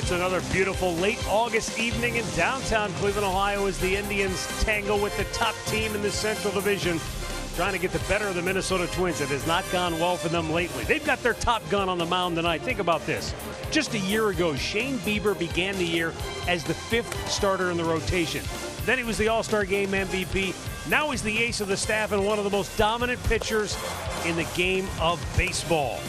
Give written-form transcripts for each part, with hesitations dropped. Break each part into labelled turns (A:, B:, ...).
A: It's another beautiful late August evening in downtown Cleveland, Ohio, as the Indians tangle with the top team in the Central Division, trying to get the better of the Minnesota Twins. It has not gone well for them lately. They've got their top gun on the mound tonight. Think about this. Just a year ago, Shane Bieber began the year as the 5th starter in the rotation. Then he was the All-Star Game MVP. Now he's the ace of the staff and one of the most dominant pitchers in the game of baseball.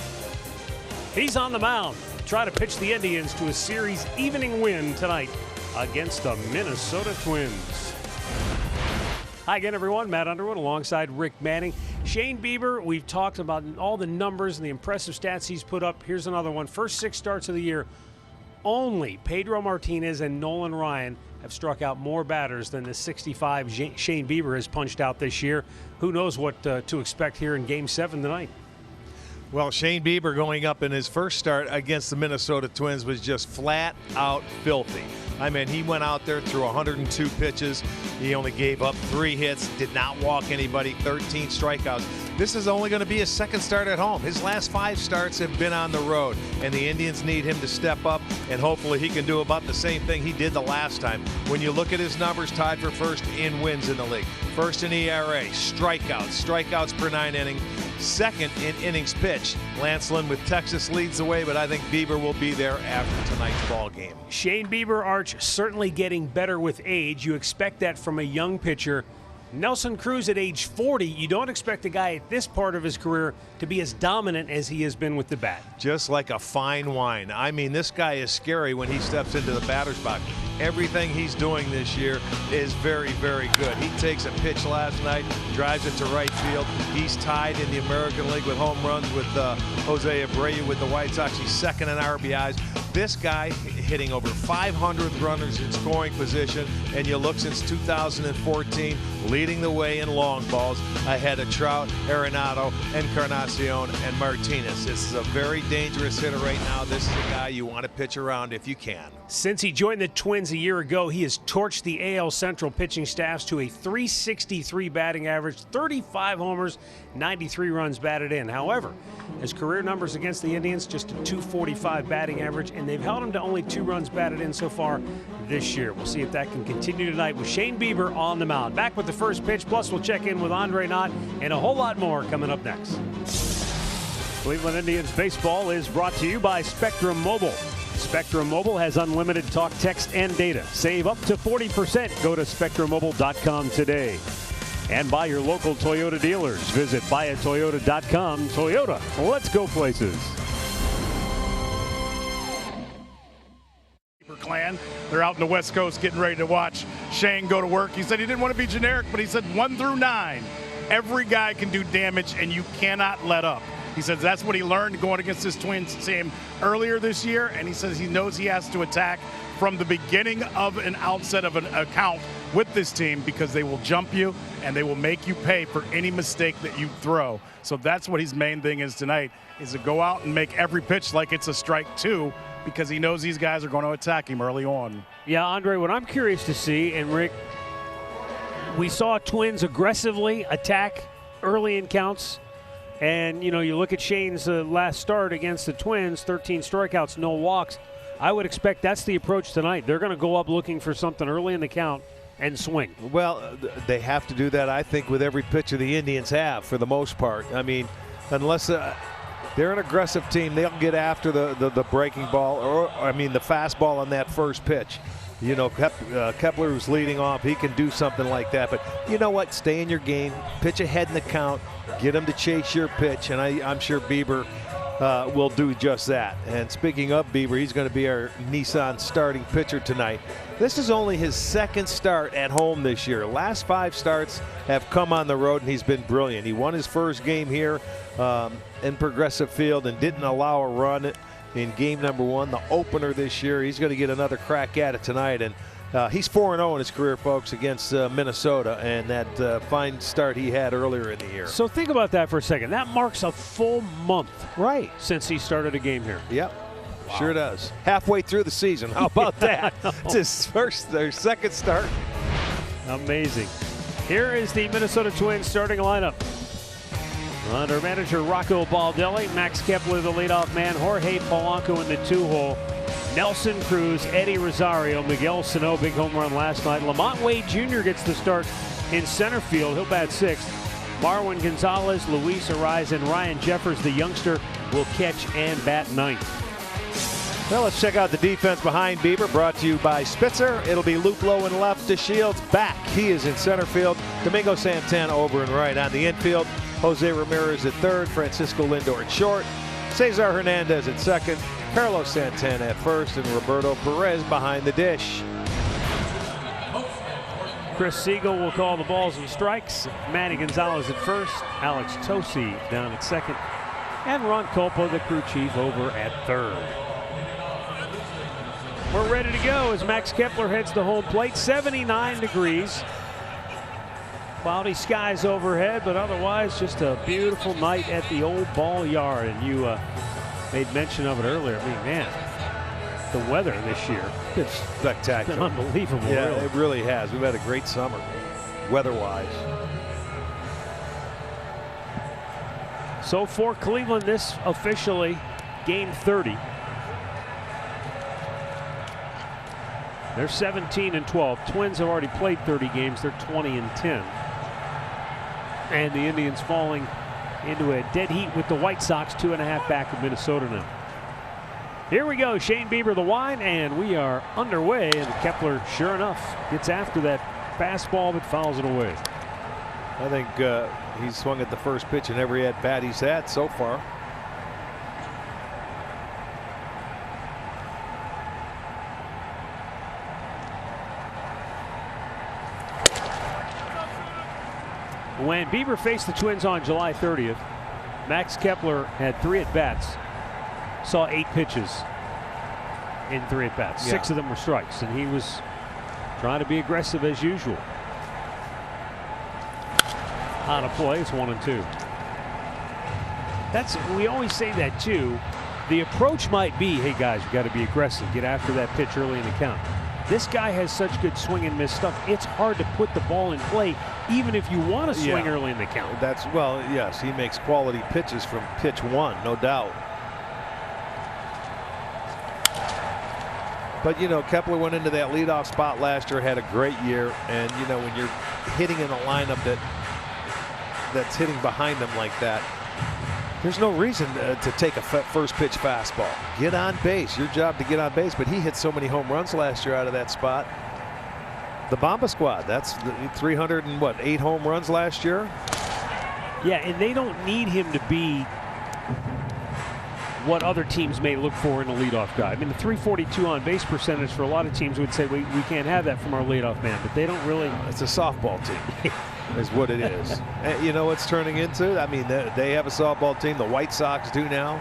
A: He's on the mound. Try to pitch the Indians to a series evening win tonight against the Minnesota Twins. Hi again, everyone. Matt Underwood alongside Rick Manning. Shane Bieber, we've talked about all the numbers and the impressive stats he's put up. Here's another one. First 6 starts of the year, only Pedro Martinez and Nolan Ryan have struck out more batters than the 65 Shane Bieber has punched out this year. Who knows what to expect here in Game 7 tonight.
B: Well, Shane Bieber going up in his first start against the Minnesota Twins was just flat out filthy. I mean, he went out there through 102 pitches. He only gave up 3 hits, did not walk anybody, 13 strikeouts. This is only going to be his second start at home. His last 5 starts have been on the road, and the Indians need him to step up, and hopefully he can do about the same thing he did the last time. When you look at his numbers, tied for first in wins in the league. First in ERA, strikeouts per 9 innings. Second in innings pitched. Lance Lynn with Texas leads the way, but I think Bieber will be there after tonight's ball game.
A: Shane Bieber, Arch, certainly getting better with age. You expect that from a young pitcher. Nelson Cruz at age 40, you don't expect a guy at this part of his career to be as dominant as he has been with the bat.
B: Just like a fine wine. I mean, this guy is scary when he steps into the batter's box. Everything he's doing this year is very, very good. He takes a pitch last night, drives it to right field. He's tied in the American League with home runs with Jose Abreu with the White Sox. He's second in RBIs. This guy hitting over 500 runners in scoring position, and you look since 2014, leading the way in long balls ahead of Trout, Arenado, Encarnacion, and Martinez. This is a very dangerous hitter right now. This is a guy you want to pitch around if you can.
A: Since he joined the Twins a year ago, he has torched the AL Central pitching staffs to a .363 batting average, 35 homers, 93 runs batted in. However, his career numbers against the Indians, just a .245 batting average, and they've held him to only 2 runs batted in so far this year. We'll see if that can continue tonight with Shane Bieber on the mound. Back with the first pitch, plus we'll check in with Andre Knott and a whole lot more coming up next. Cleveland Indians baseball is brought to you by Spectrum Mobile. Spectrum Mobile has unlimited talk, text, and data. Save up to 40%. Go to SpectrumMobile.com today. And by your local Toyota dealers. Visit buyatoyota.com. Toyota, let's go places.
C: Clan. They're out in the West Coast getting ready to watch Shane go to work. He said he didn't want to be generic, but he said 1 through 9, every guy can do damage and you cannot let up. He says that's what he learned going against this Twins team earlier this year, and he says he knows he has to attack from the beginning of an outset of an account with this team because they will jump you and they will make you pay for any mistake that you throw. So that's what his main thing is tonight, is to go out and make every pitch like it's a strike 2, because he knows these guys are going to attack him early on.
A: Yeah, Andre, what I'm curious to see, and Rick, we saw Twins aggressively attack early in counts. And, you know, you look at Shane's last start against the Twins, 13 strikeouts, no walks. I would expect that's the approach tonight. They're going to go up looking for something early in the count and swing.
B: Well, they have to do that, I think, with every pitcher the Indians have for the most part. I mean, unless they're an aggressive team, they'll get after the breaking ball, or I mean the fastball on that first pitch. You know, Kepler, who's leading off, he can do something like that. But you know what? Stay in your game, pitch ahead in the count, get him to chase your pitch, and I'm sure Bieber will do just that. And speaking of Bieber, he's going to be our Nissan starting pitcher tonight. This is only his 2nd start at home this year. Last 5 starts have come on the road, and he's been brilliant. He won his first game here in Progressive Field and didn't allow a run in game number 1, the opener this year. He's going to get another crack at it tonight. And he's 4-0 in his career, folks, against Minnesota, and that fine start he had earlier in the year.
A: So think about that for a second. That marks a full month,
B: right,
A: since he started a game here.
B: Yep. Wow. Sure does. Halfway through the season. How about that? It's his second start.
A: Amazing. Here is the Minnesota Twins starting lineup. Under manager Rocco Baldelli, Max Kepler the leadoff man, Jorge Polanco in the 2-hole. Nelson Cruz, Eddie Rosario, Miguel Sano, big home run last night. Lamont Wade Jr. gets the start in center field. He'll bat sixth. Marwin Gonzalez, Luis Ariz, and Ryan Jeffers, the youngster, will catch and bat ninth.
B: Well, let's check out the defense behind Bieber, brought to you by Spitzer. It'll be Luplow in left to Shields back. He is in center field. Domingo Santana over and right. On the infield, Jose Ramirez at third, Francisco Lindor at short, Cesar Hernandez at second, Carlos Santana at first, and Roberto Perez behind the dish.
A: Chris Siegel will call the balls and strikes. Manny Gonzalez at first, Alex Tosi down at second, and Ron Culpo, the crew chief, over at third. We're ready to go as Max Kepler heads to home plate. 79 degrees. Cloudy skies overhead, but otherwise just a beautiful night at the old ball yard. And you made mention of it earlier. I mean, man, the weather this year,
B: It's spectacular.
A: it's been unbelievable.
B: Yeah,
A: really.
B: it really has. We've had a great summer, weather-wise.
A: So for Cleveland, this officially game 30. They're 17-12. Twins have already played 30 games. They're 20-10. And the Indians falling into a dead heat with the White Sox, 2.5 back of Minnesota now. Here we go. Shane Bieber, the wine, and we are underway. And Kepler, sure enough, gets after that fastball but fouls it away.
B: I think he's swung at the first pitch in every at-bat he's had so far.
A: When Bieber faced the Twins on July 30th, Max Kepler had 3 at-bats, saw 8 pitches in 3 at-bats.
B: Yeah.
A: 6 of them were strikes, and he was trying to be aggressive as usual. On a play, it's 1-2. We always say that too. The approach might be, hey guys, you got to be aggressive, get after that pitch early in the count. This guy has such good swing and miss stuff. It's hard to put the ball in play, even if you want to swing early in the count.
B: That's, well, yes, he makes quality pitches from pitch one, no doubt. But, you know, Kepler went into that leadoff spot last year, had a great year. And, you know, when you're hitting in a lineup that's hitting behind them like that, there's no reason to take a first pitch fastball. Get on base. Your job to get on base. But he hit so many home runs last year out of that spot. The Bomba squad, that's 308 home runs last year.
A: Yeah, and they don't need him to be what other teams may look for in a leadoff guy. I mean, the 342 on base percentage for a lot of teams would say we can't have that from our leadoff man, but they don't really.
B: It's a softball team. Is what it is. And you know what's turning into? I mean, they have a softball team. The White Sox do now.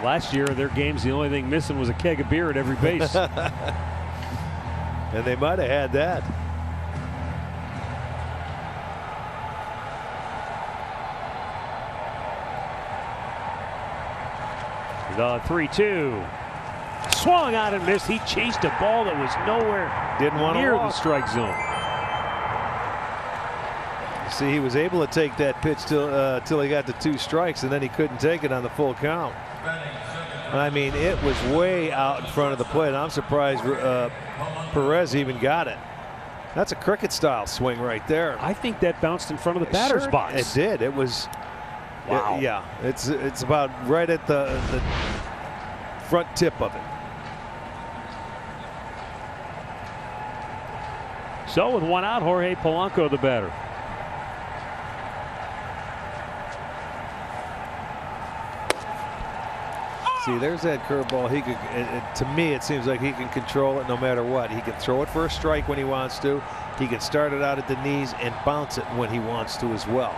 A: Last year, their games, the only thing missing was a keg of beer at every base.
B: And they might have had that.
A: The 3-2. Swung out and missed. He chased a ball that was nowhere near the strike zone.
B: See, he was able to take that pitch till he got to 2 strikes, and then he couldn't take it on the full count. I mean, it was way out in front of the plate. I'm surprised Perez even got it. That's a cricket-style swing right there.
A: I think that bounced in front of the batter's box.
B: It did. It was.
A: Wow.
B: Yeah, it's about right at the front tip of it.
A: So with 1 out, Jorge Polanco, the batter.
B: See, there's that curveball. He could. To me, it seems like he can control it no matter what. He can throw it for a strike when he wants to. He can start it out at the knees and bounce it when he wants to as well.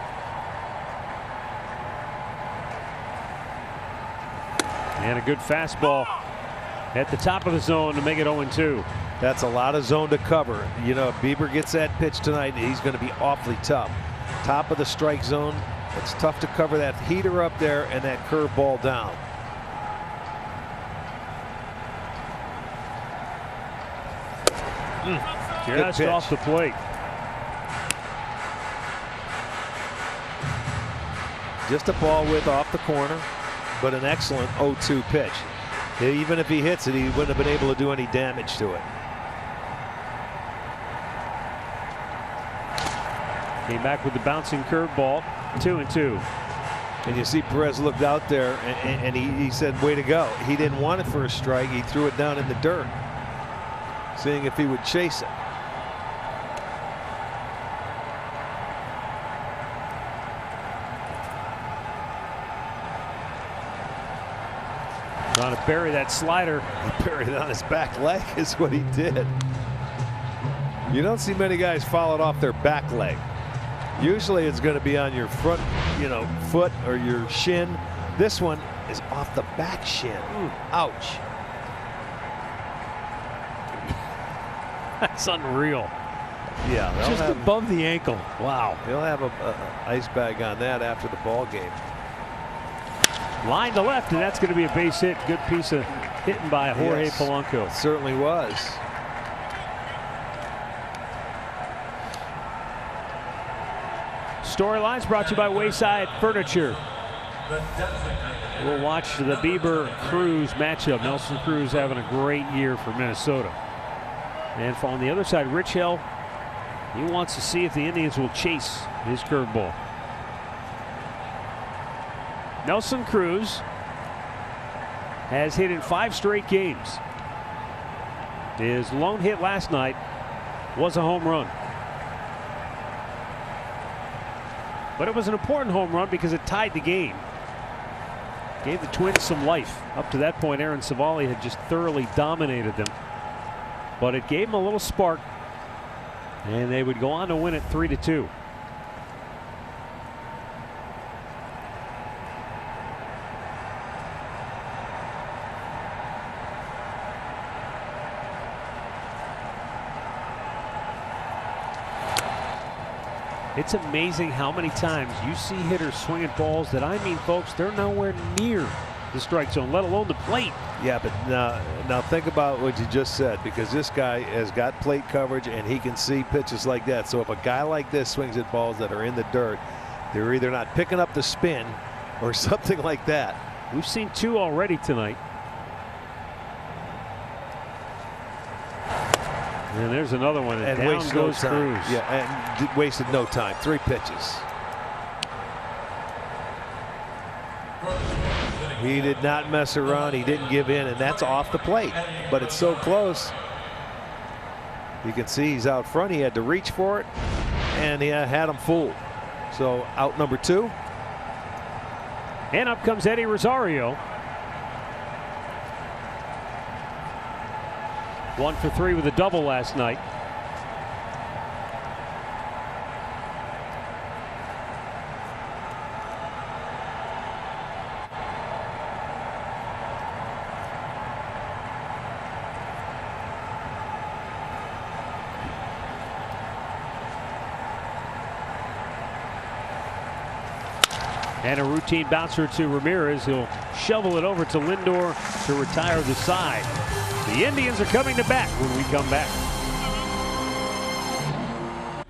A: And a good fastball at the top of the zone to make it 0-2.
B: That's a lot of zone to cover. You know, if Bieber gets that pitch tonight, he's going to be awfully tough. Top of the strike zone. It's tough to cover that heater up there and that curveball down.
A: Just off the plate.
B: Just a ball width off the corner, but an excellent 0-2 pitch. Even if he hits it, he wouldn't have been able to do any damage to it.
A: Came back with the bouncing curveball, 2-2.
B: And you see Perez looked out there and he said, way to go. He didn't want it for a strike. He threw it down in the dirt, seeing if he would chase it.
A: Trying to bury that slider.
B: He buried it on his back leg is what he did. You don't see many guys foul it off their back leg. Usually it's going to be on your front, foot or your shin. This one is off the back shin. Ouch.
A: That's unreal.
B: Yeah,
A: just above the ankle. Wow.
B: They'll have a ice bag on that after the ball game.
A: Line to left, and that's going to be a base hit. Good piece of hitting by Jorge Polanco.
B: It certainly was.
A: Storylines brought to you by Wayside Furniture. We'll watch the Bieber-Cruz matchup. Nelson Cruz having a great year for Minnesota. And on the other side, Rich Hill, he wants to see if the Indians will chase his curveball. Nelson Cruz has hit in 5 straight games. His lone hit last night was a home run. But it was an important home run because it tied the game. Gave the Twins some life. Up to that point, Aaron Savali had just thoroughly dominated them. But it gave them a little spark, and they would go on to win it 3-2. It's amazing how many times you see hitters swinging balls that, folks, they're nowhere near the strike zone, let alone the plate.
B: Yeah, but now think about what you just said, because this guy has got plate coverage and he can see pitches like that. So if a guy like this swings at balls that are in the dirt, they're either not picking up the spin or something like that.
A: We've seen 2 already tonight. And there's another one, and down goes Cruz.
B: Yeah, and wasted no time. 3 pitches. He did not mess around. He didn't give in, and that's off the plate. But it's so close. You can see he's out front. He had to reach for it, and he had him fooled. So out number 2.
A: And up comes Eddie Rosario. 1 for 3 with a double last night. And a routine bouncer to Ramirez. He'll shovel it over to Lindor to retire the side. The Indians are coming to bat when we come back.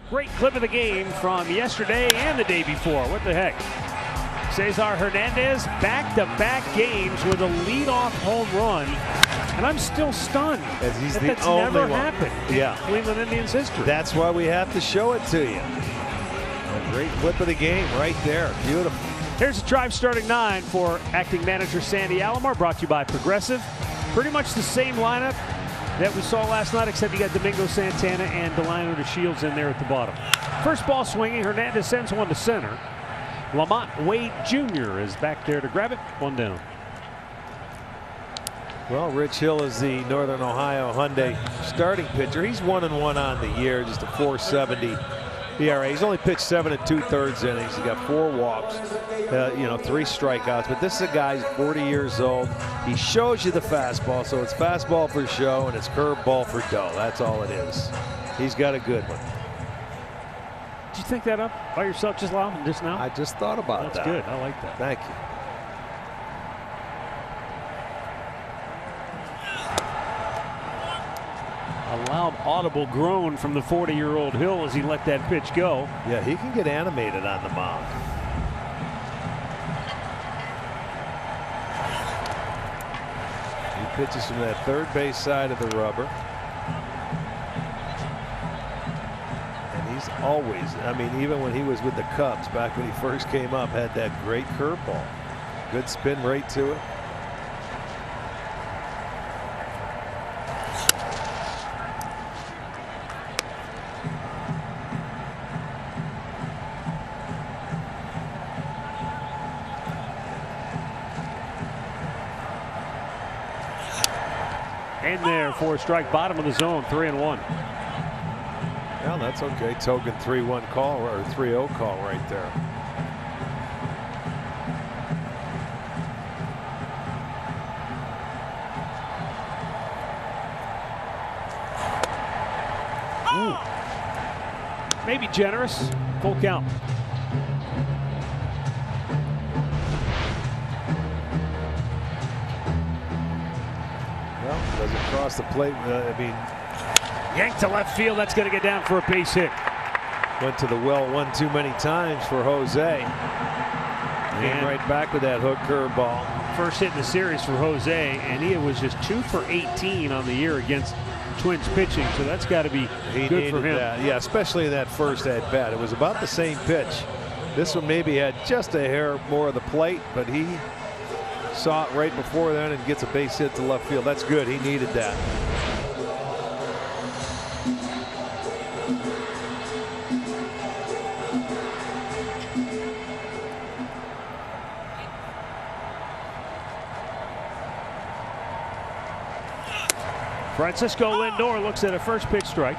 A: Great clip of the game from yesterday and the day before. What the heck? Cesar Hernandez, back-to-back games with a leadoff home run. And I'm still stunned that's never happened in Cleveland Indians history.
B: That's why we have to show it to you. A great clip of the game right there. Beautiful.
A: Here's a drive starting 9 for acting manager Sandy Alomar, brought to you by Progressive. Pretty much the same lineup that we saw last night, except you got Domingo Santana and Delino DeShields in there at the bottom. First ball swinging, Hernandez sends one to center. Lamont Wade Jr. is back there to grab it. 1 down.
B: Well, Rich Hill is the Northern Ohio Hyundai starting pitcher. He's 1-1 on the year, just a .470 ERA. He's only pitched 7 2/3 innings. He got 4 walks, 3 strikeouts. But this is a guy who's 40 years old. He shows you the fastball, so it's fastball for show and it's curveball for dough. That's all it is. He's got a good one.
A: Did you think that up by yourself just now?
B: I just thought about that.
A: That's good. I like that.
B: Thank you.
A: A loud audible groan from the 40-year-old Hill as he let that pitch go.
B: Yeah, he can get animated on the mound. He Pitches from that third base side of the rubber. And he's always, I mean, even when he was with the Cubs back when he first came up, had that great curveball. Good spin rate to it.
A: In there for a strike, bottom of the zone, 3-1.
B: Well, that's okay. Token 3-1 call or 3-0 call right there.
A: Ooh. Maybe generous. Full count.
B: Doesn't cross the plate. I mean,
A: yanked to left field. That's going to get down for a base hit.
B: Went to the well one too many times for Jose. Came right back with that hook curveball.
A: First hit in the series for Jose, and he was just 2 for 18 on the year against Twins pitching. So that's got to be good for him.
B: That. Yeah, especially in that first at bat. It was about the same pitch. This one maybe had just a hair more of the plate, but he saw it right before then and gets a base hit to left field. That's good. He needed that.
A: Francisco Lindor looks at a first pitch strike.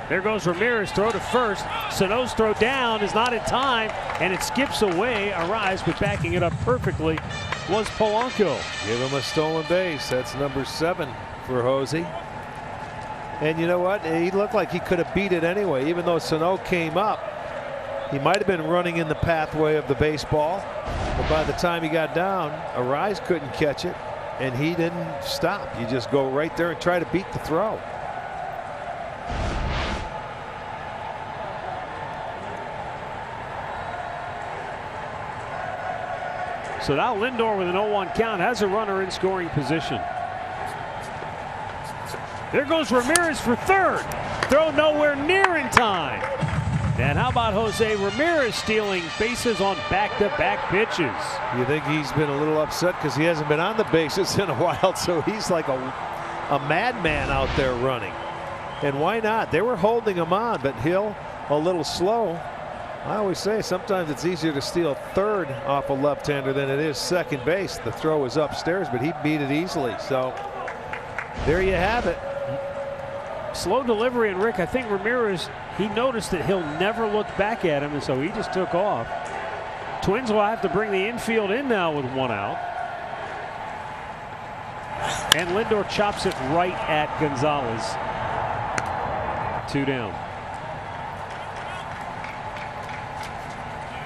A: There goes Ramirez, throw to first. Sano's throw down is not in time, and it skips away. Arise, but backing it up perfectly was Polanco.
B: Give him a stolen base. That's number 7 for Jose. And you know what? He looked like he could have beat it anyway. Even though Sano came up, he might have been running in the pathway of the baseball. But by the time he got down, Arise couldn't catch it, and he didn't stop. You just go right there and try to beat the throw.
A: So now Lindor with an 0-1 count has a runner in scoring position. There goes Ramirez for third. Throw nowhere near in time. And how about Jose Ramirez stealing bases on back-to-back pitches?
B: You think he's been a little upset because he hasn't been on the bases in a while, so he's like a madman out there running. And why not? They were holding him on, but Hill a little slow. I always say sometimes it's easier to steal third off a left-hander than it is second base. The throw was upstairs, but he beat it easily. So there you have it.
A: Slow delivery, and Rick, I think Ramirez, he noticed that Hill never looked back at him, and so he just took off. Twins will have to bring the infield in now with 1 out. And Lindor chops it right at Gonzalez. 2 down.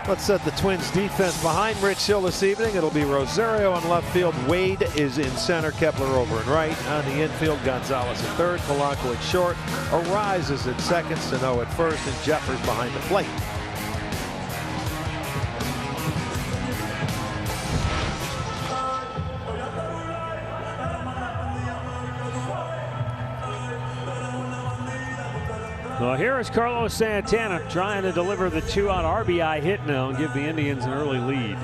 B: Let's set the Twins defense behind Rich Hill this evening. It'll be Rosario on left field. Wade is in center. Kepler over and right. On the infield, Gonzalez at third. Polanco at short. Arise is at second. Sano at first. And Jeffers behind the plate.
A: Well, here is Carlos Santana trying to deliver the 2-out RBI hit now and give the Indians an early lead.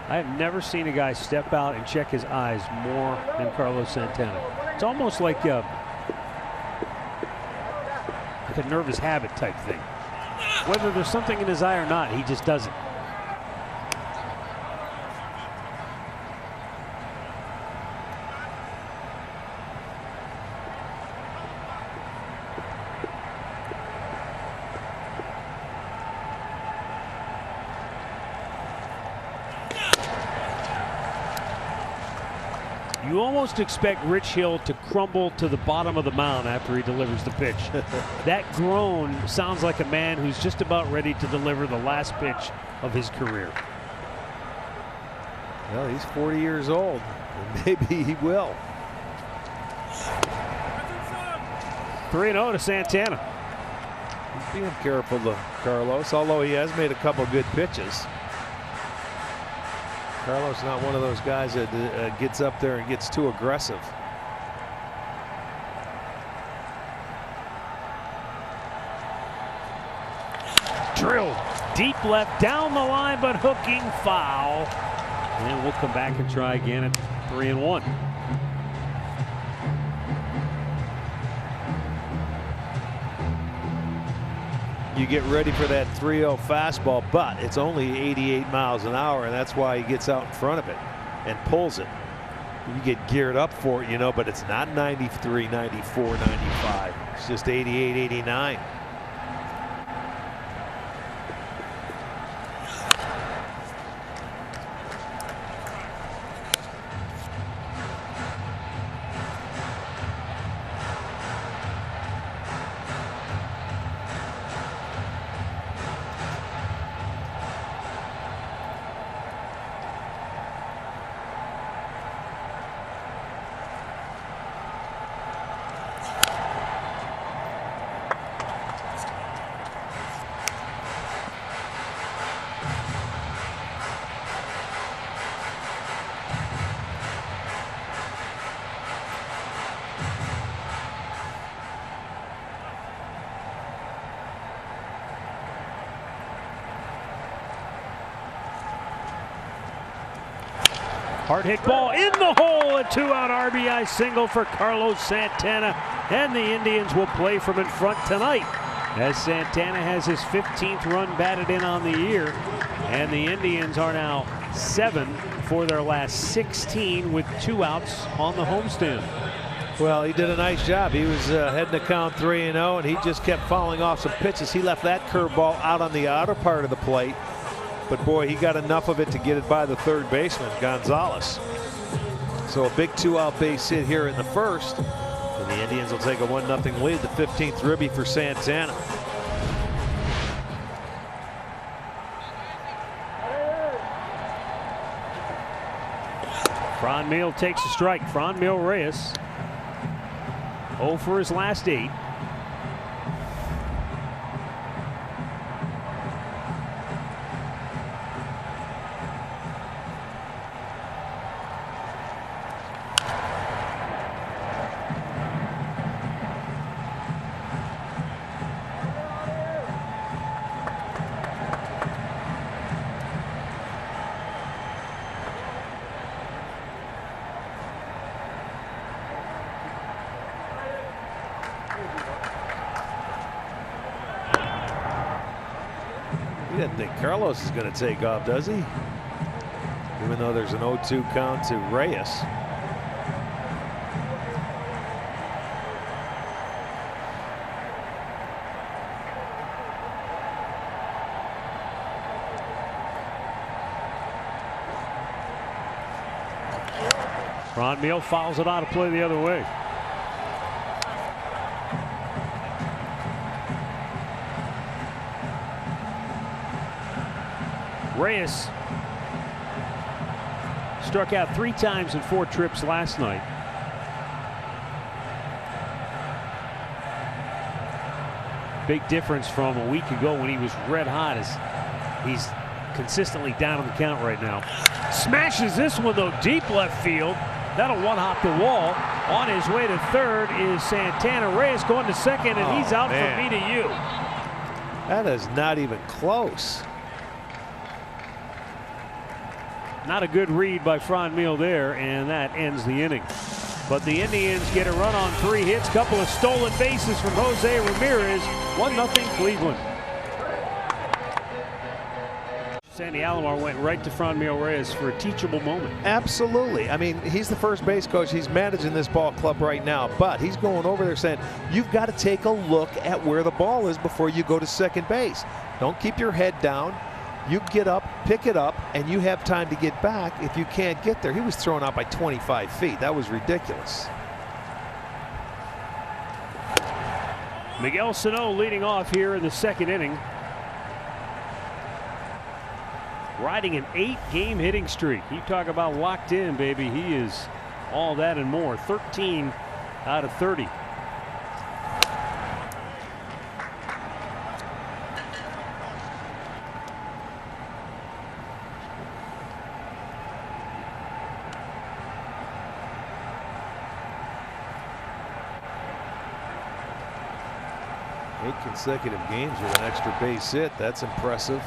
A: I have never seen a guy step out and check his eyes more than Carlos Santana. It's almost like a nervous habit type thing. Whether there's something in his eye or not, he just doesn't. You almost expect Rich Hill to crumble to the bottom of the mound after he delivers the pitch. That groan sounds like a man who's just about ready to deliver the last pitch of his career.
B: Well, he's 40 years old, and maybe he will.
A: 3-0 to Santana.
B: He's being careful to Carlos, although he has made a couple good pitches. Carlos not one of those guys that gets up there and gets too aggressive.
A: Drilled deep left down the line, but hooking foul. And we'll come back and try again at 3-1.
B: You get ready for that 3-0 fastball, but it's only 88 miles an hour, and that's why he gets out in front of it and pulls it. You get geared up for it, you know, but it's not 93, 94, 95. It's just 88, 89.
A: Hard hit ball in the hole, a 2-out RBI single for Carlos Santana, and the Indians will play from in front tonight as Santana has his 15th run batted in on the year, and the Indians are now 7 for their last 16 with 2 outs on the homestand.
B: Well, he did a nice job. He was heading to count 3-0, and he just kept fouling off some pitches. He left that curveball out on the outer part of the plate. But boy, he got enough of it to get it by the third baseman, Gonzalez. So a big 2-out base hit here in the first. And the Indians will take a 1-0 lead. The 15th ribby for Santana.
A: Franmil takes a strike. Franmil Reyes 0 for his last 8.
B: He doesn't think Carlos is going to take off, does he? Even though there's an 0-2 count to Reyes.
A: Franmil fouls it out of play the other way. Reyes struck out 3 times in 4 trips last night. Big difference from a week ago when he was red hot, as he's consistently down on the count right now. Smashes this one though, deep left field. That'll one-hop the wall. On his way to third is Santana. Reyes going to second, and he's out from me to you.
B: That is not even close.
A: Not a good read by Franmil there, and that ends the inning. But the Indians get a run on 3 hits, couple of stolen bases from Jose Ramirez. 1-0 Cleveland. Sandy Alomar went right to Franmil Reyes for a teachable moment.
B: Absolutely. I mean, he's the first base coach. He's managing this ball club right now, but he's going over there saying, you've got to take a look at where the ball is before you go to second base. Don't keep your head down. you get up, pick it up, and you have time to get back if you can't get there. He was thrown out by 25 feet. That was ridiculous.
A: Miguel Sano leading off here in the second inning. Riding an 8-game hitting streak. You talk about locked in, baby. He is all that and more. 13 out of 30.
B: Eight consecutive games with an extra base hit. That's impressive.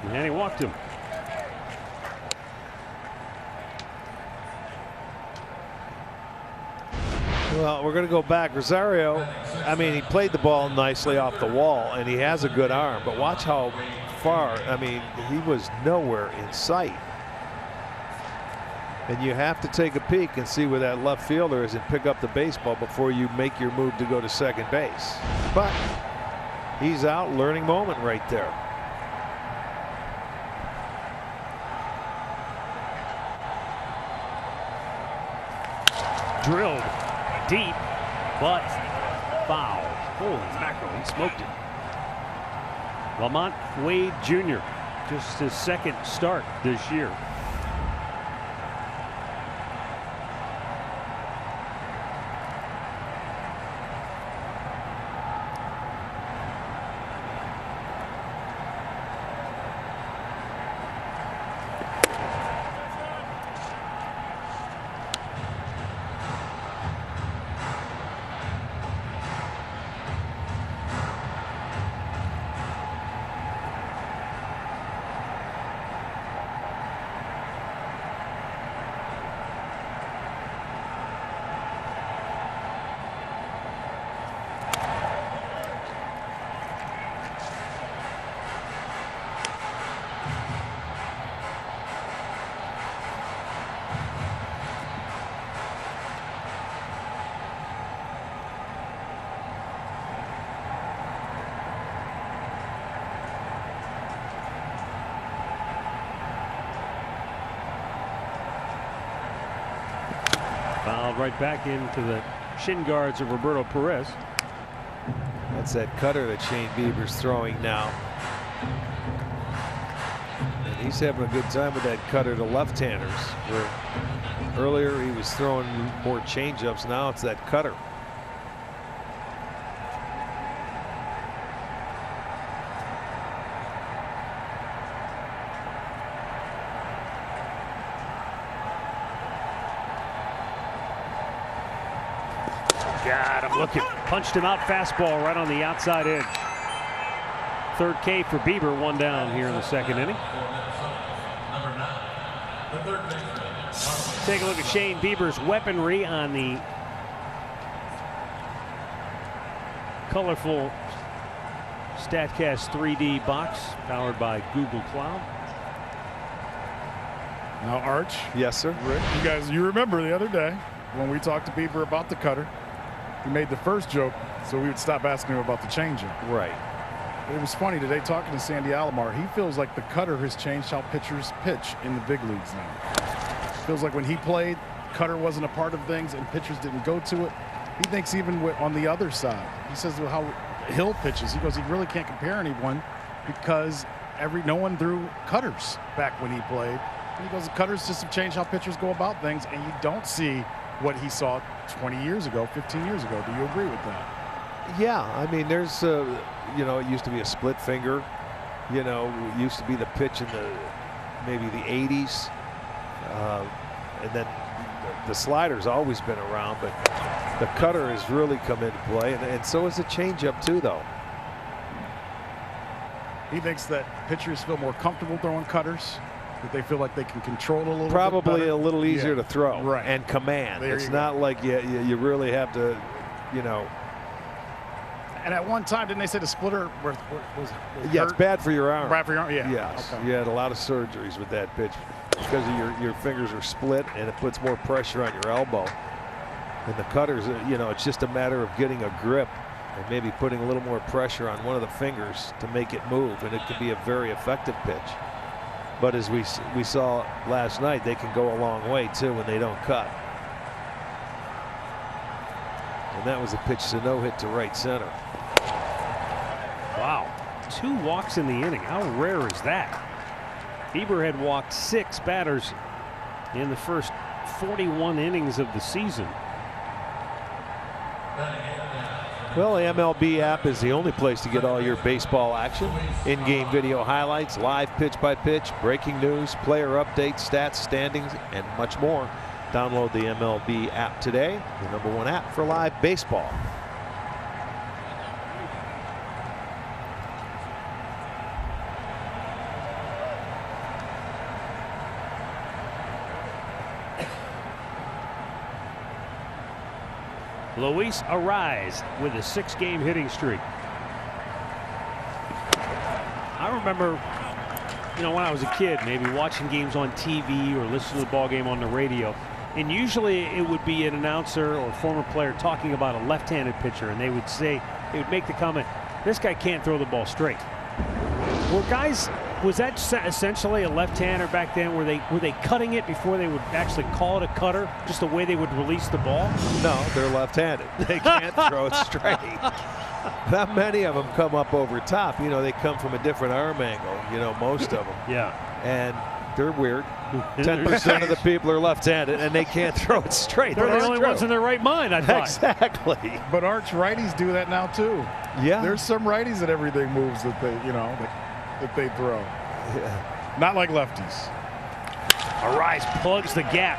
A: And he walked him.
B: Well, we're going to go back. Rosario, I mean, he played the ball nicely off the wall, and he has a good arm. But watch how far, I mean, he was nowhere in sight. And you have to take a peek and see where that left fielder is and pick up the baseball before you make your move to go to second base. But he's out, learning moment right there.
A: Drilled deep, but foul. Holy mackerel, he smoked it. Lamont Wade Jr., just his second start this year. Fouled right back into the shin guards of Roberto Perez.
B: That's that cutter that Shane Bieber's throwing now. And he's having a good time with that cutter to left-handers. Where earlier he was throwing more change-ups. Now it's that cutter.
A: Got him looking. Punched him out fastball right on the outside edge. Third K for Bieber, one down here in the second inning. Take a look at Shane Bieber's weaponry on the colorful StatCast 3D box powered by Google Cloud.
C: Now, Arch.
B: Yes, sir.
C: Rick, you remember the other day when we talked to Bieber about the cutter. He made the first joke so we would stop asking him about the changeup.
B: Right.
C: It was funny today talking to Sandy Alomar. He feels like the cutter has changed how pitchers pitch in the big leagues now. Feels like when he played, cutter wasn't a part of things and pitchers didn't go to it. He thinks even on the other side, he says how Hill pitches. He goes, he really can't compare anyone because no one threw cutters back when he played. And he goes, the cutters just have changed how pitchers go about things, and you don't see what he saw 20 years ago, 15 years ago. Do you agree with that?
B: Yeah, I mean, there's, you know, it used to be a split finger. You know, it used to be the pitch in maybe the 80s. And then the slider's always been around, but the cutter has really come into play. And so has the changeup, too, though.
C: He thinks that pitchers feel more comfortable throwing cutters, that they feel like they can control it a little
B: Probably
C: bit better.
B: a little easier to throw
C: and
B: command.
C: There
B: it's not like you really have to, you know.
C: And at one time, didn't they say the splitter was
B: yeah,
C: hurt?
B: it's bad for your arm.
C: Bad for your arm, yeah.
B: Yes,
C: Okay.
B: you had a lot of surgeries with that pitch because of your fingers are split and it puts more pressure on your elbow. And the cutters, you know, it's just a matter of getting a grip and maybe putting a little more pressure on one of the fingers to make it move, and it can be a very effective pitch. But as we saw last night, they can go a long way too when they don't cut. And that was a pitch Sano hit to right center.
A: Wow, 2 walks in the inning. How rare is that? Bieber had walked 6 batters in the first 41 innings of the season.
B: Well, the MLB app is the only place to get all your baseball action. In-game video highlights, live pitch-by-pitch, breaking news, player updates, stats, standings, and much more. Download the MLB app today, the #1 app for live baseball.
A: Luis Arraez with a 6-game hitting streak. I remember, you know, when I was a kid, maybe watching games on TV or listening to the ball game on the radio, and usually it would be an announcer or former player talking about a left-handed pitcher, and they would make the comment, "This guy can't throw the ball straight." Was that essentially a left-hander back then? Were they cutting it before they would actually call it a cutter? Just the way they would release the ball?
B: No, they're left-handed. They can't throw it straight. Not many of them come up over top. You know, they come from a different arm angle. You know, most of them.
A: Yeah.
B: And they're weird. 10% of the people are left-handed, and they can't throw it straight.
A: They're the only ones in their right mind, I thought.
B: Exactly.
C: But arch righties do that now too.
B: Yeah.
C: There's some righties that everything moves that they, you know, that they throw.
B: Yeah.
C: Not like lefties.
A: Arraez plugs the gap.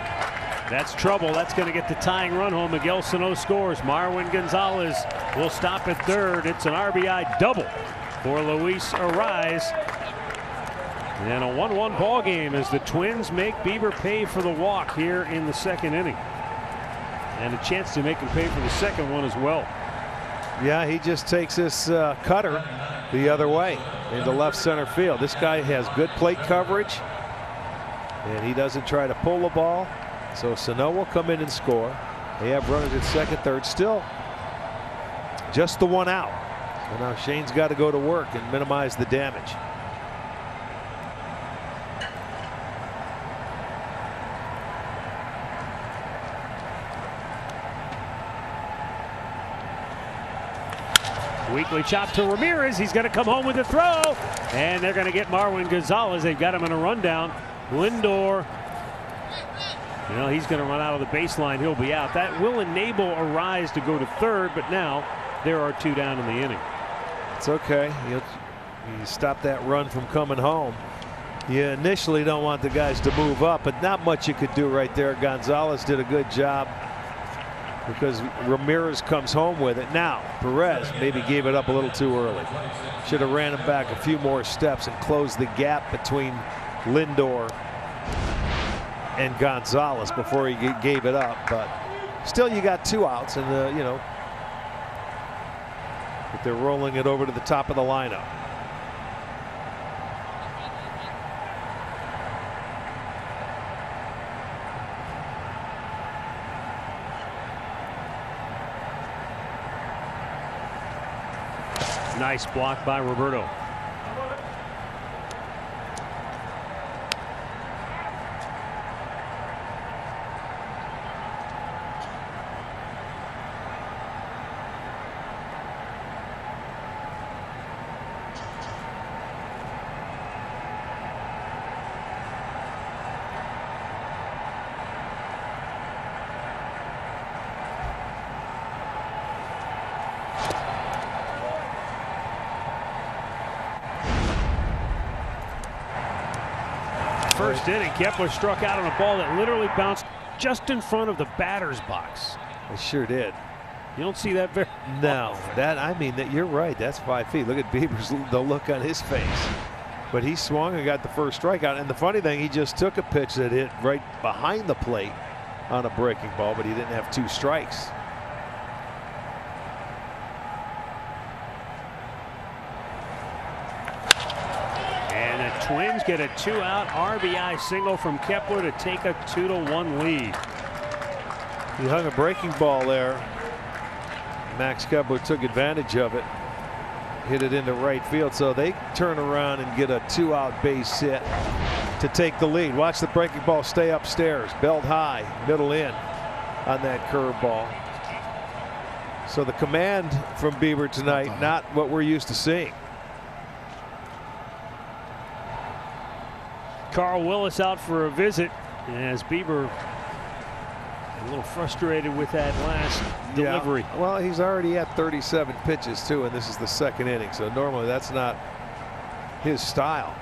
A: That's trouble. That's going to get the tying run home. Miguel Sano scores. Marwin Gonzalez will stop at third. It's an RBI double for Luis Arraez. And a 1-1 ball game as the Twins make Bieber pay for the walk here in the 2nd inning. And a chance to make him pay for the 2nd one as well.
B: Yeah, he just takes this cutter the other way into left center field. This guy has good plate coverage, and he doesn't try to pull the ball. So Sano will come in and score. They have runners at 2nd, 3rd. Still just the 1 out. So now Shane's got to go to work and minimize the damage.
A: Weekly chop to Ramirez. He's going to come home with a throw. And they're going to get Marwin Gonzalez. They've got him in a rundown. Lindor. Well, he's going to run out of the baseline. He'll be out. That will enable Arraez to go to 3rd, but now there are 2 down in the inning.
B: It's okay. You stop that run from coming home. You initially don't want the guys to move up, but not much you could do right there. Gonzalez did a good job because Ramirez comes home with it. Now, Perez maybe gave it up a little too early. Should have ran him back a few more steps and closed the gap between Lindor and Gonzalez before he gave it up. But still, you got 2 outs, and you know, but they're rolling it over to the top of the lineup.
A: Nice block by Roberto. First inning, Kepler struck out on a ball that literally bounced just in front of the batter's box.
B: It sure did.
A: You don't see that very.
B: No, that you're right. That's 5 feet. Look at Bieber's the look on his face. But he swung and got the first strikeout. And the funny thing, he just took a pitch that hit right behind the plate on a breaking ball, but he didn't have 2 strikes.
A: And the Twins get a 2-out RBI single from Kepler to take a 2-1 lead.
B: He hung a breaking ball there. Max Kepler took advantage of it, hit it into right field, so they turn around and get a 2-out base hit to take the lead. Watch the breaking ball stay upstairs, belt high, middle in on that curveball. So the command from Bieber tonight, not what we're used to seeing.
A: Carl Willis out for a visit as Bieber a little frustrated with that last delivery.
B: Yeah. Well, he's already at 37 pitches too, and this is the 2nd inning, so normally that's not his style.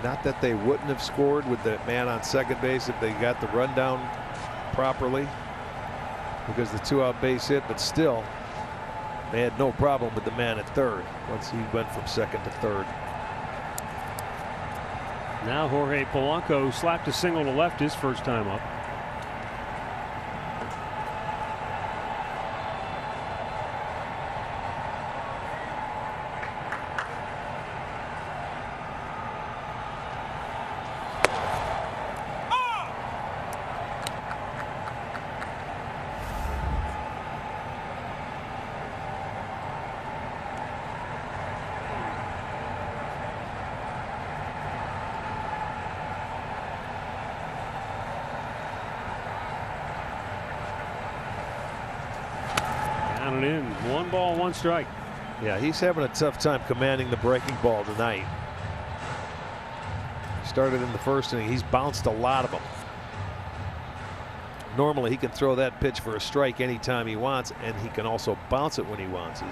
B: Not that they wouldn't have scored with the man on second base if they got the rundown properly, because the 2-out base hit, but still they had no problem with the man at third once he went from second to third.
A: Now Jorge Polanco slapped a single to left his first time up. Down and in. 1 ball, 1 strike.
B: Yeah, he's having a tough time commanding the breaking ball tonight. He started in the 1st inning. He's bounced a lot of them. Normally he can throw that pitch for a strike anytime he wants, and he can also bounce it when he wants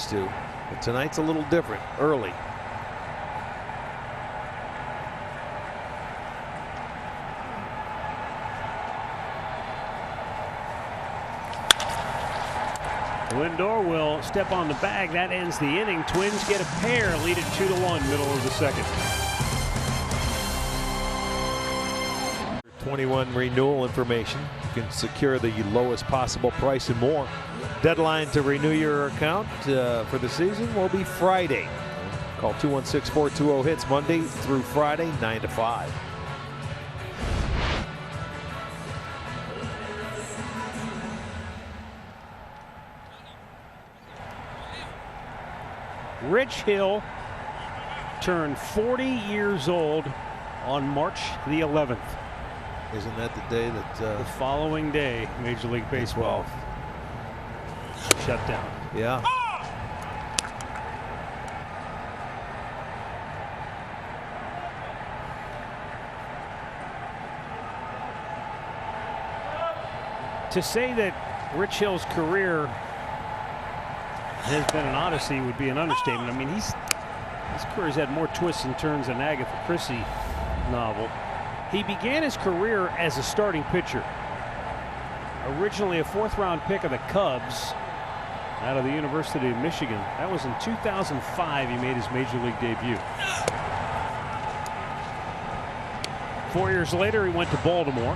B: to. But tonight's a little different early.
A: Lindor will step on the bag. That ends the inning. Twins get a pair, lead it 2-1, middle of the 2nd.
B: 21 renewal information. You can secure the lowest possible price and more. Deadline to renew your account for the season will be Friday. Call 216-420-HITS Monday through Friday, 9 to 5.
A: Rich Hill turned 40 years old on March the 11th.
B: Isn't that the day that
A: the following day Major League Baseball shut down?
B: Yeah.
A: To say that Rich Hill's career has been an odyssey would be an understatement. I mean, his career's had more twists and turns than Agatha Christie novel. He began his career as a starting pitcher. Originally a 4th-round pick of the Cubs out of the University of Michigan. That was in 2005 he made his Major League debut. 4 years later he went to Baltimore.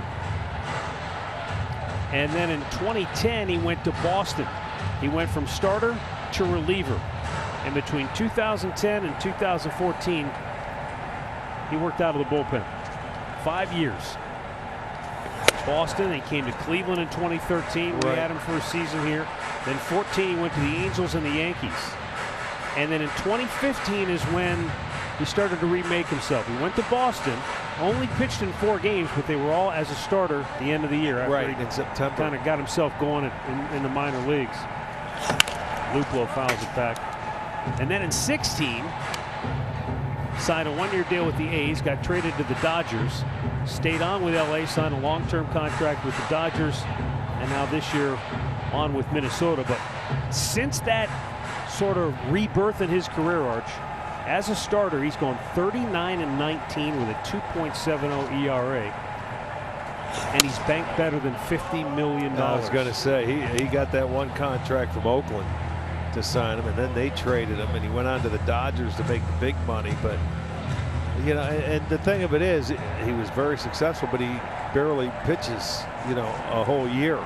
A: And then in 2010 he went to Boston. He went from starter to reliever. And between 2010 and 2014, he worked out of the bullpen. 5 years. Boston, he came to Cleveland in 2013. We had him for a season here. Then 14, he went to the Angels and the Yankees. And then in 2015 is when he started to remake himself. He went to Boston, only pitched in 4 games, but they were all as a starter at the end of the year. After he
B: in September.
A: Kind of got himself going in the minor leagues. Luplow fouls it back. And then in 16, signed a 1-year deal with the A's, got traded to the Dodgers, stayed on with LA, signed a long-term contract with the Dodgers, and now this year on with Minnesota. But since that sort of rebirth in his career, Arch. As a starter, he's gone 39-19 with a 2.70 ERA. And he's banked better than $50 million.
B: I was going to say, he got that one contract from Oakland to sign him, and then they traded him, and he went on to the Dodgers to make the big money. But, you know, and the thing of it is, he was very successful, but he barely pitches, you know, a whole year.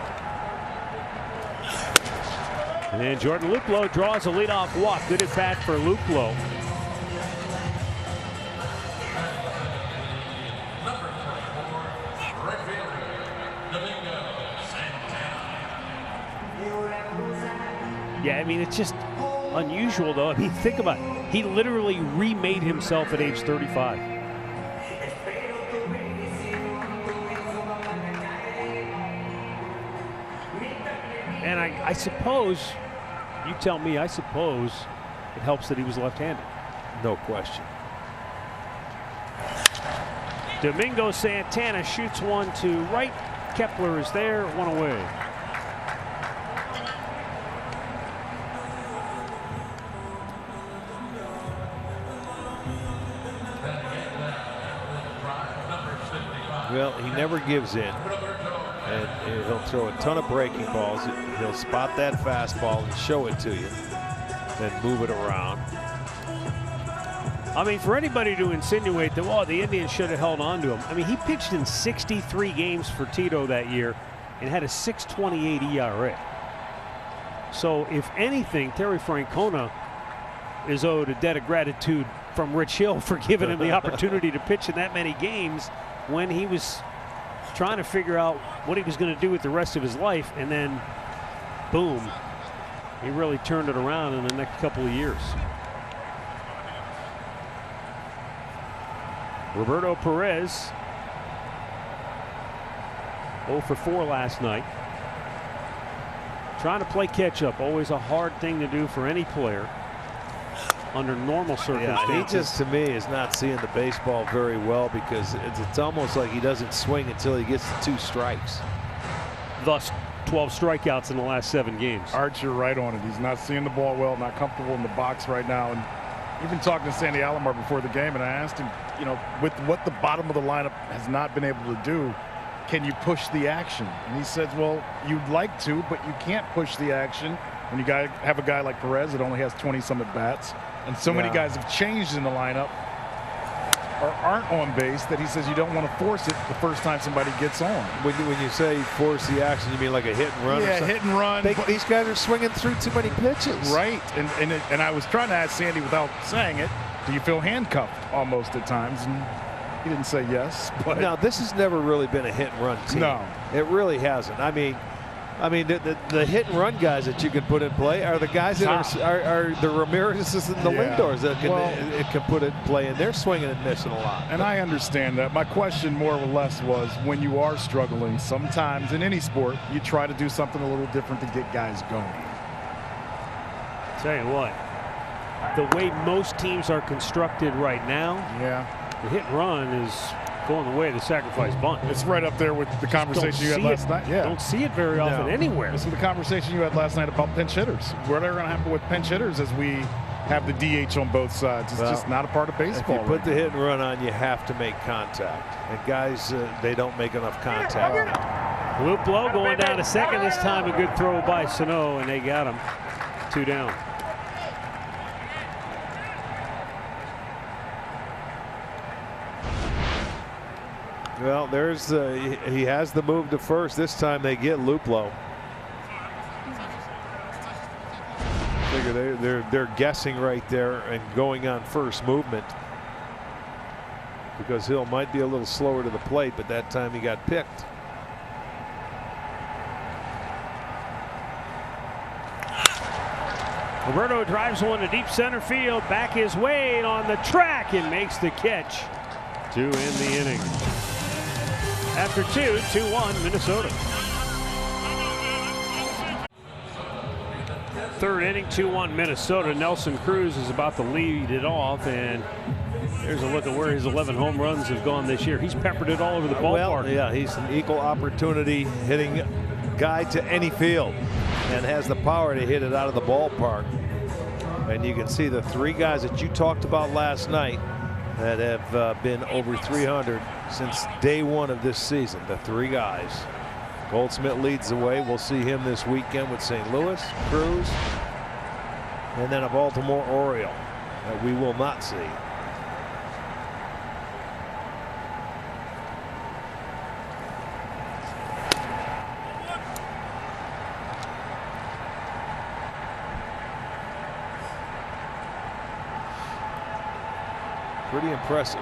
A: And Jordan Luplow draws a leadoff walk. Good at bat for Luplow. Yeah, I mean, it's just unusual, though. I mean, think about it. He literally remade himself at age 35. And I suppose, you tell me, I suppose it helps that he was left-handed.
B: No question.
A: Domingo Santana shoots one to right. Kepler is there, one away.
B: Well, he never gives in, and he'll throw a ton of breaking balls. He'll spot that fastball and show it to you, then move it around.
A: I mean, for anybody to insinuate that, well, the Indians should have held on to him. I mean, he pitched in 63 games for Tito that year and had a 6.28 ERA. So, if anything, Terry Francona is owed a debt of gratitude from Rich Hill for giving him the opportunity to pitch in that many games when he was trying to figure out what he was going to do with the rest of his life, and then boom, he really turned it around in the next couple of years. Roberto Perez 0 for 4 last night. Trying to play catch up, always a hard thing to do for any player under normal circumstances.
B: Yeah, he just, to me, is not seeing the baseball very well, because it's almost like he doesn't swing until he gets to 2 strikes.
A: Thus 12 strikeouts in the last 7 games.
C: Arch, you're right on it. He's not seeing the ball well, not comfortable in the box right now. And even talking to Sandy Alomar before the game, and I asked him, you know, with what the bottom of the lineup has not been able to do, can you push the action? And he says, well, you'd like to, but you can't push the action when you have a guy like Perez that only has 20-some at-bats. And so many guys have changed in the lineup or aren't on base that he says you don't want to force it the first time somebody gets on.
B: When you say force the action, you mean like a hit and run?
C: Yeah, hit and run.
B: These guys are swinging through too many pitches.
C: Right. And I was trying to ask Sandy without saying it, do you feel handcuffed almost at times? And he didn't say yes. But
B: now, this has never really been a hit and run team.
C: No.
B: It really hasn't. I mean, the hit and run guys that you can put in play are the guys that are the Ramirez's and the Lindors that can put it in play, and they're swinging and missing a lot.
C: And I understand that. My question more or less was, when you are struggling, sometimes in any sport, you try to do something a little different to get guys going.
A: Tell you what, the way most teams are constructed right now, the hit and run is going the way of the sacrifice bunt.
C: It's right up there with the conversation you had last night. Yeah,
A: don't see it very often anywhere.
C: This is the conversation you had last night about pinch hitters. What are going to happen with pinch hitters as we have the DH on both sides? It's just not a part of baseball.
B: If you put the hit and run on, you have to make contact. And guys, they don't make enough contact.
A: Luplow going down to second this time. A good throw by Sano, and they got him. 2 down.
B: Well, there's he has the move to first. This time they get Luplow. Figure they're guessing right there and going on first movement, because Hill might be a little slower to the plate, but that time he got picked.
A: Roberto drives one to deep center field. Back his way on the track and makes the catch to end the inning. After 2-1 Minnesota. 3rd inning, 2-1 Minnesota. Nelson Cruz is about to lead it off, and there's a look at where his 11 home runs have gone this year. He's peppered it all over the ballpark.
B: Well, yeah, he's an equal opportunity hitting guy to any field, and has the power to hit it out of the ballpark. And you can see the 3 guys that you talked about last night that have been over 300 since day 1 of this season. The 3 guys. Goldsmith leads the way. We'll see him this weekend with St. Louis, Cruz, and then a Baltimore Oriole that we will not see. Pretty impressive.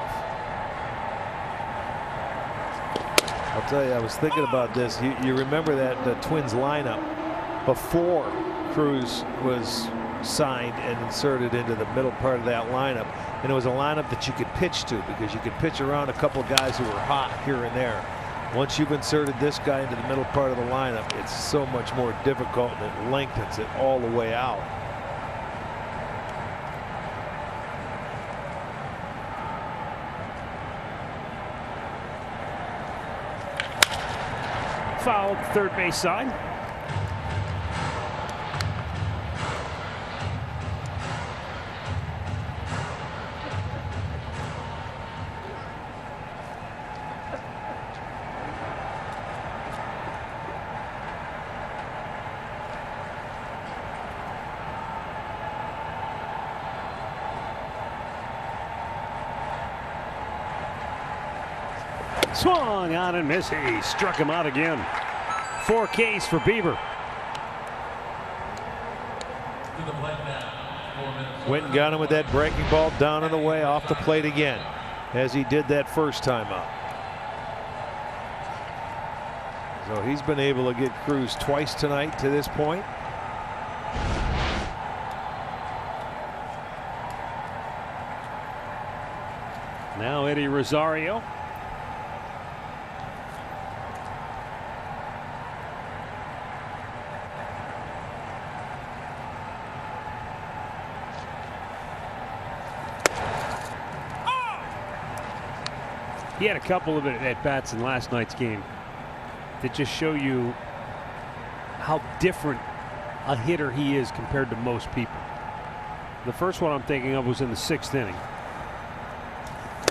B: I'll tell you, I was thinking about this. You remember that the Twins lineup before Cruz was signed and inserted into the middle part of that lineup, and it was a lineup that you could pitch to because you could pitch around a couple of guys who were hot here and there. Once you've inserted this guy into the middle part of the lineup, it's so much more difficult, and it lengthens it all the way out.
A: Fouled third base side. Swung on and missed. He struck him out again. 4 Ks for Bieber.
B: Went and got him with that breaking ball down and away off the plate again, as he did that first time up. So he's been able to get Cruz twice tonight to this point.
A: Now Eddie Rosario. He had a couple of at-bats in last night's game that just show you how different a hitter he is compared to most people. The first one I'm thinking of was in the 6th inning.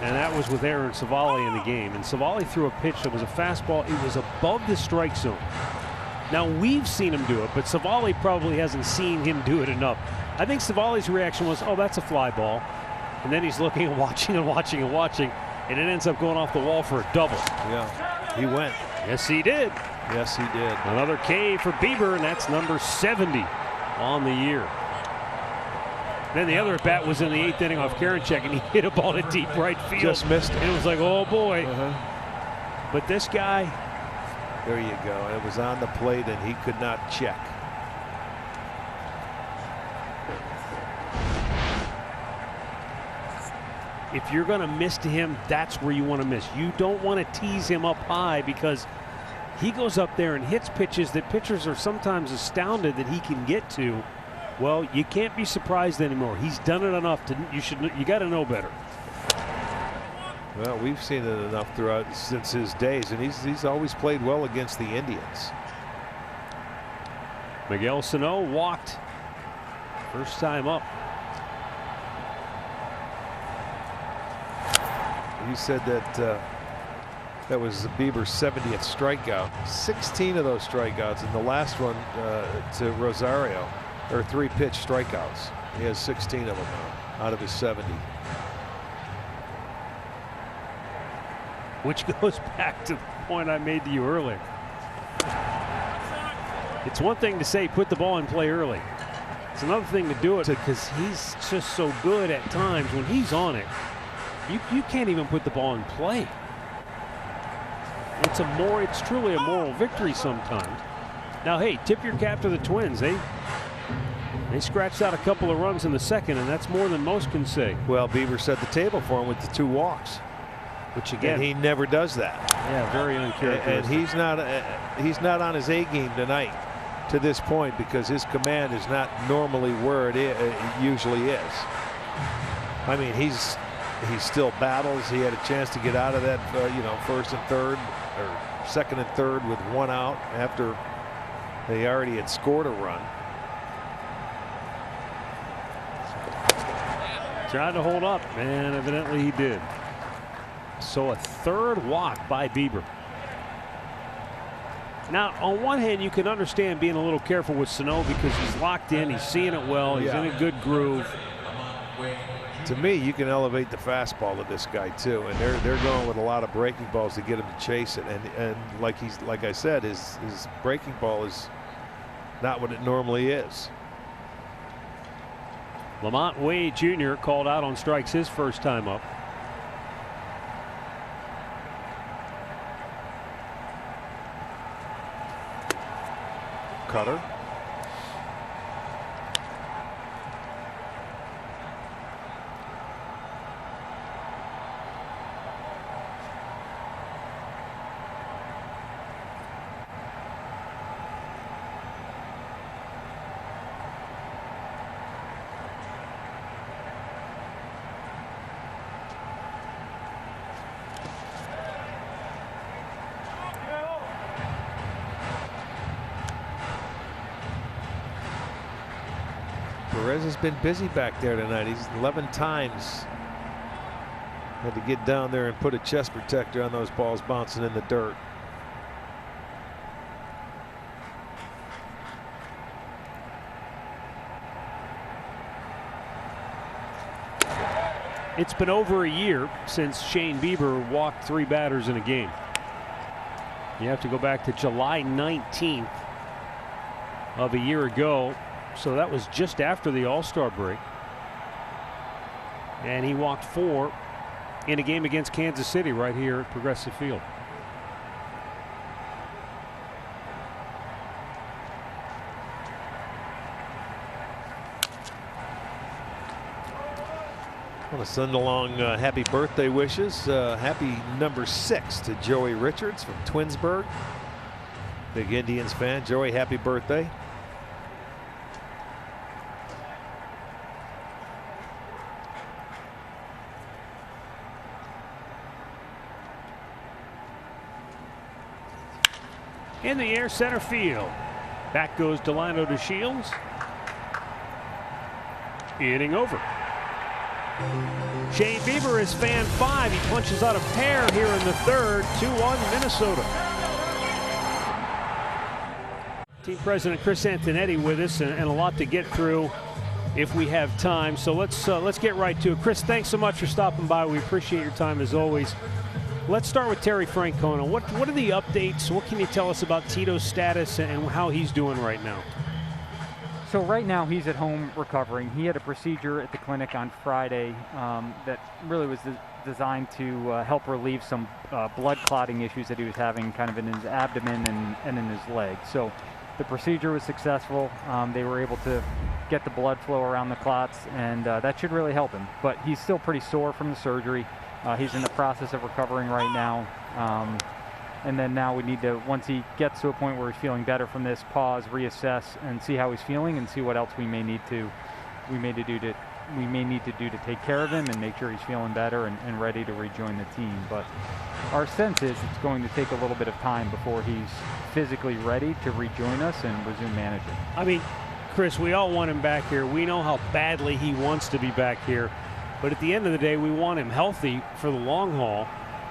A: And that was with Aaron Savali in the game. And Savali threw a pitch that was a fastball. It was above the strike zone. Now, we've seen him do it, but Savali probably hasn't seen him do it enough. I think Savali's reaction was, oh, that's a fly ball. And then he's looking and watching and watching and watching. And it ends up going off the wall for a double.
B: Yeah, he went.
A: Yes, he did.
B: Yes, he did.
A: Another K for Bieber, and that's number 70 on the year. Then the other at bat was in the 8th inning off Karinchak, and he hit a ball to deep right field.
B: Just missed it.
A: And it was like, oh boy. But this guy.
B: There you go. It was on the plate, and he could not check.
A: If you're going to miss to him, that's where you want to miss. You don't want to tease him up high because he goes up there and hits pitches that pitchers are sometimes astounded that he can get to. Well, you can't be surprised anymore. He's done it enough to you got to know better.
B: Well, we've seen it enough throughout since his days, and he's always played well against the Indians.
A: Miguel Sano walked first time up.
B: He said that that was Bieber's 70th strikeout. 16 of those strikeouts, and the last one to Rosario are 3-pitch strikeouts. He has 16 of them now out of his 70.
A: Which goes back to the point I made to you earlier. It's one thing to say put the ball in play early. It's another thing to do it because he's just so good at times when he's on it. You can't even put the ball in play. It's truly a moral victory sometimes. Now, hey, tip your cap to the Twins. They scratched out a couple of runs in the 2nd, and that's more than most can say.
B: Well, Bieber set the table for him with the 2 walks,
A: which again,
B: and he never does that.
A: Yeah, very uncharacteristic.
B: And he's not on his A game tonight to this point because his command is not normally where it usually is. I mean, he still battles. He had a chance to get out of that, 1st and 3rd, or 2nd and 3rd with 1 out after they already had scored a run.
A: tried to hold up, and evidently he did. So a third walk by Bieber. Now, on one hand, you can understand being a little careful with Sano because he's locked in, he's seeing it well, he's in a good groove.
B: To me, you can elevate the fastball of this guy too, and they're going with a lot of breaking balls to get him to chase it. And like I said, his breaking ball is not what it normally is.
A: Lamont Wade Jr. called out on strikes his first time up.
B: Cutter. Perez has been busy back there tonight. He's 11 times had to get down there and put a chest protector on those balls bouncing in the dirt.
A: It's been over a year since Shane Bieber walked 3 batters in a game. You have to go back to July 19th of a year ago. So that was just after the All-Star break. And he walked 4 in a game against Kansas City right here at Progressive Field.
B: I want to send along happy birthday wishes. Happy number 6 to Joey Richards from Twinsburg. Big Indians fan. Joey, happy birthday.
A: In the air, center field. Back goes Delano to Shields. Inning over. Shane Bieber is fan 5. He punches out a pair here in the third. 2-1 Minnesota. Team President Chris Antonetti with us, and a lot to get through if we have time. So let's get right to it. Chris, thanks so much for stopping by. We appreciate your time as always. Let's start with Terry Francona. What are the updates? What can you tell us about Tito's status and how he's doing right now?
D: So right now he's at home recovering. He had a procedure at the clinic on Friday that really was designed to help relieve some blood clotting issues that he was having kind of in his abdomen and in his leg. So the procedure was successful. They were able to get the blood flow around the clots, and that should really help him. But he's still pretty sore from the surgery. He's in the process of recovering right now. And then now we need to, once he gets to a point where he's feeling better from this, pause, reassess, and see how he's feeling, and see what else we may need to do to take care of him and make sure he's feeling better and ready to rejoin the team. But our sense is it's going to take a little bit of time before he's physically ready to rejoin us and resume managing.
A: I mean, Chris, we all want him back here. We know how badly he wants to be back here. But at the end of the day, we want him healthy for the long haul.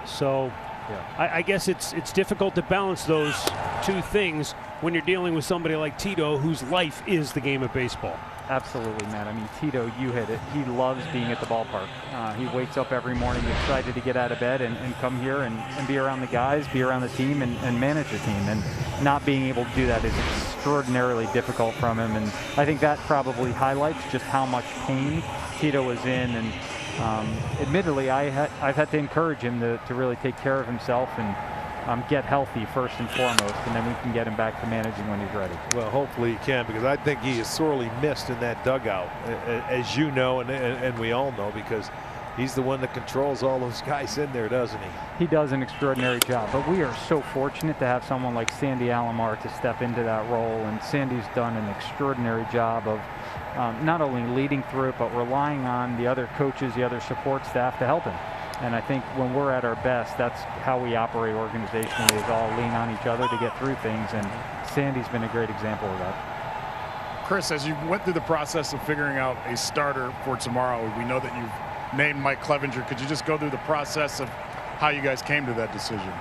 A: So yeah. I guess it's difficult to balance those two things when you're dealing with somebody like Tito, whose life is the game of baseball.
D: Absolutely, Matt. I mean, Tito, you hit it. He loves being at the ballpark. He wakes up every morning excited to get out of bed and come here and be around the guys, be around the team, and manage the team. And not being able to do that is extraordinarily difficult from him. And I think that probably highlights just how much pain Tito was in. And admittedly, I've had to encourage him to really take care of himself and get healthy first and foremost, and then we can get him back to managing when he's ready.
B: Well, hopefully he can, because I think he is sorely missed in that dugout, as you know, and we all know, because he's the one that controls all those guys in there, doesn't he?
D: He does an extraordinary job, but we are so fortunate to have someone like Sandy Alomar to step into that role, and Sandy's done an extraordinary job of not only leading through it, but relying on the other coaches, the other support staff to help him. And I think when we're at our best, that's how we operate organizationally, is all lean on each other to get through things. And Sandy's been a great example of that.
C: Chris, as you went through the process of figuring out a starter for tomorrow, we know that you've named Mike Clevenger. Could you just go through the process of how you guys came to that decision?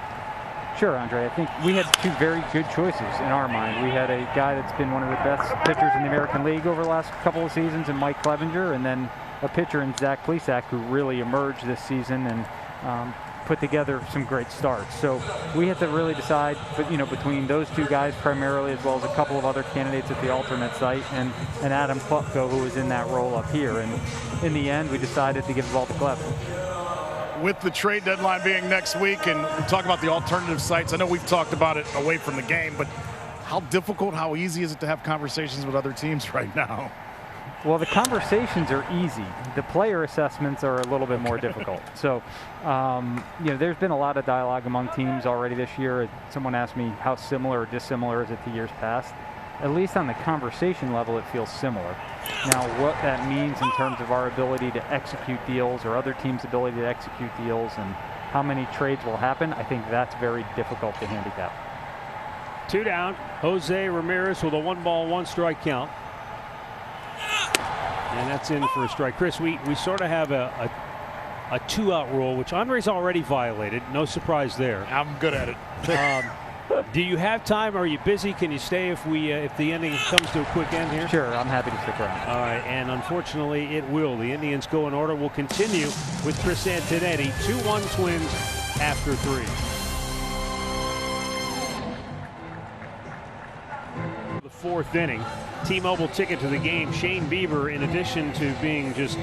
D: Sure, Andre. I think we had two very good choices in our mind. We had a guy that's been one of the best pitchers in the American League over the last couple of seasons in Mike Clevenger, and then a pitcher in Zach Plesac who really emerged this season and put together some great starts. So we had to really decide, between those two guys primarily, as well as a couple of other candidates at the alternate site, and Adam Klutko, who was in that role up here. And in the end, we decided to give the ball to Clef.
C: With the trade deadline being next week, and we talk about the alternative sites, I know we've talked about it away from the game, but how difficult, how easy is it to have conversations with other teams right now?
D: Well, the conversations are easy. The player assessments are a little bit more difficult. So, there's been a lot of dialogue among teams already this year. Someone asked me how similar or dissimilar is it to years past. At least on the conversation level, it feels similar. Now, what that means in terms of our ability to execute deals or other teams' ability to execute deals and how many trades will happen, I think that's very difficult to handicap.
A: 2 down. Jose Ramirez with a 1-ball, 1-strike count. And that's in for a strike. Chris, we sort of have a 2-out rule, which Andre's already violated. No surprise there.
C: I'm good at it.
A: Do you have time? Are you busy? Can you stay if the ending comes to a quick end here?
D: Sure, I'm happy to stick around.
A: All right, and unfortunately it will. The Indians go in order. We'll continue with Chris Antonetti. 2-1 Twins after 3. The 4th inning. T-Mobile ticket to the game. Shane Bieber, in addition to being just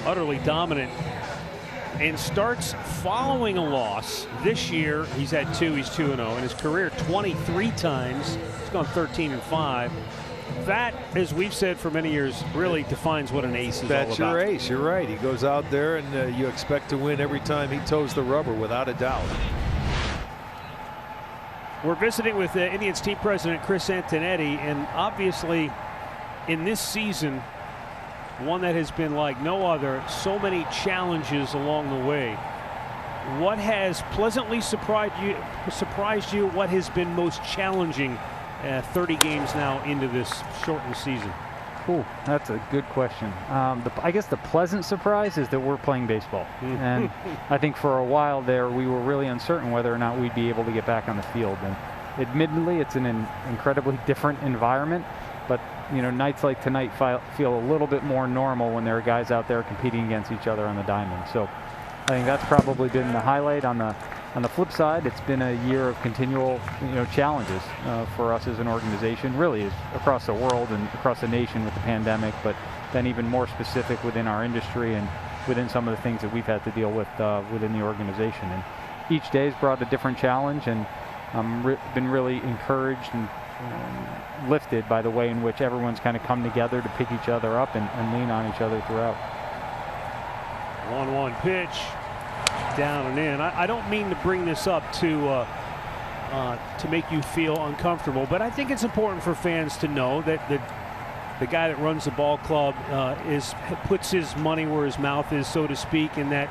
A: utterly dominant, and starts following a loss. This year, he's had 2. He's 2-0. In his career, 23 times. He's gone 13-5. That, as we've said for many years, really defines what an ace is all about.
B: That's your ace. You're right. He goes out there, and you expect to win every time he toes the rubber, without a doubt.
A: We're visiting with Indians team president Chris Antonetti, and obviously, in this season, one that has been like no other, so many challenges along the way. What has pleasantly surprised you? What has been most challenging 30 games now into this shortened season?
D: Cool. That's a good question. I guess the pleasant surprise is that we're playing baseball. And I think for a while there, we were really uncertain whether or not we'd be able to get back on the field. And admittedly, it's an incredibly different environment. But, nights like tonight feel a little bit more normal when there are guys out there competing against each other on the diamond. So I think that's probably been the highlight. On the flip side, it's been a year of continual, challenges for us as an organization, really is across the world and across the nation with the pandemic, but then even more specific within our industry and within some of the things that we've had to deal with within the organization. And each day has brought a different challenge, and I've been really encouraged and lifted by the way in which everyone's kind of come together to pick each other up and lean on each other throughout.
A: 1-1 pitch, down and in. I don't mean to bring this up to make you feel uncomfortable, but I think it's important for fans to know that the guy that runs the ball club puts his money where his mouth is, so to speak, and that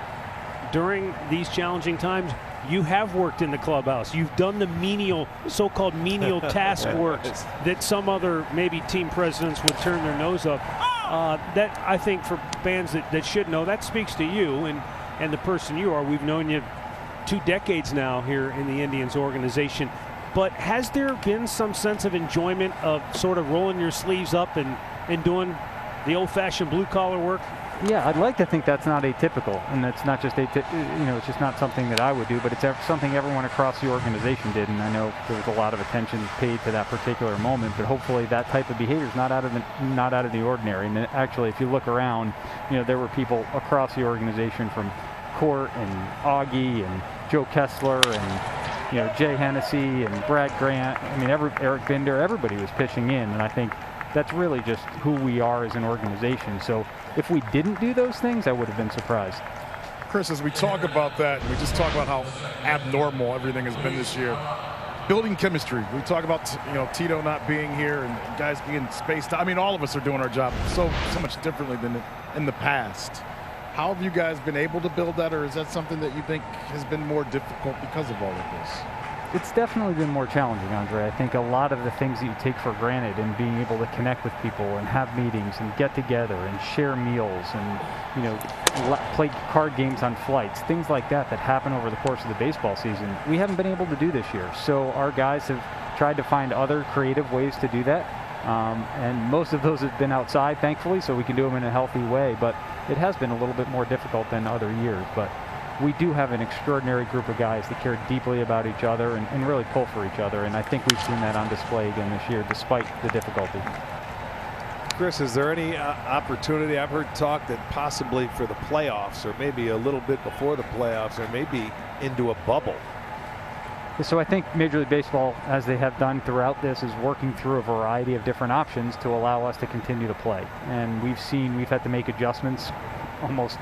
A: during these challenging times, you have worked in the clubhouse. You've done the so-called menial task work that some other maybe team presidents would turn their nose up. That, I think, for fans that should know, that speaks to you and the person you are. We've known you 2 decades now here in the Indians organization. But has there been some sense of enjoyment of sort of rolling your sleeves up and doing the old-fashioned blue-collar work?
D: Yeah, I'd like to think that's not atypical, and that's not just it's just not something that I would do, but it's something everyone across the organization did. And I know there was a lot of attention paid to that particular moment, but hopefully that type of behavior is not out of the ordinary. And actually, if you look around, there were people across the organization, from Court and Augie and Joe Kessler and Jay Hennessy and Brad Grant. I mean, Eric Binder, everybody was pitching in, and I think that's really just who we are as an organization. So if we didn't do those things, I would have been surprised.
C: Chris, as we talk about that, we just talk about how abnormal everything has been this year. Building chemistry. We talk about Tito not being here and guys being spaced out. I mean, all of us are doing our job so much differently than in the past. How have you guys been able to build that, or is that something that you think has been more difficult because of all of this?
D: It's definitely been more challenging, Andre. I think a lot of the things that you take for granted and being able to connect with people and have meetings and get together and share meals and, you know, play card games on flights, things like that that happen over the course of the baseball season, we haven't been able to do this year. So our guys have tried to find other creative ways to do that. And most of those have been outside, thankfully, so we can do them in a healthy way. But it has been a little bit more difficult than other years. But we do have an extraordinary group of guys that care deeply about each other and really pull for each other. And I think we've seen that on display again this year, despite the difficulty.
B: Chris, is there any opportunity? I've heard talk that possibly for the playoffs, or maybe a little bit before the playoffs, or maybe into a bubble.
D: So I think Major League Baseball, as they have done throughout this, is working through a variety of different options to allow us to continue to play. And we've had to make adjustments almost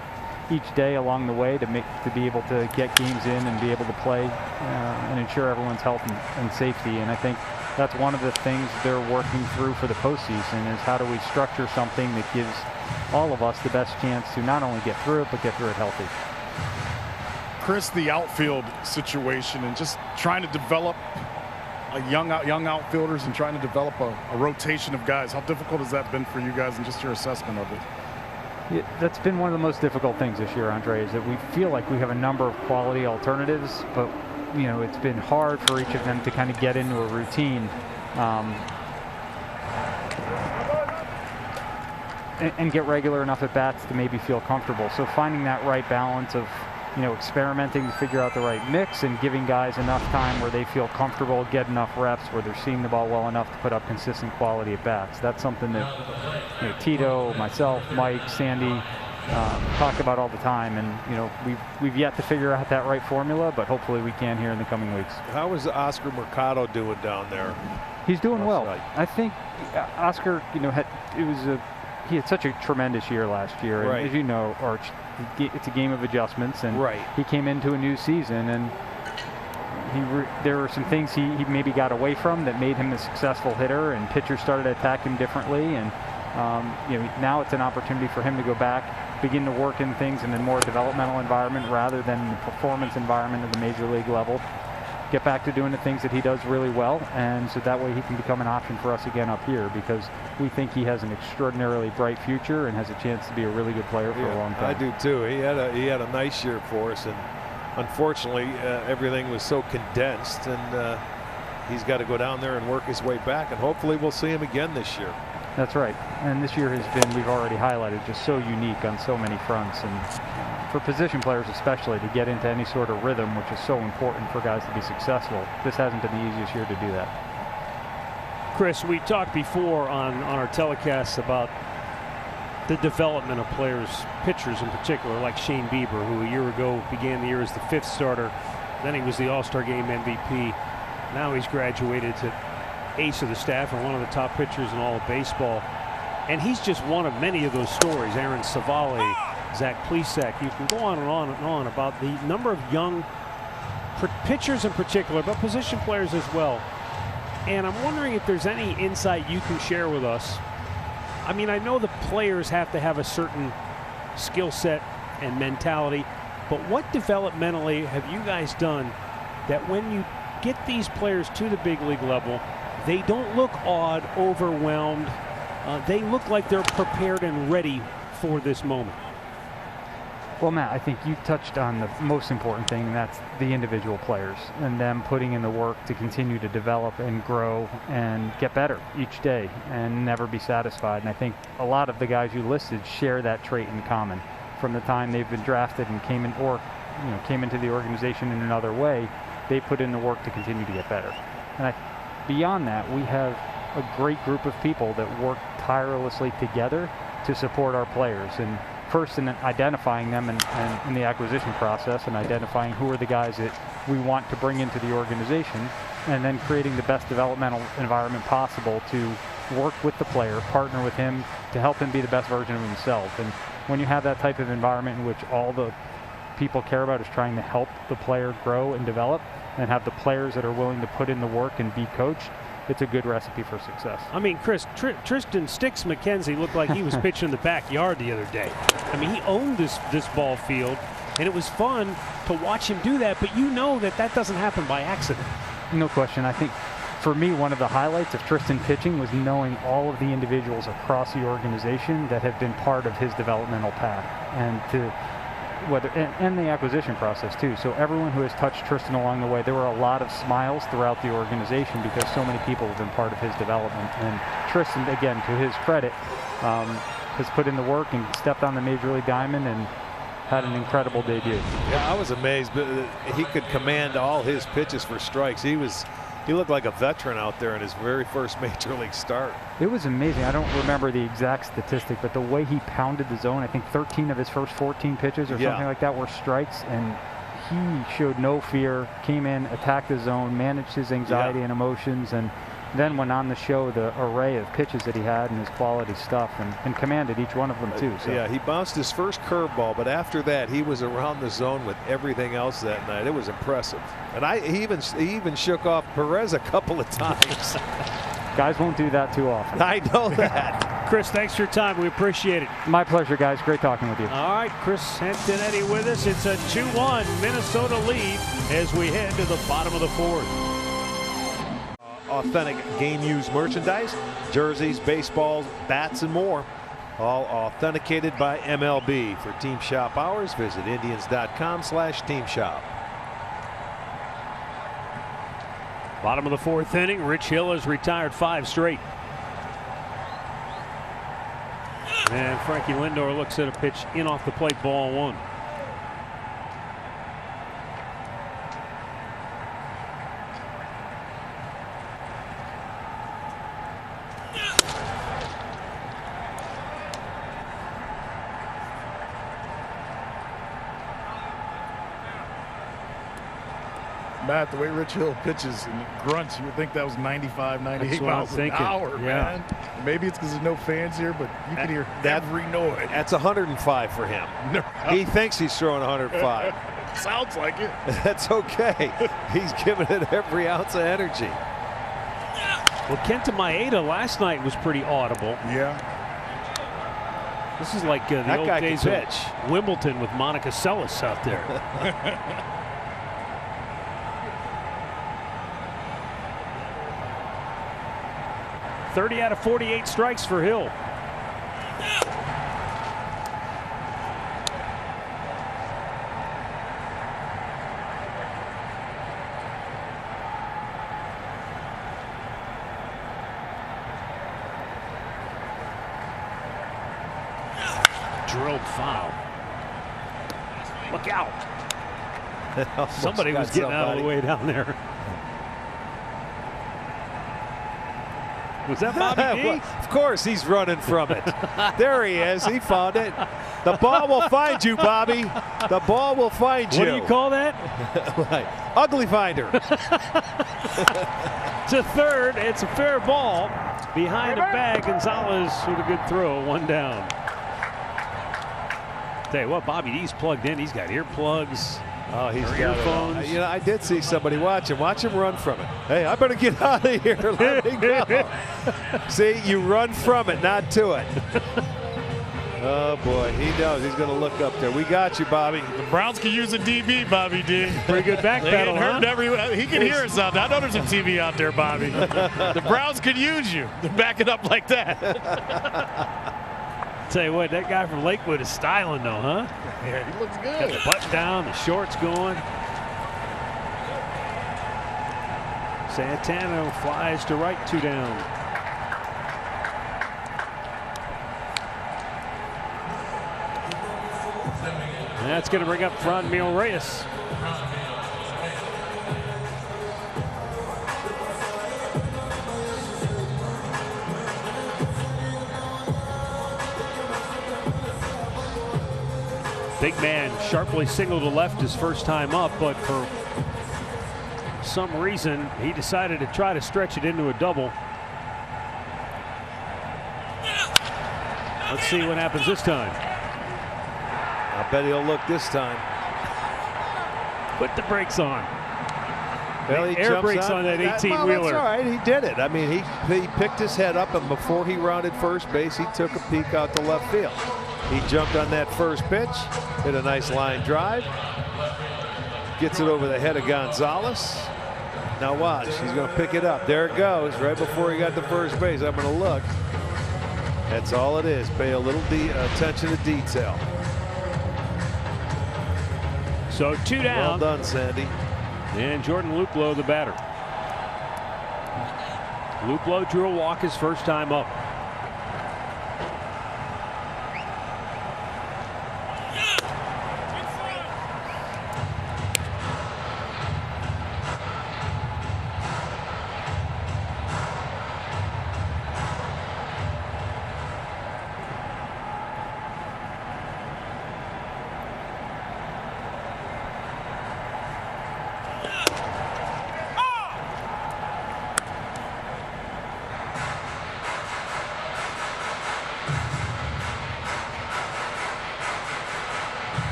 D: each day along the way to be able to get games in and be able to play and ensure everyone's health and safety. And I think that's one of the things they're working through for the postseason, is how do we structure something that gives all of us the best chance to not only get through it, but get through it healthy.
C: Chris, the outfield situation and just trying to develop young outfielders and trying to develop a rotation of guys. How difficult has that been for you guys, and just your assessment of it?
D: That's been one of the most difficult things this year, Andre, is that we feel like we have a number of quality alternatives, but you know, it's been hard for each of them to kind of get into a routine and get regular enough at bats to maybe feel comfortable. So finding that right balance of, you know, experimenting to figure out the right mix and giving guys enough time where they feel comfortable, get enough reps where they're seeing the ball well enough to put up consistent quality at bats. That's something that, you know, Tito, myself, Mike, Sandy talk about all the time, and you know, we've yet to figure out that right formula, but hopefully we can here in the coming weeks.
B: How is Oscar Mercado doing down there?
D: He's doing well. I think Oscar, you know, he had such a tremendous year last year, and
B: right.
D: As you know, Arch, it's a game of adjustments, and
B: right.
D: He came into a new season, and there were some things he maybe got away from that made him a successful hitter, and pitchers started to attack him differently, and you know, now it's an opportunity for him to go back, begin to work in things in a more developmental environment rather than the performance environment at the major league level. Get back to doing the things that he does really well, and so that way he can become an option for us again up here, because we think he has an extraordinarily bright future and has a chance to be a really good player for a long time.
B: I do too. He had a nice year for us, and unfortunately everything was so condensed, and he's got to go down there and work his way back, and hopefully we'll see him again this year.
D: That's right. And this year has been, we've already highlighted, just so unique on so many fronts. And for position players especially, to get into any sort of rhythm, which is so important for guys to be successful, this hasn't been the easiest year to do that.
A: Chris, we talked before on our telecasts about the development of players, pitchers in particular, like Shane Bieber, who a year ago began the year as the 5th starter. Then he was the All-Star Game MVP. Now he's graduated to ace of the staff and one of the top pitchers in all of baseball. And he's just one of many of those stories. Aaron Savali, Zach Plesac. You can go on and on and on about the number of young pitchers in particular, but position players as well. And I'm wondering if there's any insight you can share with us. I mean, I know the players have to have a certain skill set and mentality, but what developmentally have you guys done that when you get these players to the big league level, they don't look odd, overwhelmed. They look like they're prepared and ready for this moment?
D: Well, Matt, I think you touched on the most important thing, and that's the individual players and them putting in the work to continue to develop and grow and get better each day and never be satisfied. And I think a lot of the guys you listed share that trait in common. From the time they've been drafted and came into the organization in another way, they put in the work to continue to get better. And beyond that, we have a great group of people that work tirelessly together to support our players. And first in identifying them and in the acquisition process, and identifying who are the guys that we want to bring into the organization, and then creating the best developmental environment possible to work with the player, partner with him to help him be the best version of himself. And when you have that type of environment in which all the people care about is trying to help the player grow and develop, and have the players that are willing to put in the work and be coached, it's a good recipe for success.
A: I mean, Chris, Tristan Sticks McKenzie looked like he was pitching in the backyard the other day. I mean, he owned this ball field, and it was fun to watch him do that, but you know that doesn't happen by accident.
D: No question. I think for me, one of the highlights of Tristan pitching was knowing all of the individuals across the organization that have been part of his developmental path, and and the acquisition process too. So everyone who has touched Tristan along the way, there were a lot of smiles throughout the organization because so many people have been part of his development. And Tristan, again, to his credit, has put in the work and stepped on the Major League diamond and had an incredible debut.
B: Yeah, I was amazed, but he could command all his pitches for strikes. He looked like a veteran out there in his very first Major League start.
D: It was amazing. I don't remember the exact statistic, but the way he pounded the zone, I think 13 of his first 14 pitches or something like that were strikes, and he showed no fear, came in, attacked the zone, managed his anxiety and emotions, and then went on to show the array of pitches that he had and his quality stuff, and commanded each one of them too. So.
B: Yeah, he bounced his first curveball, but after that he was around the zone with everything else that night. It was impressive. And he even shook off Perez a couple of times.
D: Guys won't do that too often.
B: I know that.
A: Chris, thanks for your time. We appreciate it.
D: My pleasure, guys. Great talking with you.
A: All right, Chris Antonetti with us. It's a 2-1 Minnesota lead as we head to the bottom of the fourth.
B: Authentic game used merchandise, jerseys, baseballs, bats, and more. All authenticated by MLB. For team shop hours, visit Indians.com/teamshop.
A: Bottom of the fourth inning. Rich Hill has retired 5 straight. And Frankie Lindor looks at a pitch in off the plate, ball 1.
C: Matt, the way Rich Hill pitches and grunts, you would think that was 95, 98 miles an hour, man. Maybe it's because there's no fans here, but you can hear every noise.
B: That's 105 for him. He thinks he's throwing 105.
C: Sounds like it.
B: That's okay. He's giving it every ounce of energy.
A: Well, Kenta Maeda last night was pretty audible.
C: Yeah.
A: This is like the old days of Wimbledon with Monica Seles out there. 30 out of 48 strikes for Hill. Drilled foul. Look out. Somebody was getting out of the way down there. Was that Bobby D?
B: Of course, he's running from it. There he is. He found it. The ball will find you, Bobby. The ball will find you.
A: What do you call that?
B: Ugly finder.
A: To third. It's a fair ball. Behind the bag, Gonzalez with a good throw. 1 down. Tell you what, Bobby D's plugged in. He's got earplugs.
B: Oh, he's got
A: earphones.
B: You know, I did see somebody watch him. Watch him run from it. Hey, I better get out of here. Let me go. See, you run from it, not to it. Oh, boy. He knows. He's going to look up there. We got you, Bobby.
C: The Browns could use a DB, Bobby D.
A: Pretty good back battle, huh?
C: He can hear us out there. I know there's some TV out there, Bobby. The Browns could use you to back it up like that.
A: Tell you what, that guy from Lakewood is styling, though, huh?
C: Yeah, he looks good.
A: Got the button down, the shorts going. Santana flies to right, 2 down. And that's going to bring up Franmil Reyes. Big man sharply singled to left his first time up, but for some reason he decided to try to stretch it into a double. Let's see what happens this time.
B: I bet he'll look this time.
A: Put the brakes on.
B: Well, he
A: air brakes on that 18-wheeler.
B: That's all right. He did it. I mean, he picked his head up, and before he rounded first base, he took a peek out to left field. He jumped on that first pitch, hit a nice line drive, gets it over the head of Gonzalez. Now watch. He's going to pick it up. There it goes. Right before he got to first base. I'm going to look. That's all it is. Pay a little attention to detail.
A: So 2 down.
B: Well done, Sandy.
A: And Jordan Luplow, the batter. Luplow drew a walk his first time up.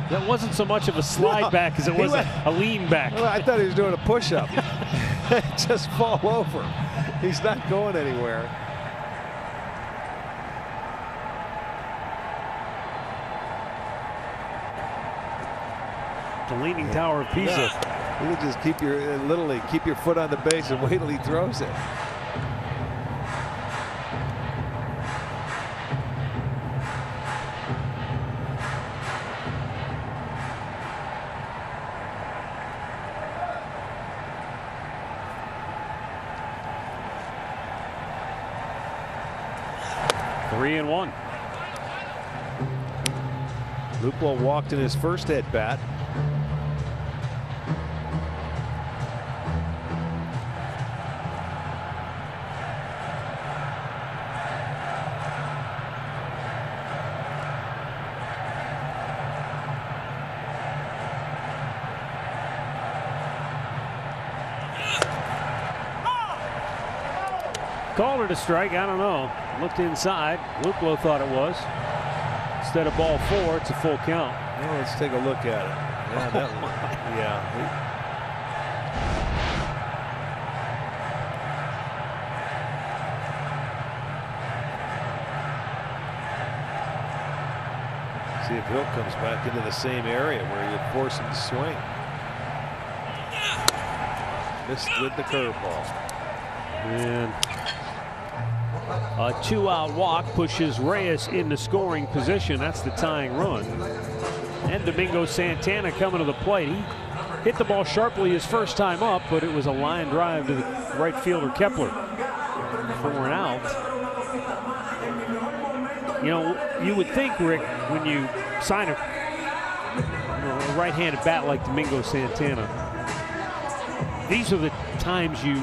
A: That wasn't so much of a slide back as it was a lean back.
B: Well, I thought he was doing a push-up. Just fall over. He's not going anywhere.
A: The Leaning Tower of Pisa.
B: Yeah. You can just literally keep your foot on the base and wait till he throws it.
A: Three and one.
B: Luplow walked in his first at bat.
A: Called it a strike. I don't know. Looked inside. Luplow thought it was. Instead of ball 4, it's a full count.
B: Well, let's take a look at it. Yeah, that one. Yeah. See if Hill comes back into the same area where you'd force him to swing. Missed with the curveball.
A: And a 2-out walk pushes Reyes into scoring position. That's the tying run. And Domingo Santana coming to the plate. He hit the ball sharply his first time up, but it was a line drive to the right fielder Kepler for an out. You know, you would think, Rick, when you sign a right-handed bat like Domingo Santana, these are the times you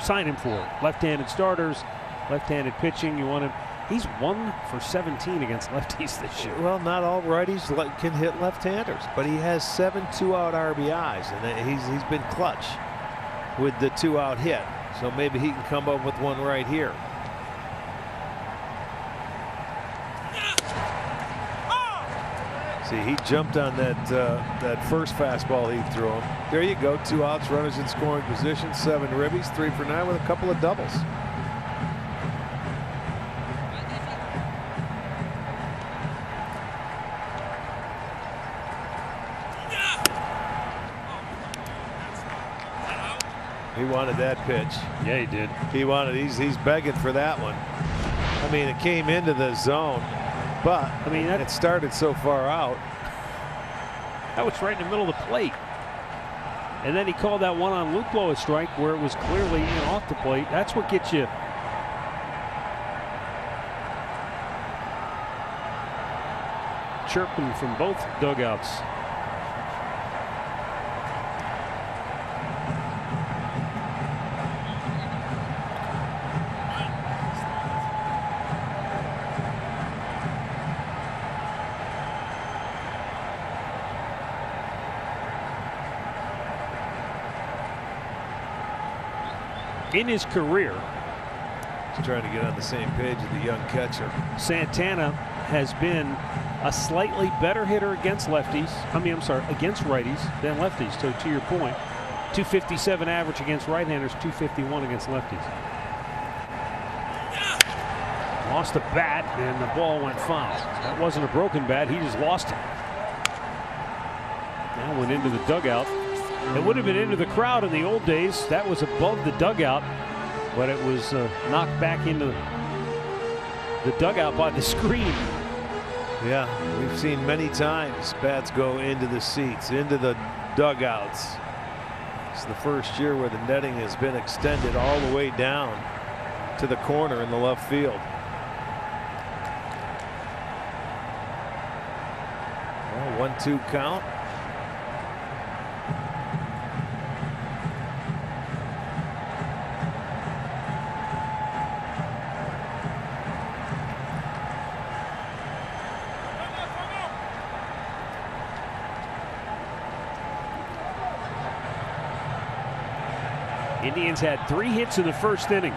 A: sign him for. Left-handed starters, left-handed pitching. You want him. He's 1 for 17 against lefties this year.
B: Well, not all righties can hit left-handers, but he has 7 2-out RBIs, and he's been clutch with the 2-out hit. So maybe he can come up with one right here. See, he jumped on that first fastball he threw him. There you go, 2 outs, runners in scoring position, 7 ribbies, 3 for 9 with a couple of doubles. He wanted that pitch.
A: Yeah, he did.
B: He wanted. He's begging for that one. I mean, it came into the zone, but I mean, it started so far out.
A: That was right in the middle of the plate. And then he called that one on Luplow a strike where it was clearly off the plate. That's what gets you. Chirping from both dugouts. In his career,
B: he's trying to get on the same page with the young catcher.
A: Santana has been a slightly better hitter against lefties. I'm sorry, against righties than lefties. So to your point, .257 average against right-handers, .251 against lefties. Lost the bat, and the ball went foul. That wasn't a broken bat. He just lost it. Now went into the dugout. It would have been into the crowd in the old days. That was above the dugout, but it was knocked back into the dugout by the screen.
B: Yeah, we've seen many times bats go into the seats, into the dugouts. It's the first year where the netting has been extended all the way down to the corner in the left field. Well, 1-2 count.
A: Indians had 3 hits in the first inning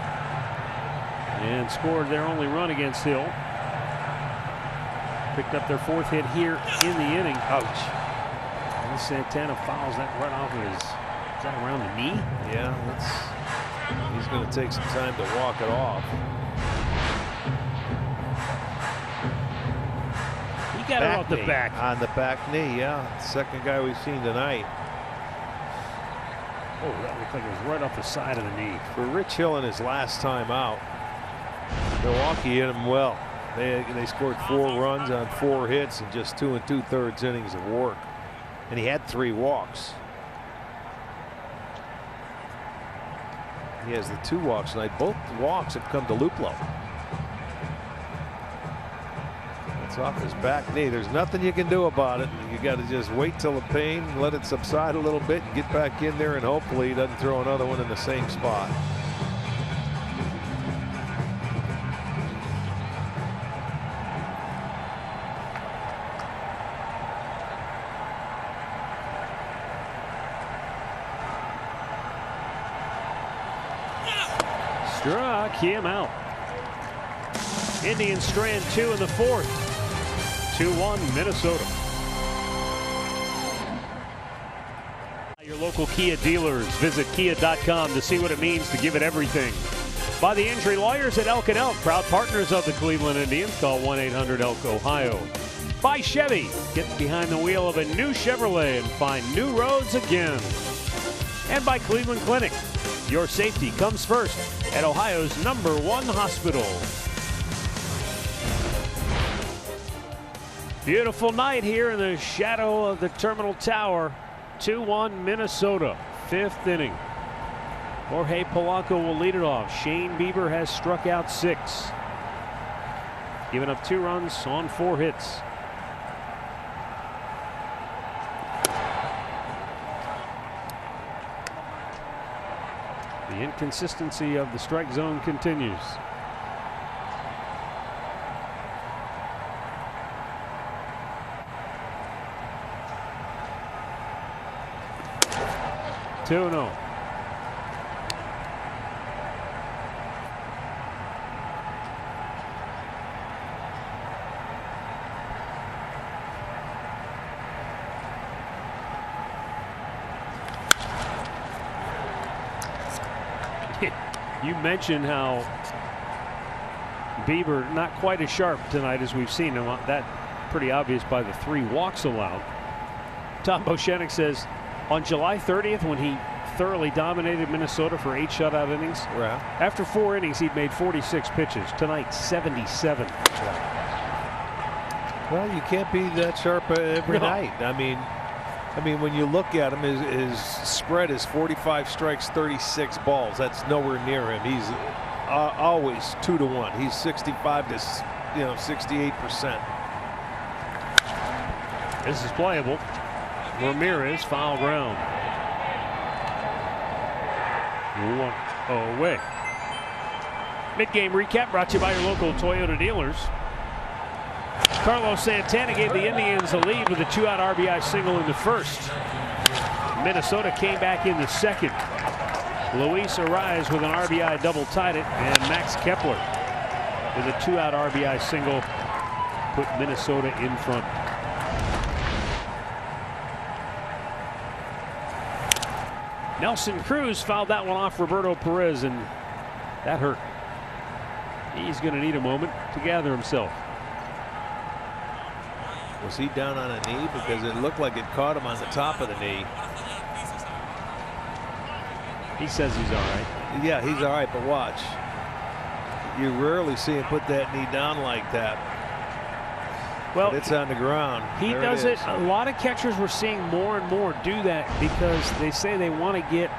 A: and scored their only run against Hill. Picked up their 4th hit here in the inning. Ouch. And Santana fouls that right off of his, is that around the knee?
B: Yeah, he's going to take some time to walk it off.
A: He got it off the back.
B: On the back knee, yeah. Second guy we've seen tonight.
A: Oh, that looked like it was right off the side of the knee.
B: For Rich Hill in his last time out, Milwaukee hit him well. They scored 4 runs on 4 hits in just 2 2/3 innings of work. And he had 3 walks. He has the 2 walks tonight. Both walks have come to Luplow. It's off his back knee. There's nothing you can do about it. You got to just wait till the pain, let it subside a little bit, and get back in there, and hopefully he doesn't throw another one in the same spot.
A: Struck him out. Indians strand 2 in the 4th. 2-1 Minnesota. Your local Kia dealers. Visit Kia.com to see what it means to give it everything. By the injury lawyers at Elk & Elk, proud partners of the Cleveland Indians. Call 1-800-ELK-OHIO. By Chevy. Get behind the wheel of a new Chevrolet and find new roads again. And by Cleveland Clinic. Your safety comes first at Ohio's #1 hospital. Beautiful night here in the shadow of the Terminal Tower. 2-1 Minnesota, 5th inning. Jorge Polanco will lead it off. Shane Bieber has struck out 6. Giving up 2 runs on 4 hits. The inconsistency of the strike zone continues. No. You mentioned how Bieber not quite as sharp tonight as we've seen him. That pretty obvious by the 3 walks allowed. Tom Bochenek says on July 30th, when he thoroughly dominated Minnesota for 8 shutout innings, after 4 innings he'd made 46 pitches. Tonight 77.
B: Well, you can't be that sharp every night. I mean, when you look at him, his spread is 45 strikes, 36 balls. That's nowhere near him. He's always 2-to-1. He's 65 to 68%.
A: This is playable. Ramirez, foul ground. 1 away. Mid-game recap brought to you by your local Toyota dealers. Carlos Santana gave the Indians a lead with a 2-out RBI single in the 1st. Minnesota came back in the 2nd. Luis Arraez with an RBI double tied it, and Max Kepler with a 2-out RBI single put Minnesota in front. Nelson Cruz fouled that one off Roberto Perez, and that hurt. He's going to need a moment to gather himself.
B: Was he down on a knee? Because it looked like it caught him on the top of the knee.
A: He says he's all right.
B: Yeah, he's all right, but watch. You rarely see him put that knee down like that.
A: Well,
B: but it's on the ground.
A: He
B: there
A: does
B: it.
A: A lot of catchers we're seeing more and more do that because they say they want to get,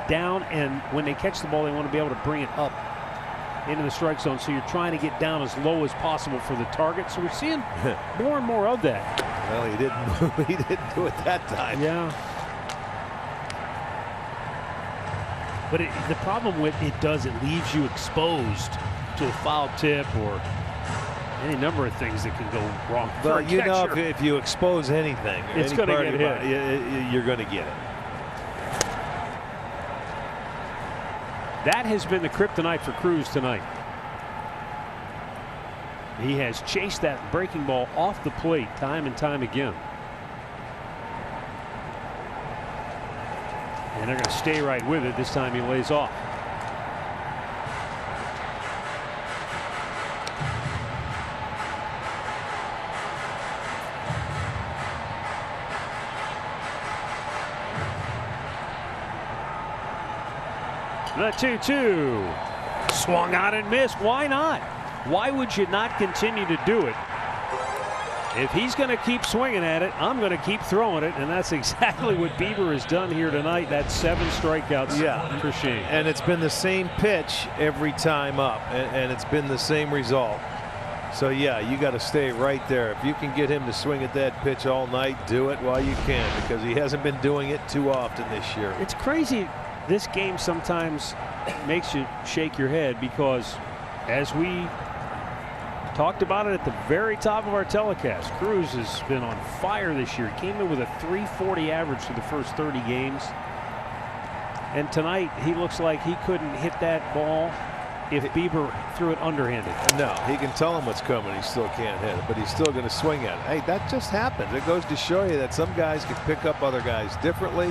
A: down, and when they catch the ball, they want to be able to bring it up into the strike zone. So you're trying to get down as low as possible for the target. So we're seeing more and more of that.
B: Well, he didn't. He didn't do it that time.
A: Yeah. But the problem with it it leaves you exposed to a foul tip or any number of things that can go wrong.
B: Well, if you expose anything,
A: it's going to get hit.
B: You're going to get it.
A: That has been the kryptonite for Cruz tonight. He has chased that breaking ball off the plate time and time again. And they're going to stay right with it. This time he lays off. The 2-2. Swung on and missed. Why not? Why would you not continue to do it? If he's going to keep swinging at it, I'm going to keep throwing it, and that's exactly what Bieber has done here tonight. That's 7 strikeouts for Shane.
B: And it's been the same pitch every time up, and it's been the same result. So, yeah, you got to stay right there. If you can get him to swing at that pitch all night, do it while you can, because he hasn't been doing it too often this year.
A: It's crazy. This game sometimes makes you shake your head because, as we talked about it at the very top of our telecast, Cruz has been on fire this year. He came in with a .340 average through the first 30 games. And tonight, he looks like he couldn't hit that ball if Bieber threw it underhanded.
B: No, he can tell him what's coming. He still can't hit it, but he's still going to swing at it. Hey, that just happens. It goes to show you that some guys can pick up other guys differently.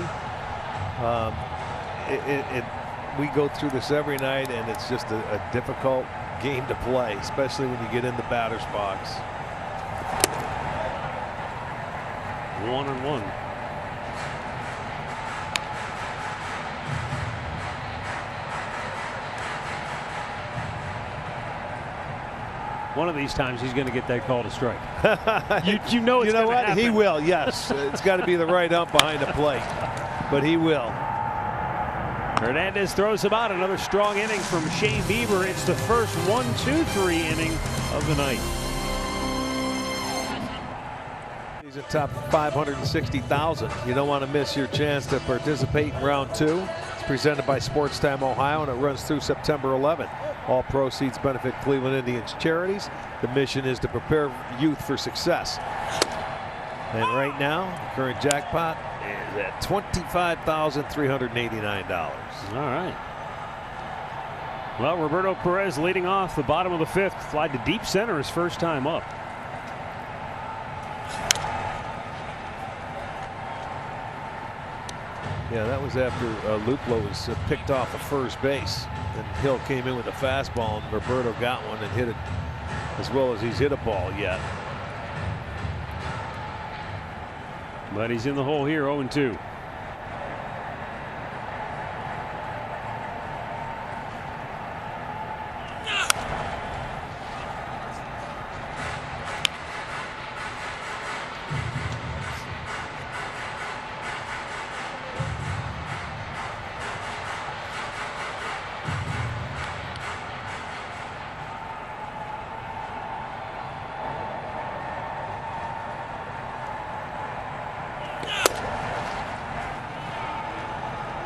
B: We go through this every night, and it's just a difficult game to play, especially when you get in the batter's box.
A: 1-1. One of these times he's going to get that call to strike. you know it's going to happen.
B: He will, yes. It's got to be the right ump behind the plate, but he will.
A: Hernandez throws about another strong inning from Shane Bieber. It's the first 1-2-3 inning of the night.
B: He's a top 560,000. You don't want to miss your chance to participate in round 2. It's presented by Sportstime Ohio, and it runs through September 11th. All proceeds benefit Cleveland Indians charities. The mission is to prepare youth for success. And right now, the current jackpot is at $25,389.
A: All right. Well, Roberto Perez leading off the bottom of the 5th. Fly to deep center his first time up.
B: Yeah, that was after Luplo was picked off of first base. And Hill came in with a fastball, and Roberto got one and hit it as well as he's hit a ball yet.
A: But he's in the hole here, 0-2.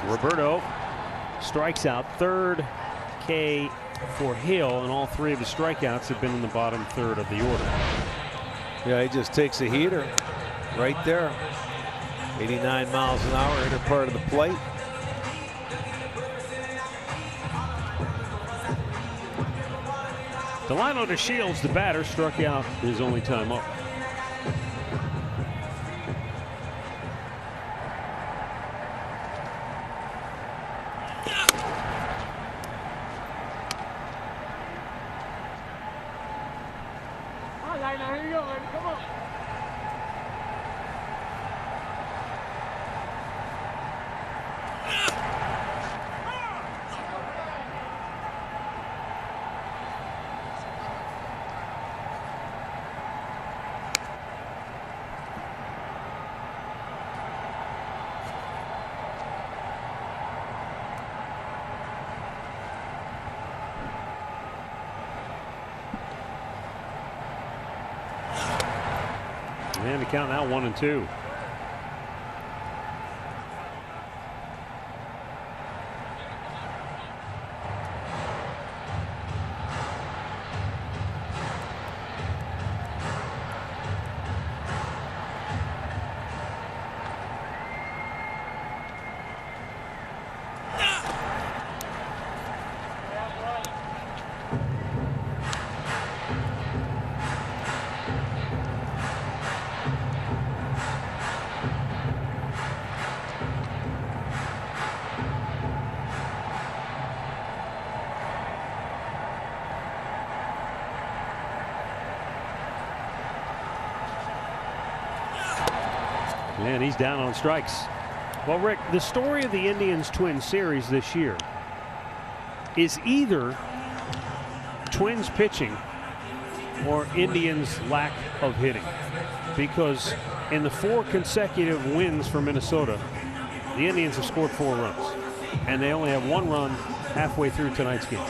A: Roberto strikes out, third K for Hill, and all 3 of his strikeouts have been in the bottom 3rd of the order.
B: Yeah, he just takes a heater right there. 89 miles an hour, inner part of the plate.
A: Delino DeShields, the batter, struck out his only time up.
E: right, now here you go, baby. Come on.
A: And the count now 1-2. And he's down on strikes. Well, Rick, the story of the Indians Twins series this year is either Twins pitching or Indians lack of hitting. Because in the 4 consecutive wins for Minnesota, the Indians have scored 4 runs. And they only have 1 run halfway through tonight's game.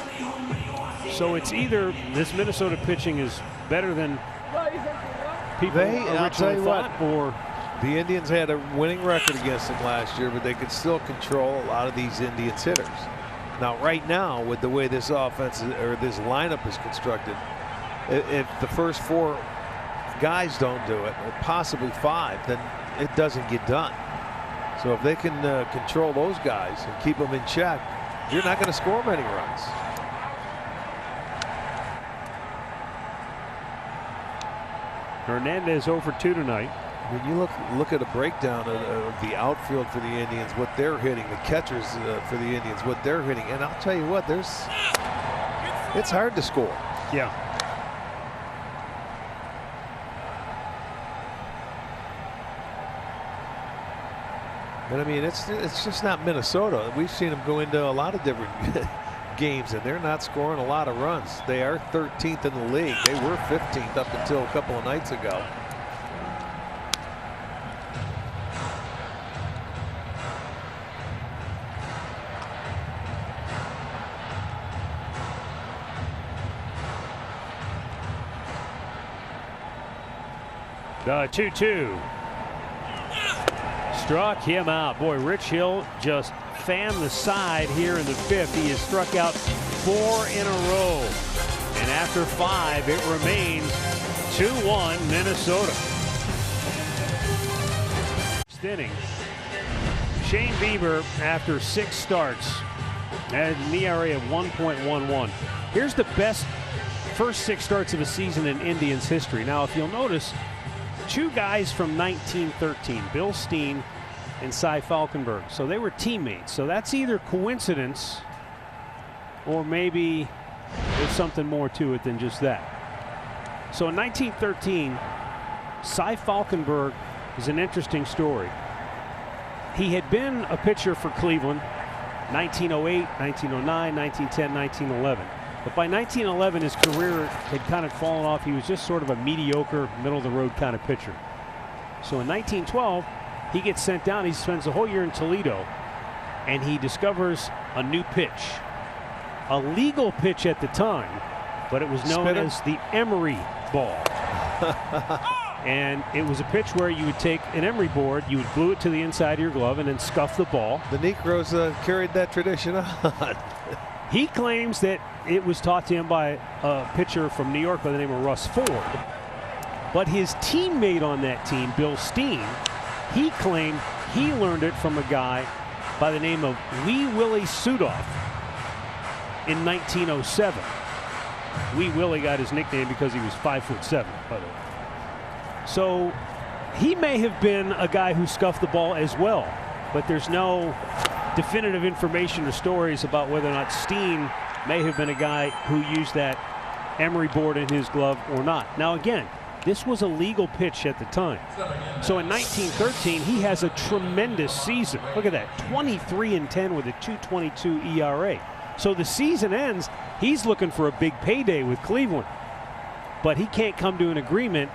A: So it's either this Minnesota pitching is better than people originally thought, or
B: the Indians had a winning record against them last year, but they could still control a lot of these Indians hitters. Now, right now, with the way this offense or this lineup is constructed, if the first 4 guys don't do it, or possibly 5, then it doesn't get done. So if they can control those guys and keep them in check, you're not going to score many runs.
A: Hernandez 0 for 2 tonight.
B: When you look at a breakdown of the outfield for the Indians, what they're hitting, the catchers for the Indians, what they're hitting, and I'll tell you what, it's hard to score.
A: Yeah.
B: But I mean, it's just not Minnesota. We've seen them go into a lot of different games, and they're not scoring a lot of runs. They are 13th in the league. They were 15th up until a couple of nights ago.
A: The 2-2. Struck him out. Boy, Rich Hill just fanned the side here in the 5th. He has struck out 4 in a row. And after 5, it remains 2-1 Minnesota. Inning. Shane Bieber, after 6 starts, had an ERA of 1.11. Here's the best first 6 starts of a season in Indians history. Now, if you'll notice, 2 guys from 1913, Bill Steen and Cy Falkenberg. So they were teammates. So that's either coincidence or maybe there's something more to it than just that. So in 1913, Cy Falkenberg is an interesting story. He had been a pitcher for Cleveland 1908, 1909, 1910, 1911. But by 1911, his career had kind of fallen off. He was just sort of a mediocre, middle-of-the-road kind of pitcher. So in 1912, he gets sent down. He spends the whole year in Toledo, and he discovers a new pitch. A legal pitch at the time, but it was known as the Emery ball. And it was a pitch where you would take an emery board, you would glue it to the inside of your glove, and then scuff the ball.
B: The Negroes carried that tradition on.
A: He claims that it was taught to him by a pitcher from New York by the name of Russ Ford. But his teammate on that team, Bill Steen, he claimed he learned it from a guy by the name of Wee Willie Sudoff in 1907. Wee Willie got his nickname because he was 5'7", by the way. So he may have been a guy who scuffed the ball as well, but there's no definitive information or stories about whether or not Steen may have been a guy who used that emery board in his glove or not. Now again, This was a legal pitch at the time. So in 1913, he has a tremendous season. Look at that, 23-10 with a 2.22 ERA. So the season ends, he's looking for a big payday with Cleveland. But he can't come to an agreement.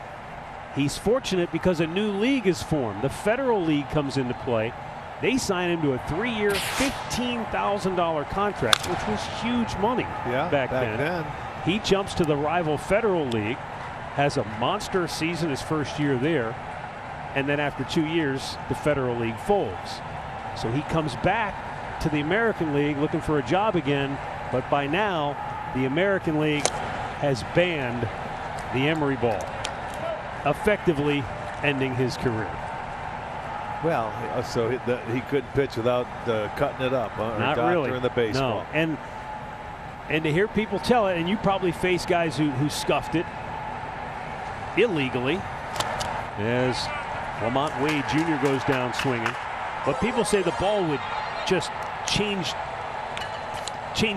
A: He's fortunate because a new league is formed. The Federal League comes into play. They sign him to a 3-year, $15,000 contract, which was huge money back then. He jumps to the rival Federal League, has a monster season his first year there, and then after 2 years, the Federal League folds. So he comes back to the American League looking for a job again, but by now, the American League has banned the Emery ball, effectively ending his career.
B: Well, so he couldn't pitch without cutting it up, or
A: Not really.
B: doctoring the baseball.
A: No. And to hear people tell it, and you probably face guys who scuffed it illegally, as Lamont Wade Jr. goes down swinging. But people say the ball would just change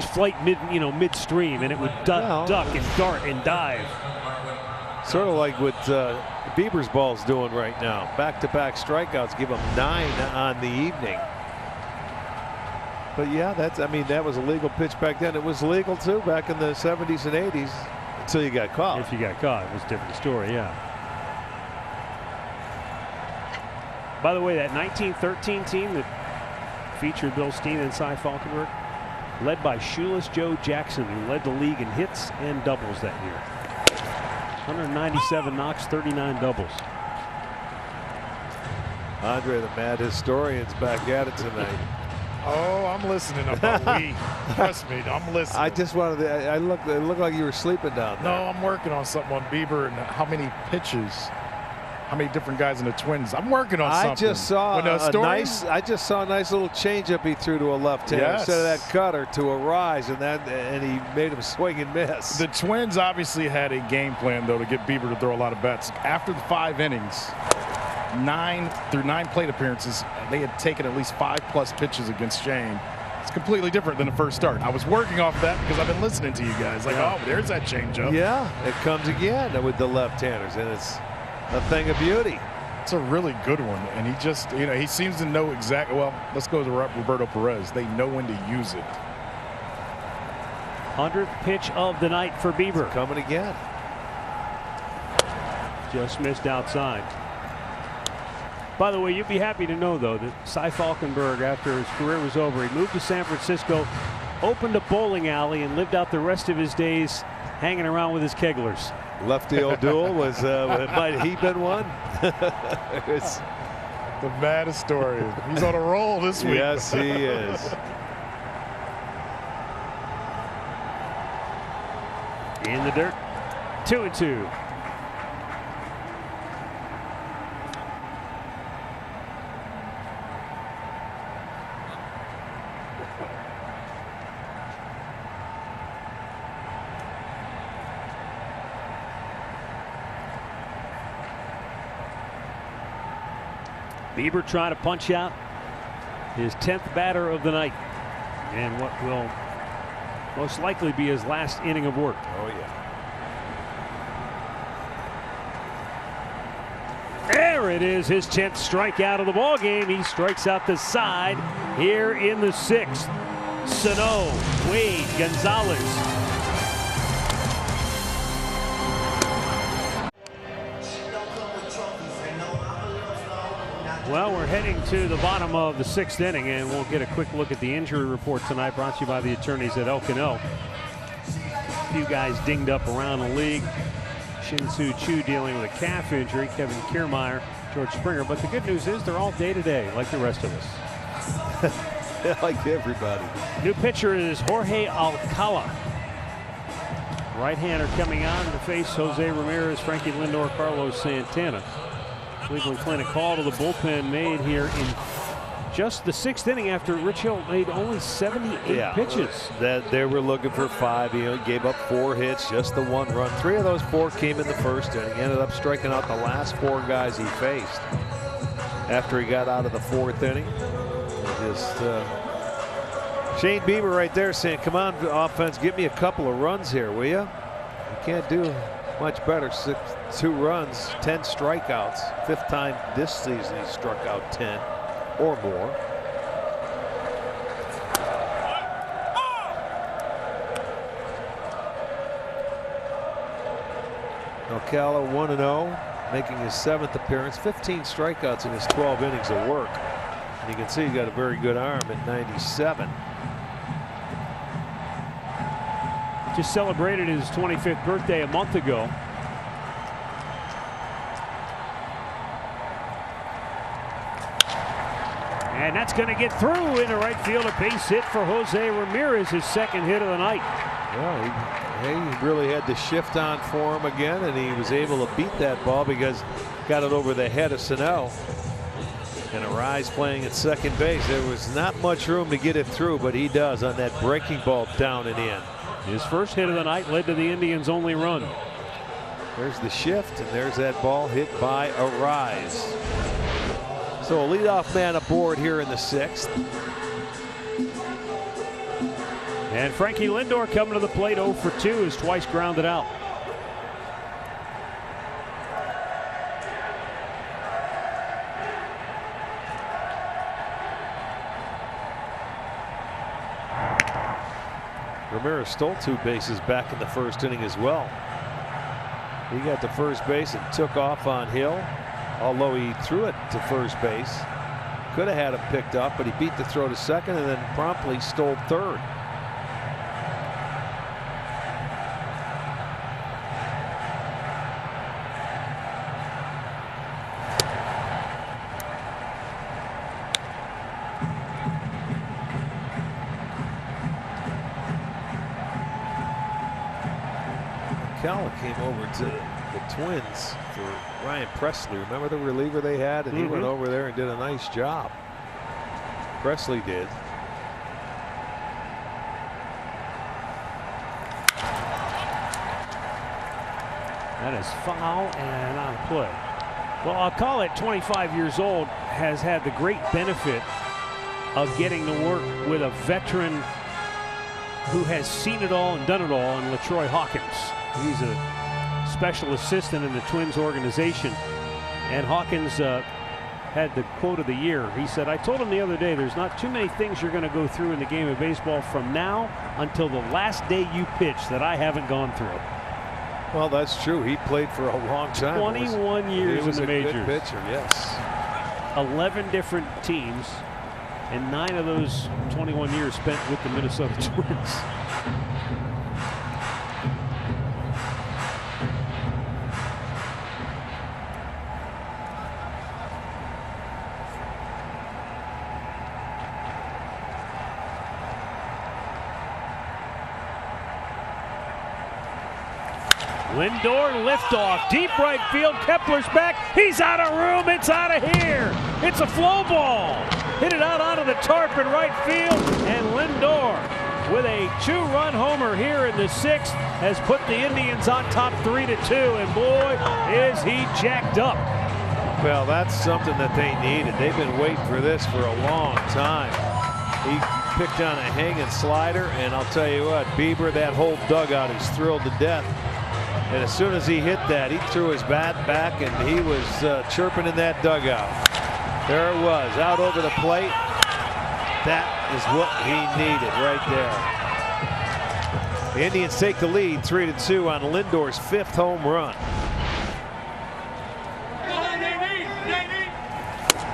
A: flight midstream, and it would duck and dart and dive.
B: Sort of like what Bieber's ball's doing right now. Back-to-back strikeouts give him 9 on the evening. But yeah, that was a legal pitch back then. It was legal too back in the 70s and 80s until you got caught.
A: If you got caught, it was a different story, yeah. By the way, that 1913 team that featured Bill Steen and Cy Falkenberg, led by Shoeless Joe Jackson, who led the league in hits and doubles that year. 197 knocks, 39 doubles.
B: Andre, the mad historian's back at it tonight.
C: Oh, I'm listening about we. Trust me, I'm listening.
B: I just wanted to, it looked like you were sleeping down there.
C: No, I'm working on something on Bieber and how many pitches, how many different guys in the Twins. I'm working on something.
B: I just saw a nice little changeup he threw to a left-hander instead of that cutter to a rise, and he made him swing and miss.
C: The Twins obviously had a game plan though to get Bieber to throw a lot of bats. After the 5 innings, 9 plate appearances, they had taken at least 5+ pitches against Shane. It's completely different than the first start. I was working off that because I've been listening to you guys. Like, oh, there's that changeup.
B: Yeah, it comes again with the left-handers, and it's a thing of beauty.
C: It's a really good one, and he just, he seems to know exactly. Well, let's go to Roberto Perez. They know when to use it.
A: 100th pitch of the night for Bieber.
B: It's coming again.
A: Just missed outside. By the way, you'd be happy to know, though, that Cy Falkenberg, after his career was over, he moved to San Francisco, opened a bowling alley, and lived out the rest of his days hanging around with his keglers.
B: Lefty O'Doul was, might he been one?
C: It's the maddest story. He's on a roll this week.
B: Yes, he is.
A: In the dirt, 2-2. Bieber trying to punch out his 10th batter of the night, and what will most likely be his last inning of work.
B: Oh, yeah.
A: There it is, his 10th strikeout of the ball game. He strikes out the side here in the 6th. Sano, Wade, Gonzalez. Well, we're heading to the bottom of the 6th inning, and we'll get a quick look at the injury report tonight, brought to you by the attorneys at Elk & Elk. A few guys dinged up around the league. Shin-Soo Choo dealing with a calf injury, Kevin Kiermaier, George Springer. But the good news is they're all day-to-day, like the rest of us.
B: Like everybody.
A: New pitcher is Jorge Alcala. Right-hander coming on to face Jose Ramirez, Frankie Lindor, Carlos Santana. Cleveland Clinic call to the bullpen made here in just the 6th inning after Rich Hill made only 78 pitches.
B: That they were looking for 5. He gave up 4 hits, just the 1 run. 3 of those 4 came in the first inning. He ended up striking out the last 4 guys he faced after he got out of the 4th inning. Just Shane Bieber right there saying, "Come on, offense, give me a couple of runs here, will you?" You can't do much better. 2 runs, 10 strikeouts. 5th time this season he struck out 10 or more. Ocala 1-0, making his 7th appearance. 15 strikeouts in his 12 innings of work. And you can see he's got a very good arm at 97.
A: Just celebrated his 25th birthday a month ago. And that's going to get through into right field. A base hit for Jose Ramirez, his 2nd hit of the night.
B: Well, he really had to shift on for him again, and he was able to beat that ball because got it over the head of Sano. And Arise playing at 2nd base. There was not much room to get it through, but he does on that breaking ball down and in.
A: His first hit of the night led to the Indians' only run.
B: There's the shift, and there's that ball hit by Arise. So a leadoff man aboard here in the 6th.
A: And Frankie Lindor coming to the plate 0 for 2 is twice grounded out.
B: Ramirez stole 2 bases back in the 1st inning as well. He got to first base and took off on Hill, although he threw it to first base. Could have had him picked up, but he beat the throw to 2nd and then promptly stole 3rd. Ocala came over to the Twins for Ryan Presley. Remember the reliever they had? And he went over there and did a nice job. Presley did.
A: That is foul and on play. Well, Ocala at 25 years old has had the great benefit of getting to work with a veteran who has seen it all and done it all in LaTroy Hawkins. He's a special assistant in the Twins organization, and Hawkins had the quote of the year. He said, I told him the other day, there's not too many things you're going to go through in the game of baseball from now until the last day you pitch that I haven't gone through.
B: Well, that's true. He played for a long time.
A: 21 years in the majors.
B: He was a good pitcher, yes.
A: 11 different teams, and 9 of those 21 years spent with the Minnesota Twins. Lindor liftoff, deep right field. Kepler's back. He's out of room. It's out of here. It's a flow ball. Hit it out onto the tarp in right field. And Lindor, with a 2-run homer here in the 6th, has put the Indians on top 3-2. And boy, is he jacked up.
B: Well, that's something that they needed. They've been waiting for this for a long time. He picked on a hanging slider, and I'll tell you what, Bieber, that whole dugout is thrilled to death. And as soon as he hit that, he threw his bat back, and he was chirping in that dugout. There it was, out over the plate. That is what he needed right there. The Indians take the lead 3-2 on Lindor's 5th home run.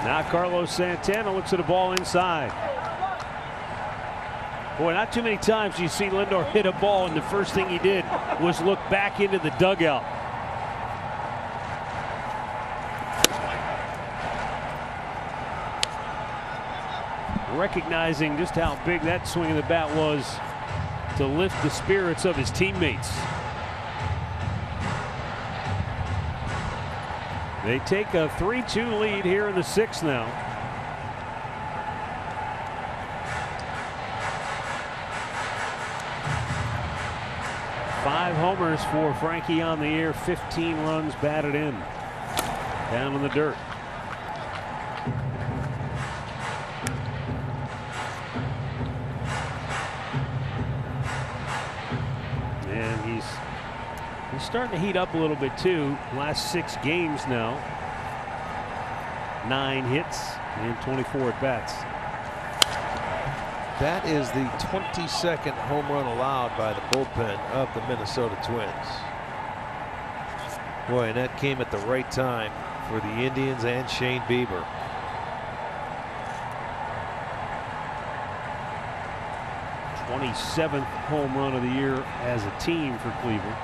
A: Now Carlos Santana looks at a ball inside. Boy, not too many times you see Lindor hit a ball and the first thing he did was look back into the dugout. Recognizing just how big that swing of the bat was to lift the spirits of his teammates. They take a 3-2 lead here in the 6th now. Five homers for Frankie on the year, 15 runs batted in. Down in the dirt. And he's He's starting to heat up a little bit too. Last 6 games now. 9 hits and 24 at bats.
B: That is the 22nd home run allowed by the bullpen of the Minnesota Twins. Boy, and that came at the right time for the Indians and Shane Bieber.
A: '27th home run of the year as a team for Cleveland.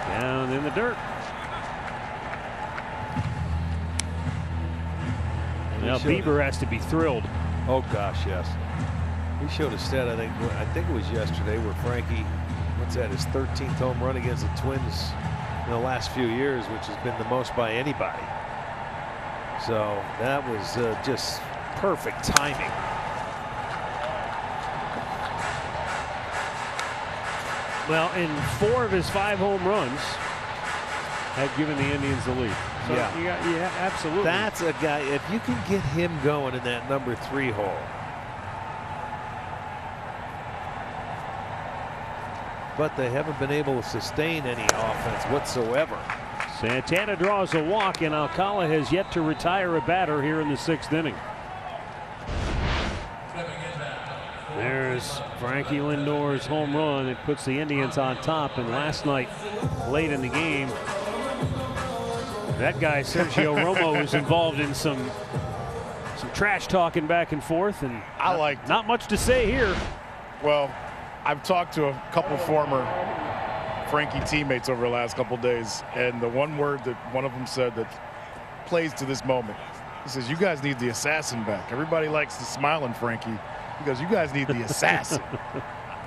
A: Down in the dirt. Now Bieber has to be thrilled.
B: Oh gosh, yes. He showed a stat, I think it was yesterday, where Frankie, what's that, his 13th home run against the Twins in the last few years, which has been the most by anybody. So that was just perfect timing.
A: Well, in 4 of his 5 home runs have given the Indians the lead. So yeah, absolutely.
B: That's a guy, if you can get him going in that number 3 hole. But they haven't been able to sustain any offense whatsoever.
A: Santana draws a walk, and Alcala has yet to retire a batter here in the 6th inning. There's Frankie Lindor's home run. It puts the Indians on top. And last night, late in the game, that guy Sergio Romo was involved in some trash talking back and forth, and not much to say here.
C: Well, I've talked to a couple former Frankie teammates over the last couple days, and the one word that one of them said that plays to this moment, he says, "You guys need the assassin back." Everybody likes to smile on Frankie. He goes, "You guys need the assassin."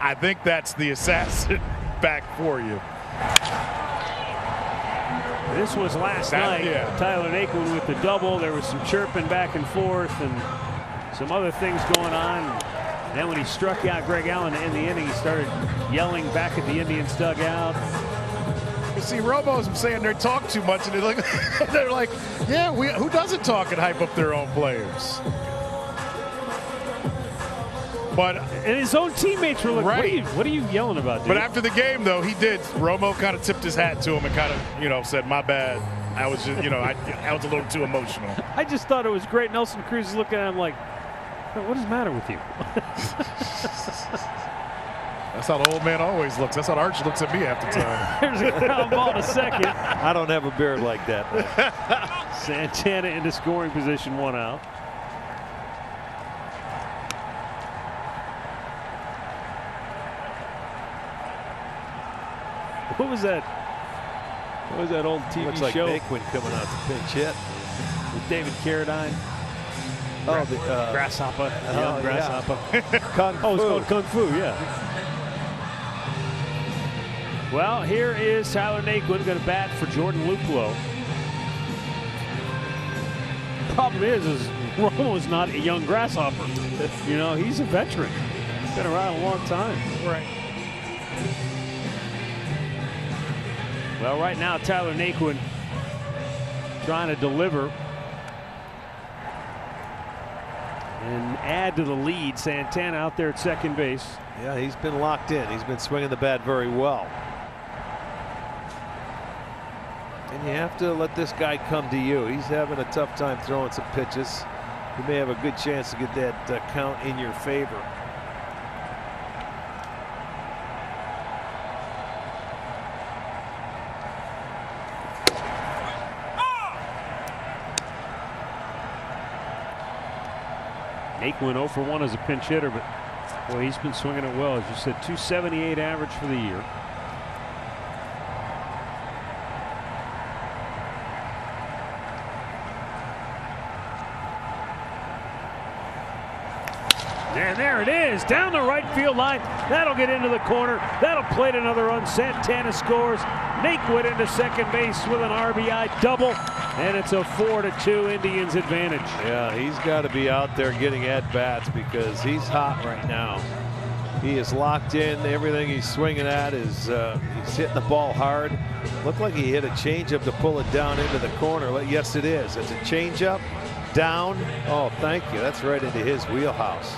C: I think that's the assassin back for you.
A: This was last night. Yeah. Tyler Naquin with the double. There was some chirping back and forth and some other things going on. And then when he struck out Greg Allen to end the inning, he started yelling back at the Indians dugout.
C: You see, Romo's saying they talk too much, and they're like, yeah, who doesn't talk and hype up their own players?
A: And his own teammates were like, right. What are you yelling about, dude?
C: But after the game, though, Romo kind of tipped his hat to him and kind of, said, "My bad. I was just, I was a little too emotional."
A: I just thought it was great. Nelson Cruz is looking at him like, "What is the matter with you?"
C: That's how the old man always looks. That's how Arch looks at me half the time.
A: There's a ground ball to second.
B: I don't have a beard like that, man.
A: Santana into scoring position, 1 out. What was that? What was that old TV
B: Looks like
A: show?
B: Naquin coming out to pinch hit.
A: With David Carradine.
B: Oh, the
A: Grasshopper. Young Grasshopper.
B: Yeah. Kung Fu.
A: It's called Kung Fu, yeah. Well, here is Tyler Naquin going to bat for Jordan Luplow. Problem is Romo's not a young Grasshopper. He's a veteran. He's been around a long time.
C: Right.
A: Well, right now, Tyler Naquin trying to deliver and add to the lead. Santana out there at second base.
B: Yeah, he's been locked in. He's been swinging the bat very well. And you have to let this guy come to you. He's having a tough time throwing some pitches. You may have a good chance to get that count in your favor.
A: Naquin 0 for 1 as a pinch hitter, but boy, he's been swinging it well. As you said, 278 average for the year. And there it is, down the right field line. That'll get into the corner. That'll plate another run. Santana scores. Naquin into second base with an RBI double, and it's a 4-2 Indians advantage.
B: Yeah, he's got to be out there getting at-bats because he's hot right now. He is locked in. Everything he's swinging at is he's hitting the ball hard. Looked like he hit a changeup to pull it down into the corner. Yes, it is. It's a changeup down. Oh, thank you. That's right into his wheelhouse.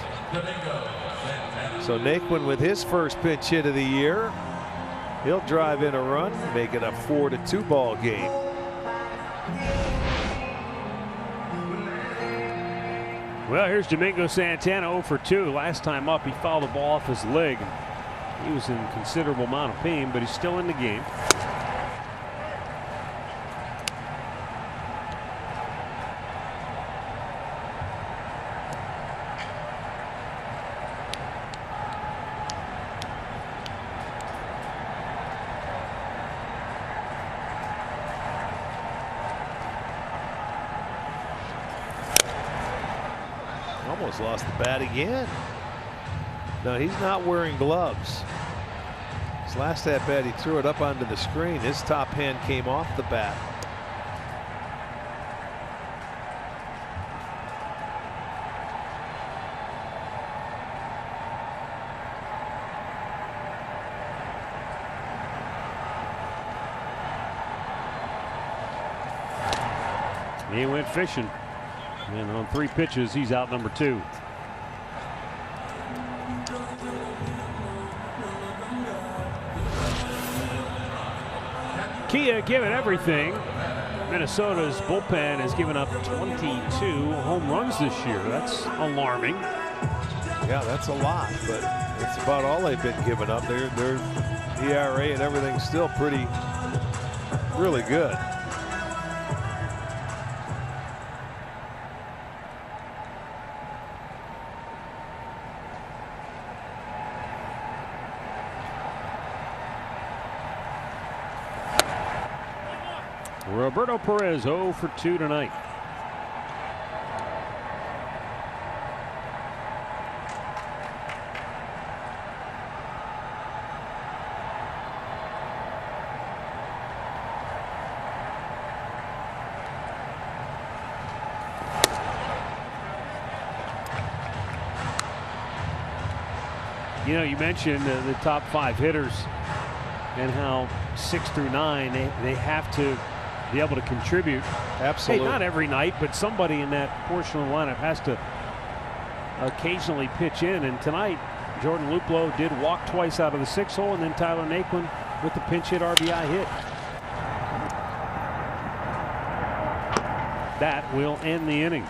B: So Naquin with his first pinch hit of the year. He'll drive in a run, make it a 4-2 ball game.
A: Well, here's Domingo Santana 0 for 2. Last time up, he fouled the ball off his leg. He was in considerable amount of pain, but he's still in the game.
B: Almost lost the bat again. No, he's not wearing gloves. His last at bat, he threw it up onto the screen. His top hand came off the bat.
A: He went fishing. And on 3 pitches, he's out number 2. Kia give it everything. Minnesota's bullpen has given up 22 home runs this year. That's alarming.
B: Yeah, that's a lot, but that's about all they've been giving up. Their ERA and everything's still really good.
A: Roberto Perez 0 for 2 tonight. You know, you mentioned the top 5 hitters and how 6 through 9 they have to be able to contribute.
B: Absolutely.
A: Hey, not every night, but somebody in that portion of the lineup has to occasionally pitch in. And tonight, Jordan Luplow did walk twice out of the 6 hole, and then Tyler Naquin with the pinch hit RBI hit. That will end the inning.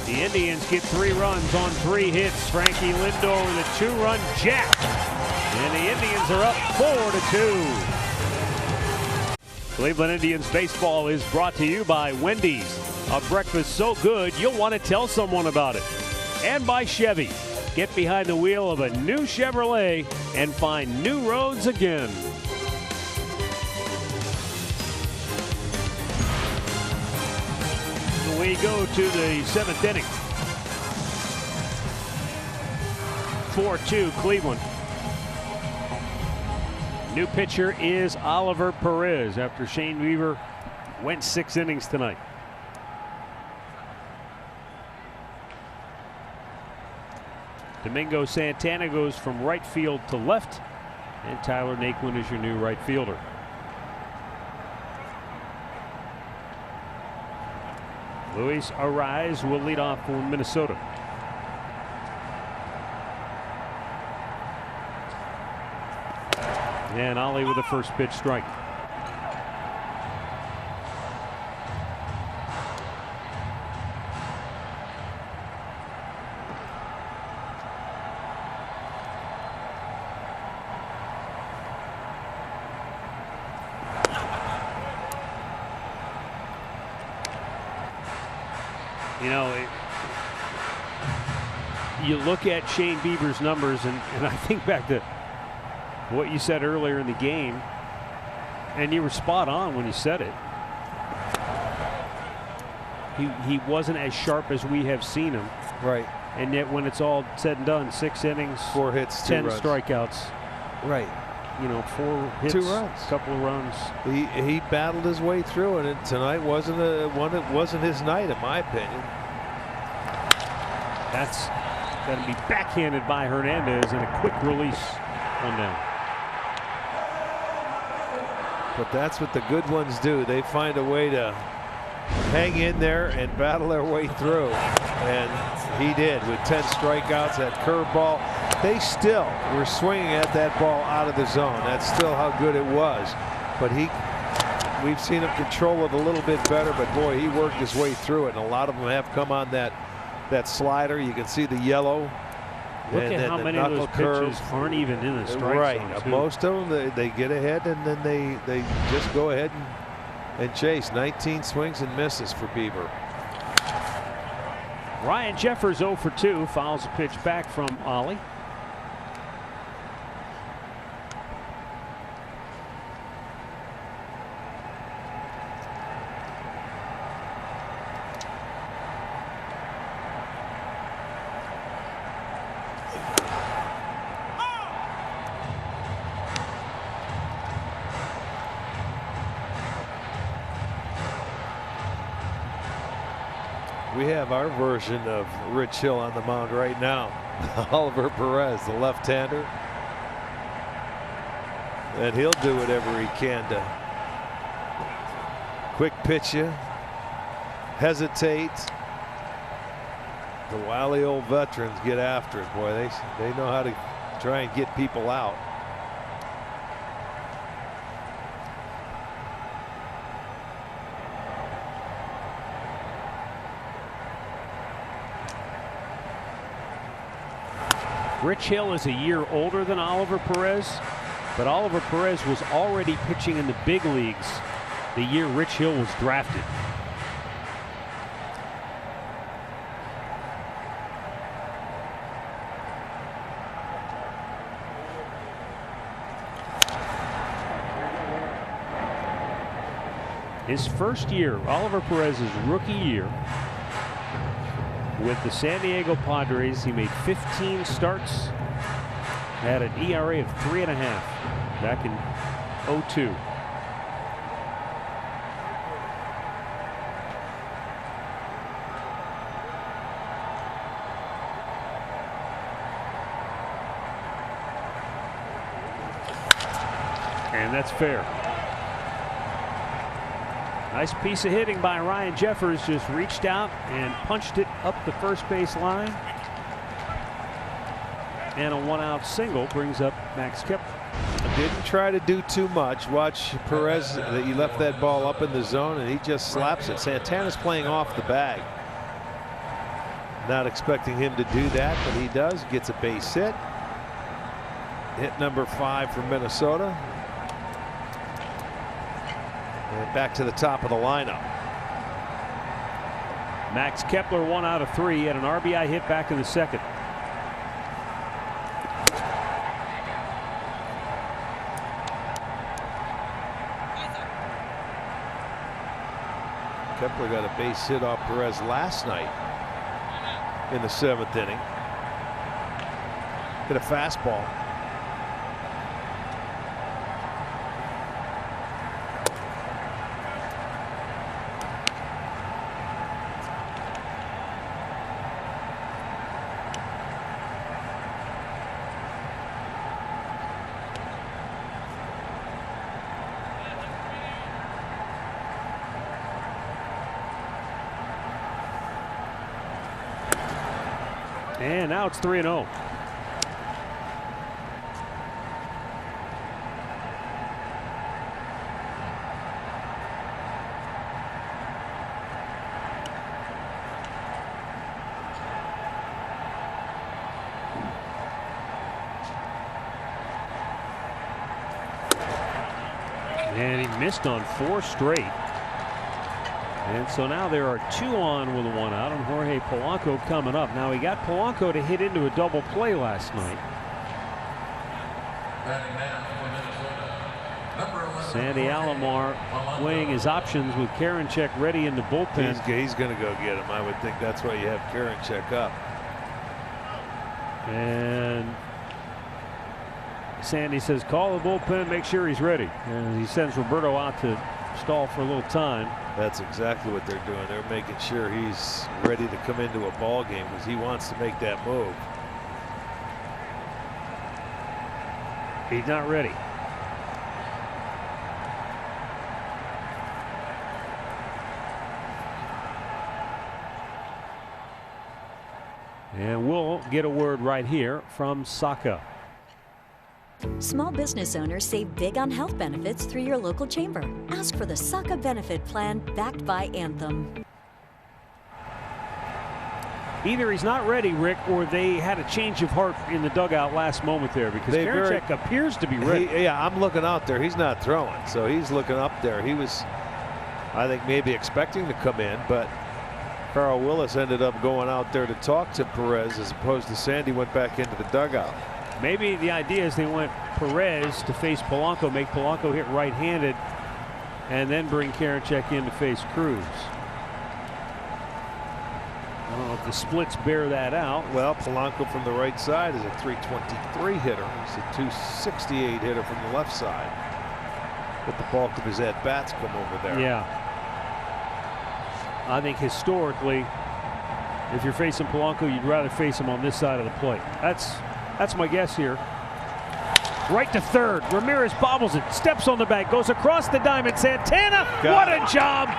A: The Indians get 3 runs on 3 hits. Frankie Lindor with a 2-run jack. And the Indians are up 4-2. Cleveland Indians baseball is brought to you by Wendy's. A breakfast so good you'll want to tell someone about it. And by Chevy. Get behind the wheel of a new Chevrolet and find new roads again. We go to the 7th inning. 4-2 Cleveland. New pitcher is Oliver Perez after Shane Bieber went 6 innings tonight. Domingo Santana goes from right field to left, and Tyler Naquin is your new right fielder. Luis Arraez will lead off for Minnesota. And Ollie with the first pitch strike. You know, you look at Shane Bieber's numbers, and I think back to what you said earlier in the game, and you were spot on when you said it. He wasn't as sharp as we have seen him.
B: Right.
A: And yet when it's all said and done, 6 innings,
B: 4 hits,
A: 10
B: 2 runs.
A: strikeouts.
B: Right.
A: you know, 4 hits,
B: 2 runs,
A: couple of runs.
B: He battled his way through, and tonight wasn't his night, in my opinion.
A: That's going to be backhanded by Hernandez, and a quick release, 1 down.
B: But that's what the good ones do. They find a way to hang in there and battle their way through, and he did with 10 strikeouts. That curveball, they still were swinging at that ball out of the zone. That's still how good it was. But we've seen him control it a little bit better, but boy, he worked his way through it, and a lot of them have come on that slider. You can see the yellow.
A: Look at how many of those pitches aren't even in the strike zone.
B: Right. Most of them, they get ahead, and then they just go ahead and chase. 19 swings and misses for Bieber.
A: Ryan Jeffers 0 for 2, fouls a pitch back from Ollie.
B: We have our version of Rich Hill on the mound right now. Oliver Perez, the left-hander. And he'll do whatever he can to quick pitch you, hesitate. The wily old veterans get after it. Boy, they know how to try and get people out.
A: Rich Hill is a year older than Oliver Perez, but Oliver Perez was already pitching in the big leagues the year Rich Hill was drafted. His first year, Oliver Perez's rookie year, with the San Diego Padres, he made 15 starts, had an ERA of 3.5 back in 2002. And that's fair. Nice piece of hitting by Ryan Jeffers. Just reached out and punched it up the first base line. And a 1-out single brings up Max Kepler.
B: Didn't try to do too much. Watch Perez, he left that ball up in the zone and he just slaps it. Santana's playing off the bag. Not expecting him to do that, but he does. Gets a base hit. Hit number 5 for Minnesota. And back to the top of the lineup.
A: Max Kepler 1 out of 3. He had an RBI hit back in the second.
B: Kepler got a base hit off Perez last night in the 7th inning. Hit a fastball.
A: And now it's 3-0. And he missed on 4 straight. And so now there are 2 on with a 1 out, and Jorge Polanco coming up. Now he got Polanco to hit into a double play last night. Sandy Alomar weighing his options with Karinchak ready in the bullpen.
B: He's going to go get him. I would think that's why you have Karinchak up.
A: And Sandy says, call the bullpen, make sure he's ready. And he sends Roberto out to stall for a little time.
B: That's exactly what they're doing. They're making sure he's ready to come into a ball game because he wants to make that move.
A: He's not ready. And we'll get a word right here from Saka.
E: Small business owners save big on health benefits through your local chamber. Ask for the Saka benefit plan backed by Anthem.
A: Either he's not ready, Rick, or they had a change of heart in the dugout last moment there because Karinchak appears to be ready.
B: Yeah, I'm looking out there. He's not throwing, so he's looking up there. He was, I think, maybe expecting to come in, but Carl Willis ended up going out there to talk to Perez as opposed to Sandy went back into the dugout.
A: Maybe the idea is they want Perez to face Polanco, make Polanco hit right-handed, and then bring Karinchak in to face Cruz. I don't know if the splits bear that out.
B: Well, Polanco from the right side is a 323 hitter. He's a 268 hitter from the left side. But the bulk of his at-bats come over there.
A: Yeah. I think historically, if you're facing Polanco, you'd rather face him on this side of the plate. That's my guess here. Right to third. Ramirez bobbles it, steps on the bag, goes across the diamond. Santana, what a job.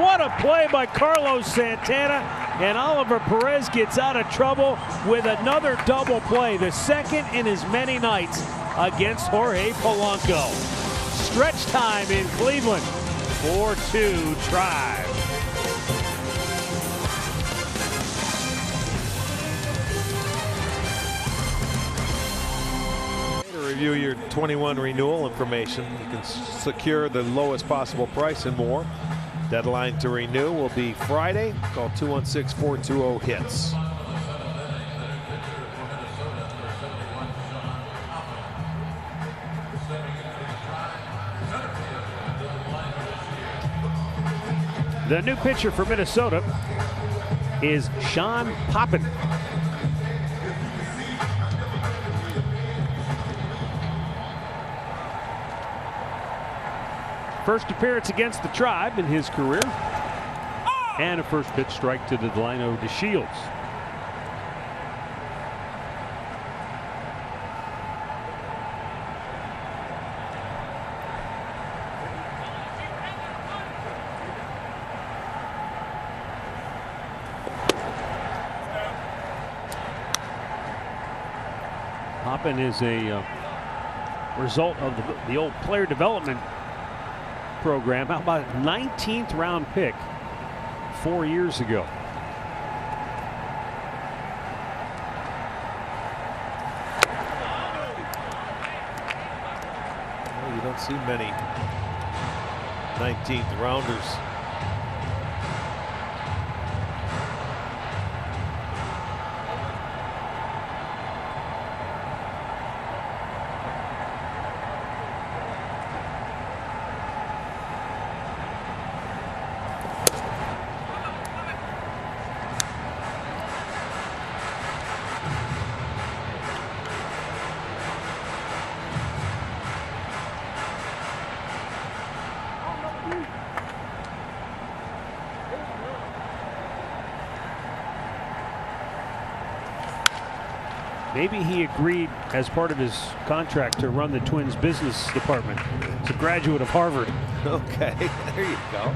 A: What a play by Carlos Santana. And Oliver Perez gets out of trouble with another double play, the second in as many nights against Jorge Polanco. Stretch time in Cleveland. 4-2 Tribe.
B: Review your 21 renewal information. You can secure the lowest possible price and more. Deadline to renew will be Friday. Call 216-420-HITS.
A: The new pitcher for Minnesota is Sean Poppin. First appearance against the Tribe in his career. And a first pitch strike to Delino DeShields. Poppin is a result of the old player development program. How about 19th round pick 4 years ago?
B: Well, you don't see many 19th rounders.
A: Maybe he agreed as part of his contract to run the Twins business department. He's a graduate of Harvard.
B: Okay, there you go.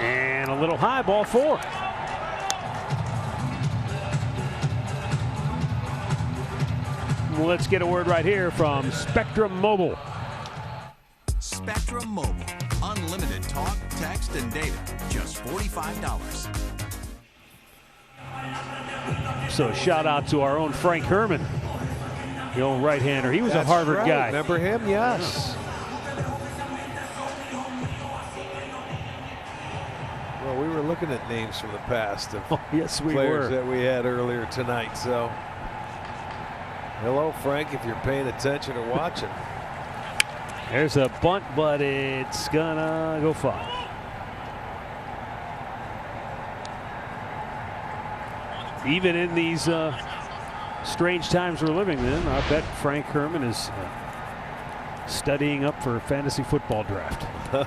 A: And a little high, ball 4. Let's get a word right here from Spectrum Mobile.
F: Spectrum Mobile. Unlimited talk, text, and data. Just $45.
A: So shout out to our own Frank Herman, the old right-hander. He was a Harvard guy.
B: Remember him? Yes. Well, we were looking at names from the past of
A: yes, we
B: players
A: were.
B: that we had earlier tonight. So Hello, Frank, if you're paying attention or watching.
A: There's a bunt, but it's gonna go foul. Even in these strange times we're living in, I bet Frank Herman is studying up for a fantasy football draft.
B: Well,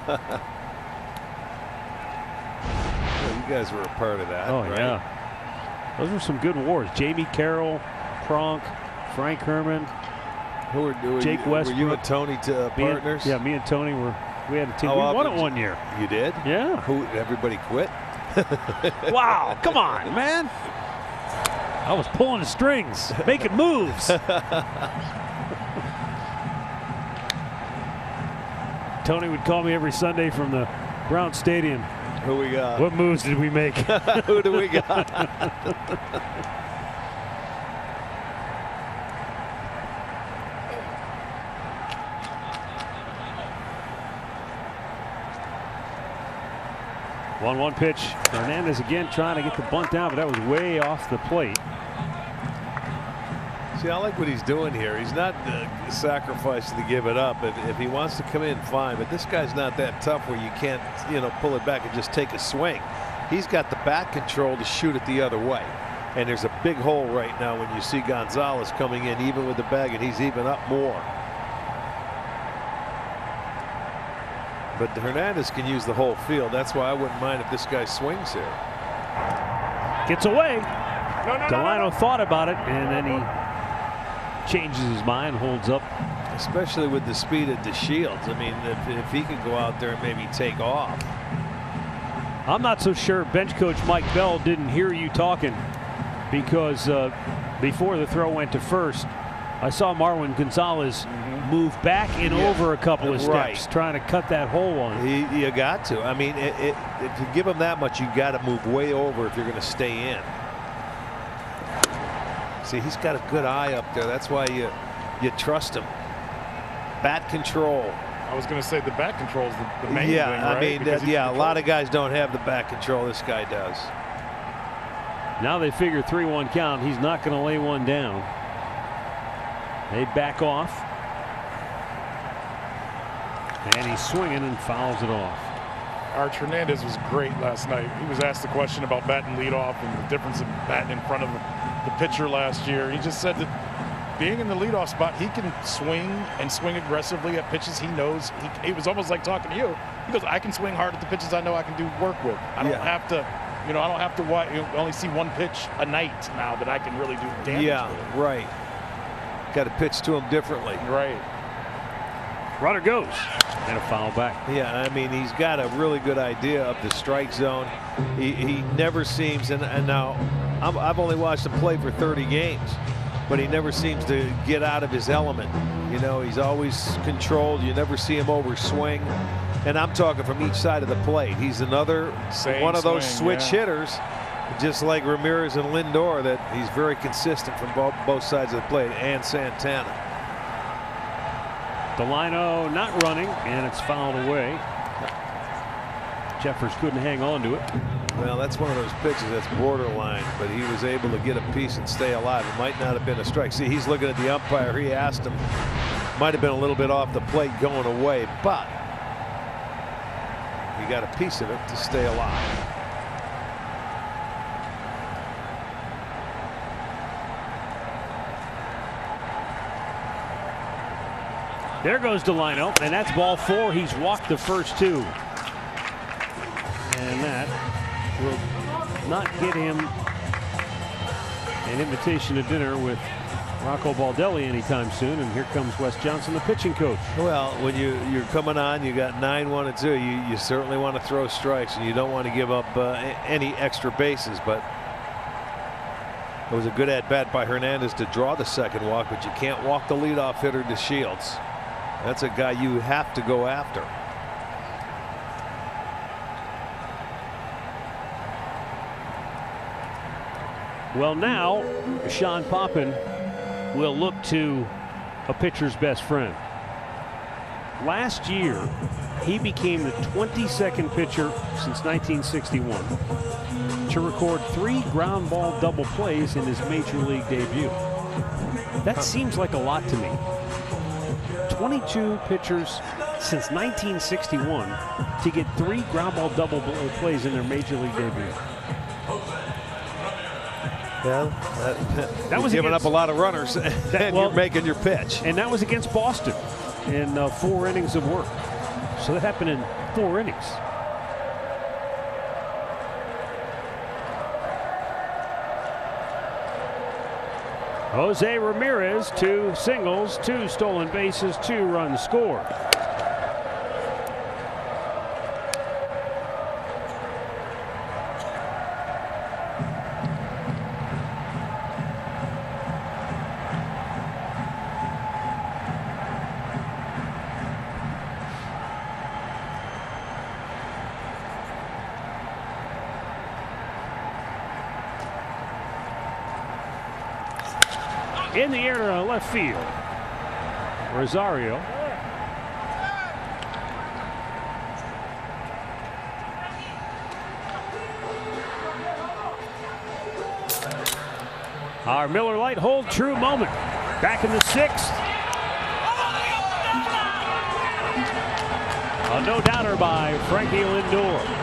B: you guys were a part of that.
A: Oh,
B: right?
A: yeah. Those were some good wars. Jamie Carroll, Pronk, Frank Herman.
B: Who were
A: Jake Westbrook.
B: Were you and Tony partners?
A: Yeah, me and Tony we had a team.
B: How
A: We won
B: often
A: it one year.
B: You did?
A: Yeah.
B: Everybody quit?
A: Wow, come on, man. I was pulling the strings, making moves. Tony would call me every Sunday from the Brown Stadium.
B: Who we got?
A: What moves did we make?
B: Who do we got?
A: 1-1 pitch. Hernandez again trying to get the bunt down, but that was way off the plate.
B: See, I like what he's doing here. He's not sacrificing to give it up. If he wants to come in, fine. But this guy's not that tough where you can't, pull it back and just take a swing. He's got the bat control to shoot it the other way. And there's a big hole right now when you see Gonzalez coming in, even with the bag, and he's even up more. But Hernandez can use the whole field. That's why I wouldn't mind if this guy swings here.
A: Gets away. Delino thought about it, and then he changes his mind, holds up.
B: Especially with the speed of DeShields. I mean, if he could go out there and maybe take off.
A: I'm not so sure bench coach Mike Bell didn't hear you talking, because before the throw went to first, I saw Marwin Gonzalez move back and over a couple of steps, trying to cut that hole on it.
B: You got to. I mean, if you give him that much, you got to move way over if you're going to stay in. See, he's got a good eye up there. That's why you trust him. Bat control.
C: I was going to say the bat control is the main thing, right?
B: I mean, a lot of guys don't have the bat control. This guy does.
A: Now they figure 3-1 count. He's not going to lay one down. They back off. And he's swinging and fouls it off.
C: Arch Hernandez was great last night. He was asked the question about batting leadoff and the difference of batting in front of the pitcher last year. He just said that being in the leadoff spot, he can swing and swing aggressively at pitches he knows. He was almost like talking to you. He goes, I can swing hard at the pitches I know I can do work with. I don't have to, I don't have to only see one pitch a night now that I can really do damage with.
B: Right. Got to pitch to him differently.
C: Right.
A: Runner goes, and a foul back.
B: Yeah, I mean, he's got a really good idea of the strike zone. He never seems, and now I've only watched him play for 30 games, but he never seems to get out of his element. He's always controlled. You never see him overswing. And I'm talking from each side of the plate. He's another one of those switch hitters, just like Ramirez and Lindor, that he's very consistent from both sides of the plate, and Santana.
A: Delino not running, and it's fouled away. Jeffers couldn't hang on to it.
B: Well, that's one of those pitches that's borderline, but he was able to get a piece and stay alive. It might not have been a strike. See, he's looking at the umpire. He asked him. Might have been a little bit off the plate going away, but he got a piece of it to stay alive.
A: There goes Delino, and that's ball 4. He's walked the first 2. And that will not get him an invitation to dinner with Rocco Baldelli anytime soon. And here comes Wes Johnson, the pitching coach.
B: Well, when you're coming on, you got 9-1-2. You certainly want to throw strikes, and you don't want to give up any extra bases. But it was a good at-bat by Hernandez to draw the second walk, but you can't walk the leadoff hitter DeShields. That's a guy you have to go after.
A: Well, now Sean Poppin will look to a pitcher's best friend. Last year, he became the 22nd pitcher since 1961 to record 3 ground ball double plays in his major league debut. That seems like a lot to me. 22 pitchers since 1961 to get 3 ground ball double plays in their major league debut.
B: Well, that was giving up a lot of runners, and you're making your pitch.
A: And that was against Boston in 4 innings of work. So that happened in 4 innings. Jose Ramirez, 2 singles, 2 stolen bases, 2 runs scored. In the air to left field. Rosario. Our Miller Lite hold true moment. Back in the 6th. A no-doubter by Frankie Lindor.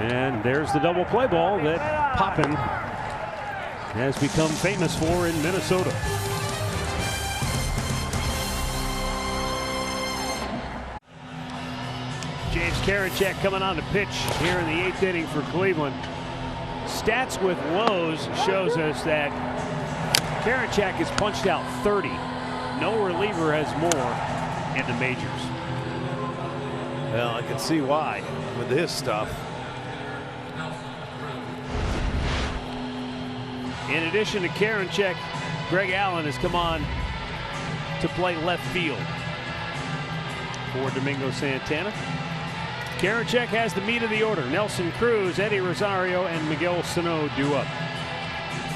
A: And there's the double play ball that Poppin has become famous for in Minnesota. James Karinchak coming on to pitch here in the 8th inning for Cleveland. Stats with Lowe's shows us that Karinchak has punched out 30. No reliever has more in the majors.
B: Well, I can see why with his stuff.
A: In addition to Karinchak, Greg Allen has come on to play left field for Domingo Santana. Karinchak has the meat of the order. Nelson Cruz, Eddie Rosario, and Miguel Sano due up.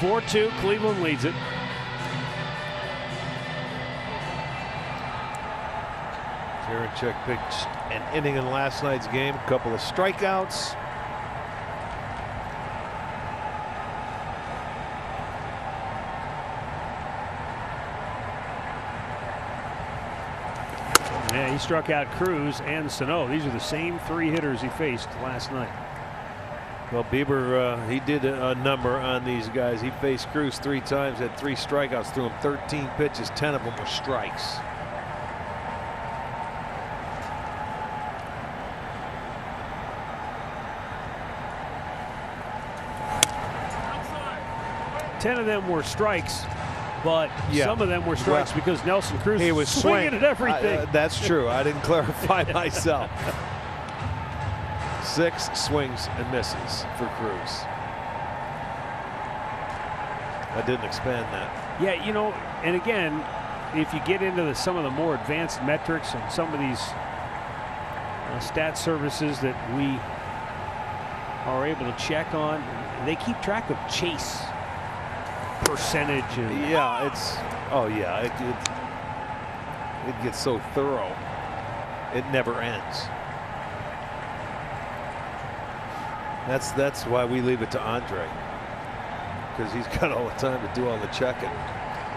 A: 4-2, Cleveland leads it.
B: Karinchak pitched an inning in last night's game, a couple of strikeouts.
A: Yeah, he struck out Cruz and Sano. These are the same 3 hitters he faced last night.
B: Well, Bieber, he did a number on these guys. He faced Cruz 3 times, had 3 strikeouts, threw him 13 pitches, 10 of them were strikes.
A: Ten of them were strikes, but some of them were strikes because Nelson Cruz
B: was
A: swinging at everything.
B: That's true. I didn't clarify myself. 6 swings and misses for Cruz. I didn't expand that.
A: Yeah, you know, and again, if you get into some of the more advanced metrics and some of these stat services that we are able to check on, they keep track of chase percentage. And
B: yeah, it gets so thorough. It never ends. That's why we leave it to Andre, because he's got all the time to do all the checking.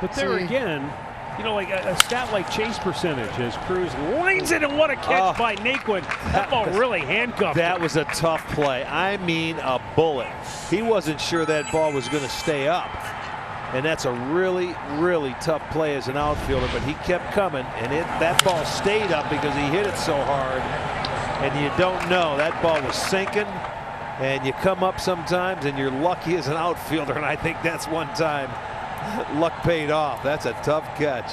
A: But there again, you know, like a stat like chase percentage as Cruz leans it, and what a catch by Naquin. That ball really handcuffed him.
B: That was a tough play. I mean, a bullet. He wasn't sure that ball was going to stay up. And that's a really, really tough play as an outfielder, but he kept coming, and that ball stayed up because he hit it so hard. And you don't know, that ball was sinking, and you come up sometimes and you're lucky as an outfielder, and I think that's one time luck paid off. That's a tough catch.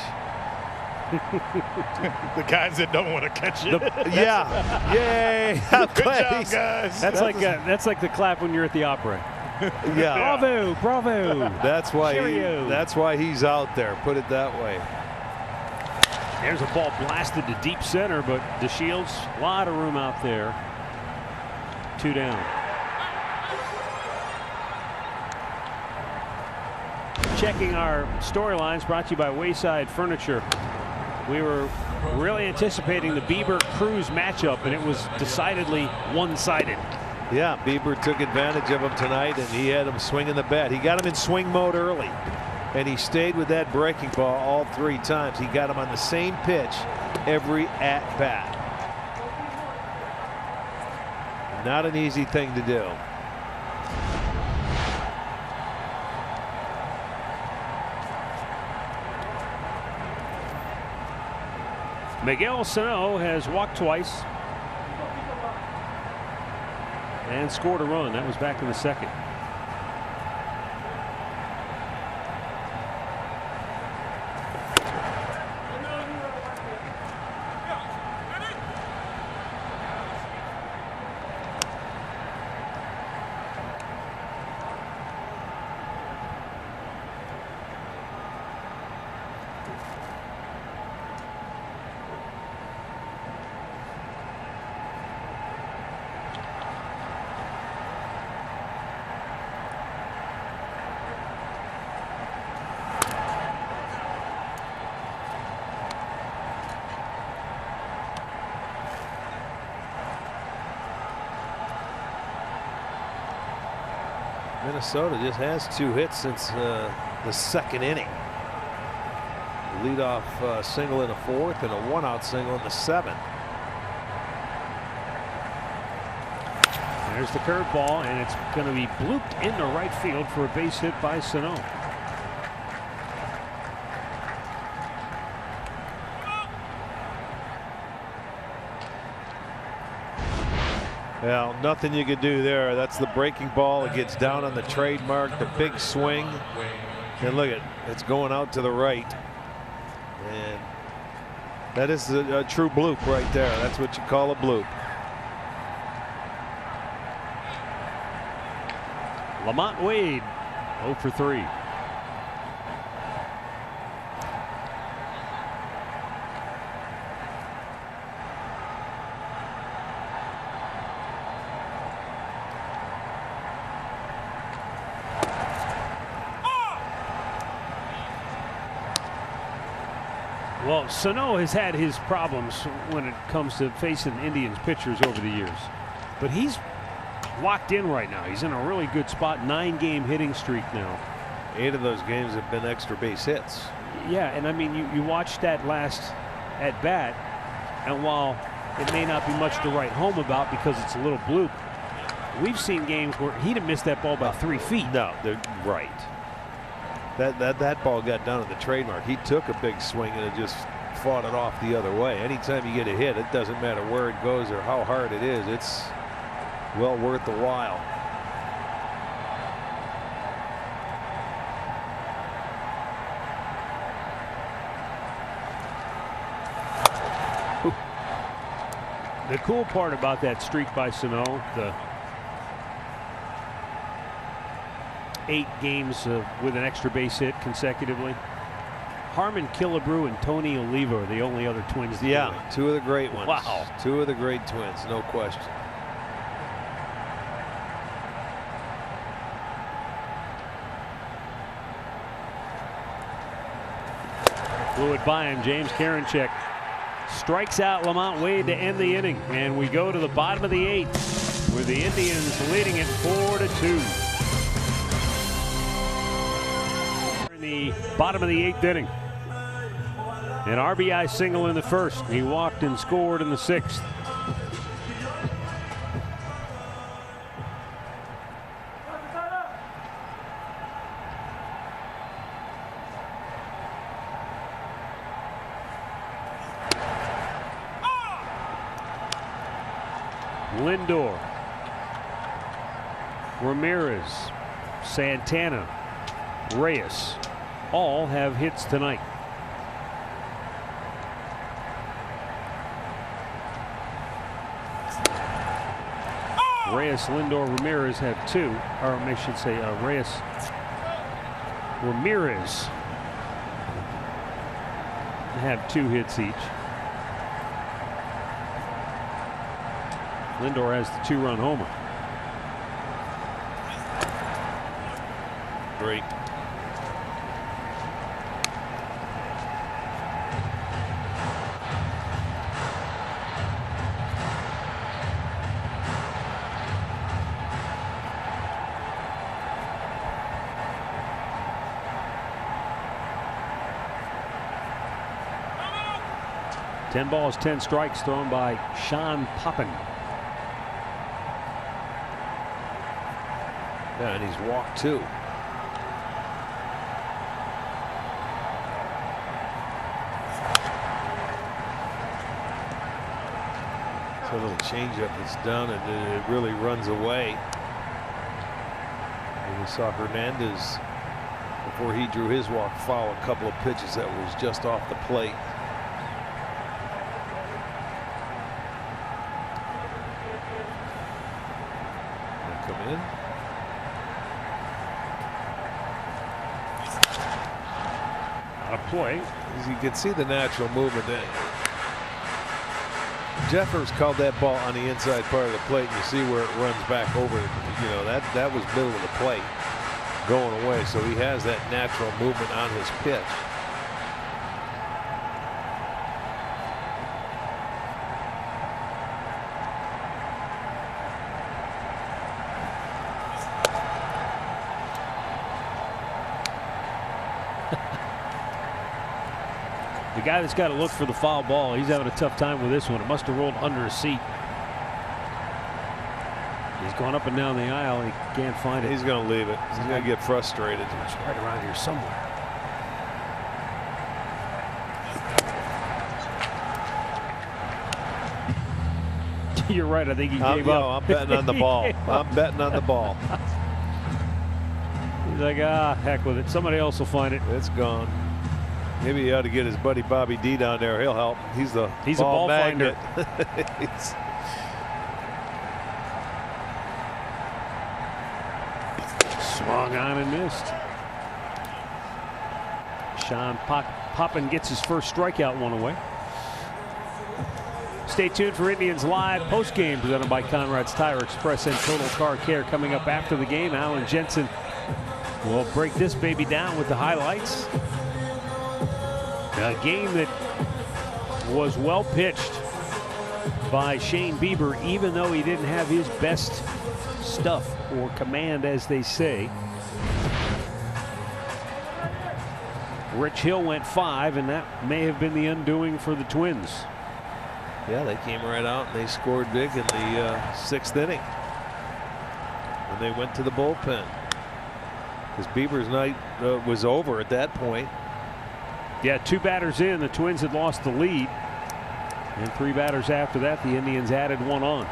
C: The guys that don't want to catch it.
B: Yeah. Yay.
C: Good job, guys.
A: That's like the clap when you're at the opera.
B: Yeah.
A: Bravo, bravo.
B: That's why
A: Cheerio.
B: that's why he's out there. Put it that way.
A: There's a ball blasted to deep center, but DeShields, a lot of room out there. 2 down. Checking our storylines, brought to you by Wayside Furniture. We were really anticipating the Bieber-Cruz matchup, and it was decidedly one-sided.
B: Yeah, Bieber took advantage of him tonight, and he had him swinging the bat. He got him in swing mode early, and he stayed with that breaking ball all 3 times. He got him on the same pitch every at-bat. Not an easy thing to do.
A: Miguel Sano has walked twice and scored a run. That was back in the second.
B: Minnesota just has 2 hits since the 2nd inning. A leadoff single in the 4th and a 1-out single in the 7th.
A: There's the curveball, and it's going to be blooped into right field for a base hit by Sano.
B: Well, nothing you could do there. That's the breaking ball. It gets down on the trademark, the big swing. And look at it, it's going out to the right. And that is a true bloop right there. That's what you call a bloop.
A: Lamont Wade 0 for 3. Well, Sano has had his problems when it comes to facing Indians pitchers over the years, but he's locked in right now. He's in a really good spot. 9-game hitting streak now.
B: 8 of those games have been extra base hits.
A: Yeah, and I mean, you watched that last at bat, and while it may not be much to write home about because it's a little bloop, we've seen games where he'd have missed that ball by 3 feet.
B: No, they're right. That ball got down to the trademark. He took a big swing and it just fought it off the other way. Anytime you get a hit, it doesn't matter where it goes or how hard it is. It's well worth the while.
A: The cool part about that streak by Sano, the 8 games with an extra base hit consecutively. Harmon Killebrew and Tony Oliva are the only other Twins.
B: Yeah, 2 of the great ones.
A: Wow.
B: 2 of the great Twins, no question.
A: Blew it by him. James Karinchak strikes out Lamont Wade to end the inning, and we go to the bottom of the 8th with the Indians leading it 4-2. In the bottom of the 8th inning, an RBI single in the 1st. He walked and scored in the 6th. Lindor, Ramirez, Santana, Reyes all have hits tonight. Reyes, Lindor, Ramirez have 2, or I should say Reyes, Ramirez have 2 hits each. Lindor has the 2-run homer.
B: Great.
A: Ten balls, 10 strikes thrown by Sean Poppin.
B: Yeah, and he's walked 2. So a little changeup that's done, and it really runs away. And we saw Hernandez, before he drew his walk, foul a couple of pitches that was just off the plate. Come in.
A: Out of play.
B: As you can see the natural movement. Jeffers called that ball on the inside part of the plate, and you see where it runs back over. You know, that was middle of the plate going away. So he has that natural movement on his pitch.
A: The guy that's got to look for the foul ball, he's having a tough time with this one. It must have rolled under his seat. He's going up and down the aisle. He can't find it.
B: He's going to leave it. He's going to get frustrated.
A: It's right around here somewhere. You're right. I think he gave up.
B: I'm betting on the ball. I'm betting on the ball.
A: He's like, heck with it. Somebody else will find it.
B: It's gone. Maybe he ought to get his buddy Bobby D down there. He'll help. He's a ball
A: magnet. Swung on and missed. Sean Poppin gets his first strikeout, one away. Stay tuned for Indians Live postgame presented by Conrad's Tire Express and Total Car Care. Coming up after the game, Alan Jensen will break this baby down with the highlights. A game that was well pitched by Shane Bieber, even though he didn't have his best stuff or command, as they say. Rich Hill went 5, and that may have been the undoing for the Twins.
B: Yeah, they came right out and they scored big in the 6th inning. And they went to the bullpen because Bieber's night was over at that point.
A: Yeah, 2 batters in, the Twins had lost the lead. And 3 batters after that, the Indians added 1 on.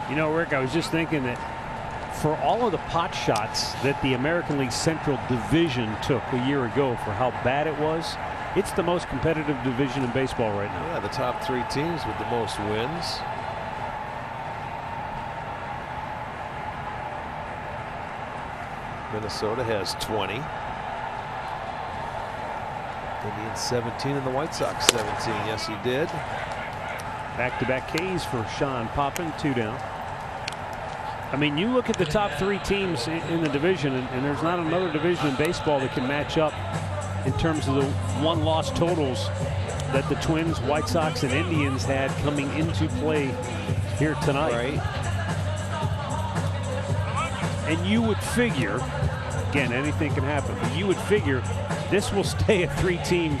A: You know, Rick, I was just thinking that for all of the pot shots that the American League Central Division took a year ago for how bad it was, it's the most competitive division in baseball right now.
B: Yeah, the top 3 teams with the most wins. Minnesota has 20. Indians 17 and the White Sox 17. Yes, he did.
A: Back-to-back Ks for Sean Poppin, 2 down. I mean, you look at the top 3 teams in the division, and there's not another division in baseball that can match up in terms of the 1-loss totals that the Twins, White Sox, and Indians had coming into play here tonight.
B: Right.
A: And you would figure Again, anything can happen. But you would figure this will stay a 3-team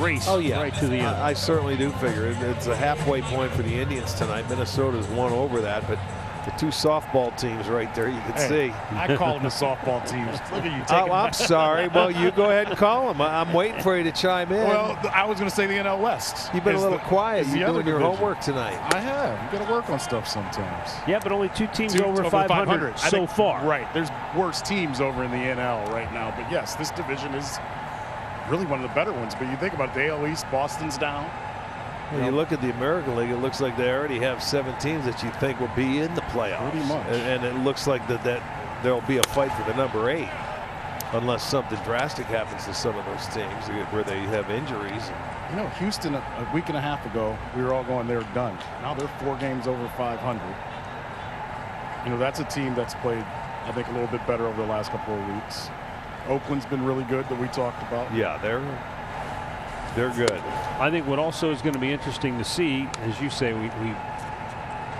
A: race right to the end.
B: I certainly do figure it's a halfway point for the Indians tonight. Minnesota's won over that, but the two softball teams right there, you can see.
C: I call them the softball teams. Look at you
B: Oh,
C: taking
B: I'm sorry. Well, you go ahead and call them. I'm waiting for you to chime in.
C: Well, I was going to say the NL West.
B: You've been a little quiet. You're doing your
C: division.
B: homework tonight.
C: I have. You got to work on stuff sometimes.
A: Yeah, but only 2 teams over 500 so far.
C: Right. There's worse teams over in the NL right now. But yes, this division is really one of the better ones. But you think about the AL East, Boston's down.
B: When you look at the American League, it looks like they already have 7 teams that you think will be in the playoffs.
C: Pretty much.
B: And it looks like that there'll be a fight for the number 8, unless something drastic happens to some of those teams where they have injuries.
C: You know, Houston a week and a half ago, we were all going, they're done. Now they're 4 games over 500. You know, that's a team that's played, I think, a little bit better over the last couple of weeks. Oakland's been really good that we talked about.
B: Yeah, they're good.
A: I think what also is going to be interesting to see, as you say, we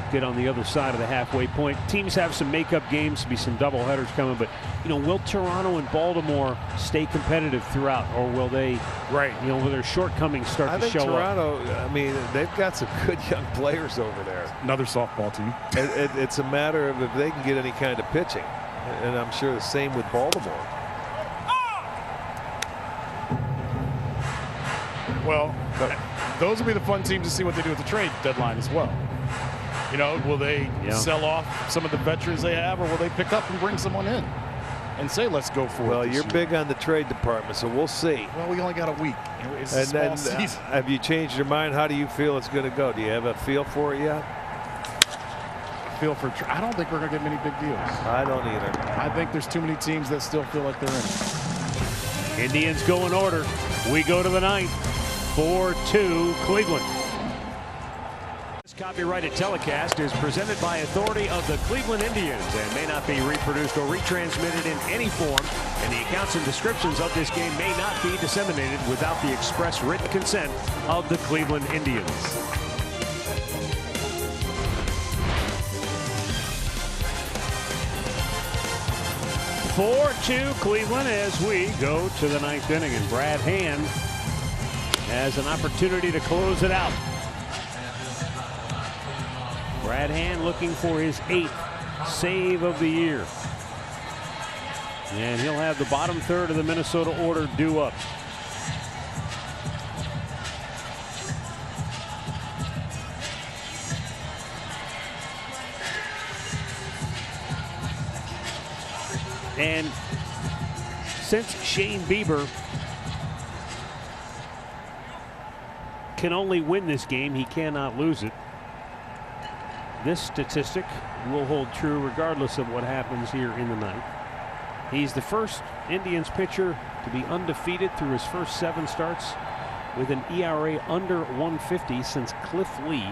A: get on the other side of the halfway point. Teams have some makeup games, to be some doubleheaders coming, but you know, will Toronto and Baltimore stay competitive throughout, or will they, will their shortcomings start to show
B: Toronto, I mean, they've got some good young players over there.
C: Another softball team.
B: It's a matter of if they can get any kind of pitching, and I'm sure the same with Baltimore.
C: Well, those will be the fun teams to see what they do at the trade deadline as well. You know, will they sell off some of the veterans they have, or will they pick up and bring someone in and say, let's go for it?
B: Well, you're big on the trade department, so we'll see.
C: Well, we only got a week. It's a small season.
B: Have you changed your mind? How do you feel it's going to go? Do you have a feel for it yet?
C: I don't think we're going to get many big deals.
B: I don't either.
C: I think there's too many teams that still feel like they're in it.
A: Indians go in order. We go to the 9th. 4-2 Cleveland. This copyrighted telecast is presented by authority of the Cleveland Indians and may not be reproduced or retransmitted in any form, and the accounts and descriptions of this game may not be disseminated without the express written consent of the Cleveland Indians. (4-2) Cleveland as we go to the 9th inning, and Brad Hand has an opportunity to close it out. Brad Hand looking for his 8th save of the year. And he'll have the bottom third of the Minnesota order due up. And since Shane Bieber can only win this game, he cannot lose it. This statistic will hold true regardless of what happens here in the 9th. He's the first Indians pitcher to be undefeated through his first 7 starts with an ERA under 150 since Cliff Lee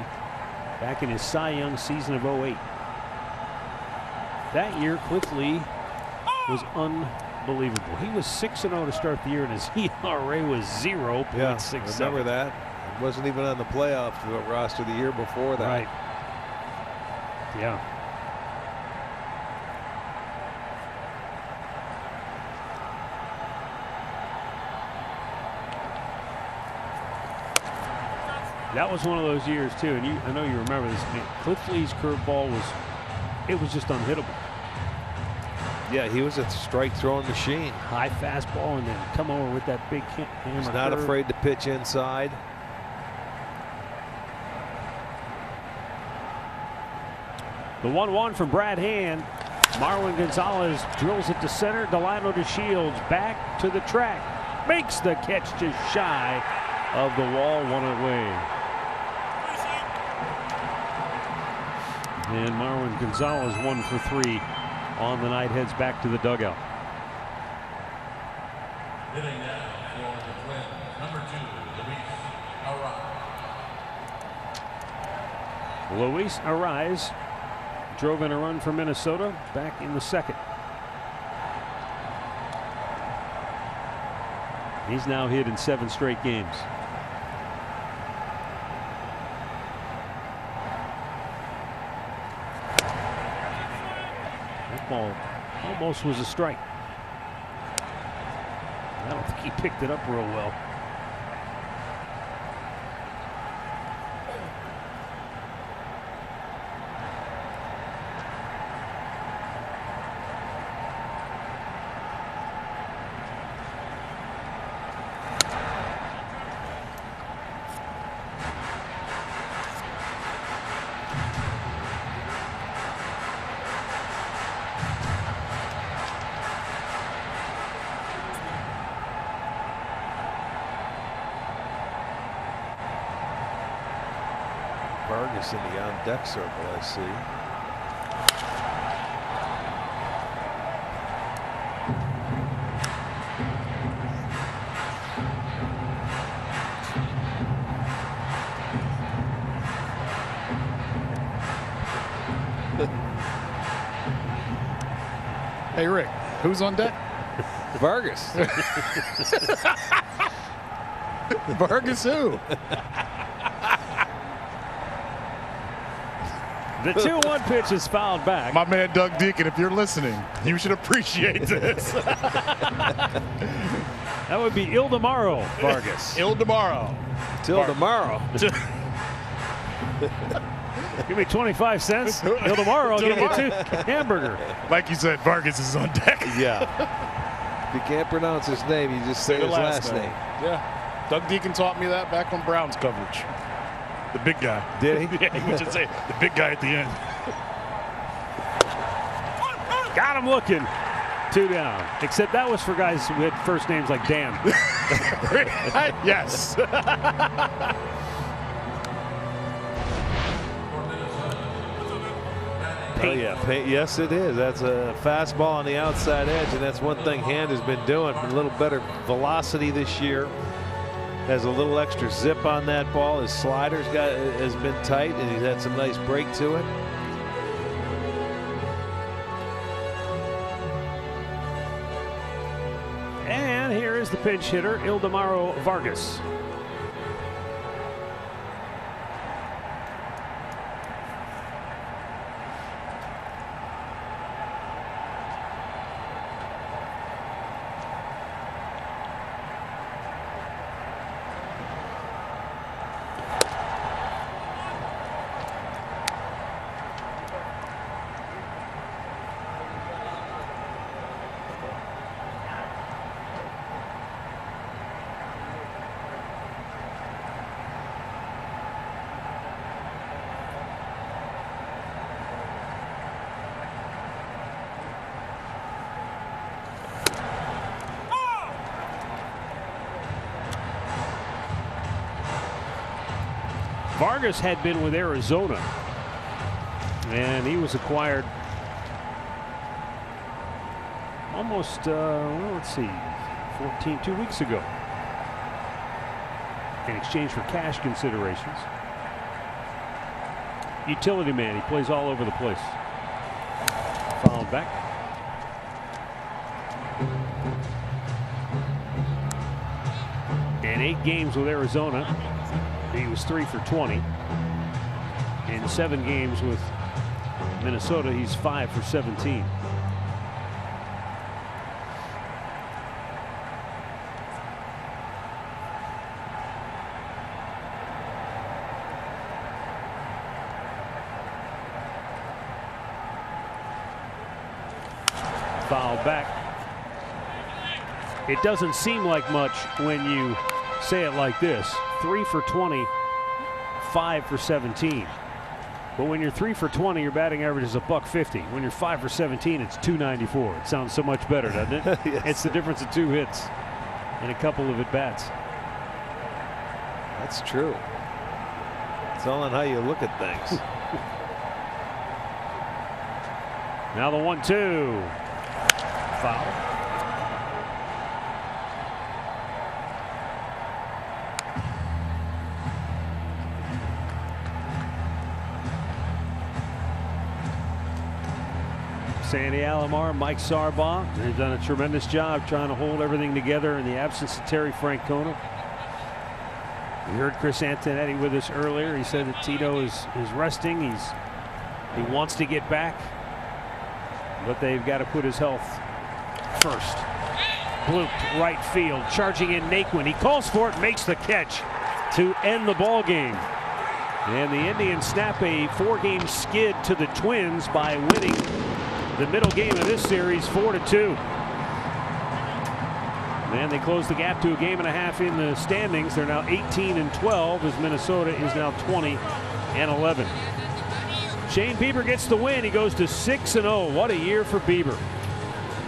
A: back in his Cy Young season of '08. That year, Cliff Lee was unbelievable. He was 6-0 to start the year, and his ERA was 0.67.
B: Yeah, remember that? He wasn't even on the playoff roster the year before that.
A: Right. Yeah. That was one of those years too, and I know you remember this. Cliff Lee's curveball was just unhittable.
B: Yeah, he was a strike throwing machine.
A: High fastball and then come over with that big hammer.
B: He's not
A: curve.
B: afraid to pitch inside.
A: The 1-1 from Brad Hand. Marwin Gonzalez drills it to center. Delano to Shields back to the track. Makes the catch just shy of the wall, 1 away. And Marwin Gonzalez 1 for 3 on the night, heads back to the dugout.
G: Hitting now for the Twins, number 2,
A: Luis Arraez drove in a run for Minnesota back in the 2nd. He's now hit in 7 straight games. That ball almost was a strike. I don't think he picked it up real well.
B: Vargas in the on-deck circle, I see.
C: Hey, Rick, who's on deck?
B: Vargas.
C: Vargas who?
A: The 2-1 pitch is fouled back.
C: My man Doug Deacon, if you're listening, you should appreciate this.
A: That would be Ildemaro Vargas.
C: Ildemaro.
B: Till tomorrow.
A: Give me 25 cents. Ildemaro, I'll give you 2 hamburger.
C: Like you said, Vargas is on deck.
B: Yeah. If you can't pronounce his name, you just say his last name.
C: Yeah. Doug Deacon taught me that back on Browns coverage. The big guy.
B: Did he?
C: Yeah, he would just say the big guy at the end.
A: Got him looking. 2 down. Except that was for guys who had first names like Dan.
C: Yes.
B: Oh, yeah. Yes, it is. That's a fastball on the outside edge, and that's one thing Hand has been doing. A little better velocity this year. Has a little extra zip on that ball. His slider's has been tight, and he's had some nice break to it.
A: And here is the pinch hitter, Ildemaro Vargas. Vargas had been with Arizona, and he was acquired almost, let's see, 2 weeks ago in exchange for cash considerations. Utility man, he plays all over the place. Fouled back. In 8 games with Arizona, he was 3 for 20. In 7 games with Minnesota, he's 5 for 17. Foul back. It doesn't seem like much when you say it like this. 3 for 20, 5 for 17. But when you're 3 for 20, your batting average is $150. When you're 5 for 17, it's $294. It sounds so much better, doesn't it?
B: Yes.
A: It's the difference of 2 hits and a couple of at-bats.
B: That's true. It's all on how you look at things.
A: Now the 1-2. Foul. Sandy Alomar, Mike Sarbaugh, they've done a tremendous job trying to hold everything together in the absence of Terry Francona. We heard Chris Antonetti with us earlier. He said that Tito is resting. He wants to get back, but they've got to put his health first. blooped right field. Charging in Naquin. He calls for it, makes the catch to end the ball game. And the Indians snap a 4-game skid to the Twins by winning the middle game of this series 4-2. And they close the gap to a game and a half in the standings. They're now 18-12 as Minnesota is now 20-11. Shane Bieber gets the win. He goes to 6-0. What a year for Bieber.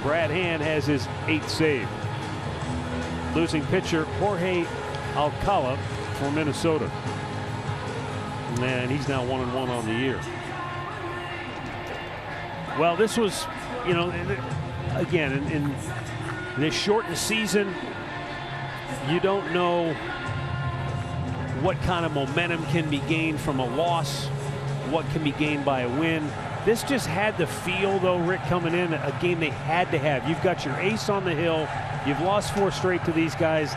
A: Brad Hand has his 8th save. Losing pitcher Jorge Alcala for Minnesota. And he's now 1-1 on the year. Well, this was, you know, again, in this shortened season, you don't know what kind of momentum can be gained from a loss, what can be gained by a win. This just had the feel, though, Rick, coming in, a game they had to have. You've got your ace on the hill. You've lost 4 straight to these guys.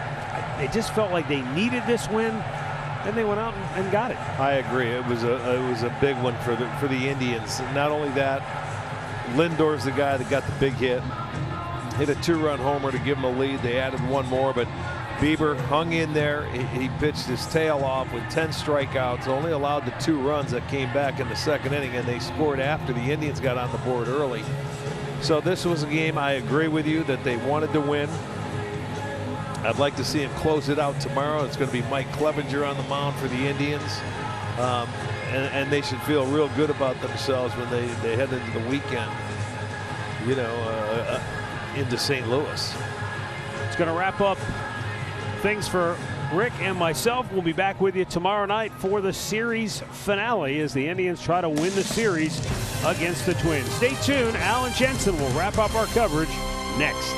A: They just felt like they needed this win, and they went out and got it.
B: I agree. It was a big one for the Indians. And not only that, Lindor's the guy that got the big hit. Hit a 2-run homer to give them a lead. They added 1 more, but Bieber hung in there. He pitched his tail off with 10 strikeouts, only allowed the 2 runs that came back in the 2nd inning, and they scored after the Indians got on the board early. So this was a game, I agree with you, that they wanted to win. I'd like to see him close it out tomorrow. It's going to be Mike Clevenger on the mound for the Indians. And they should feel real good about themselves when they head into the weekend, you know, into St. Louis.
A: It's going to wrap up things for Rick and myself. We'll be back with you tomorrow night for the series finale as the Indians try to win the series against the Twins. Stay tuned. Alan Jensen will wrap up our coverage next.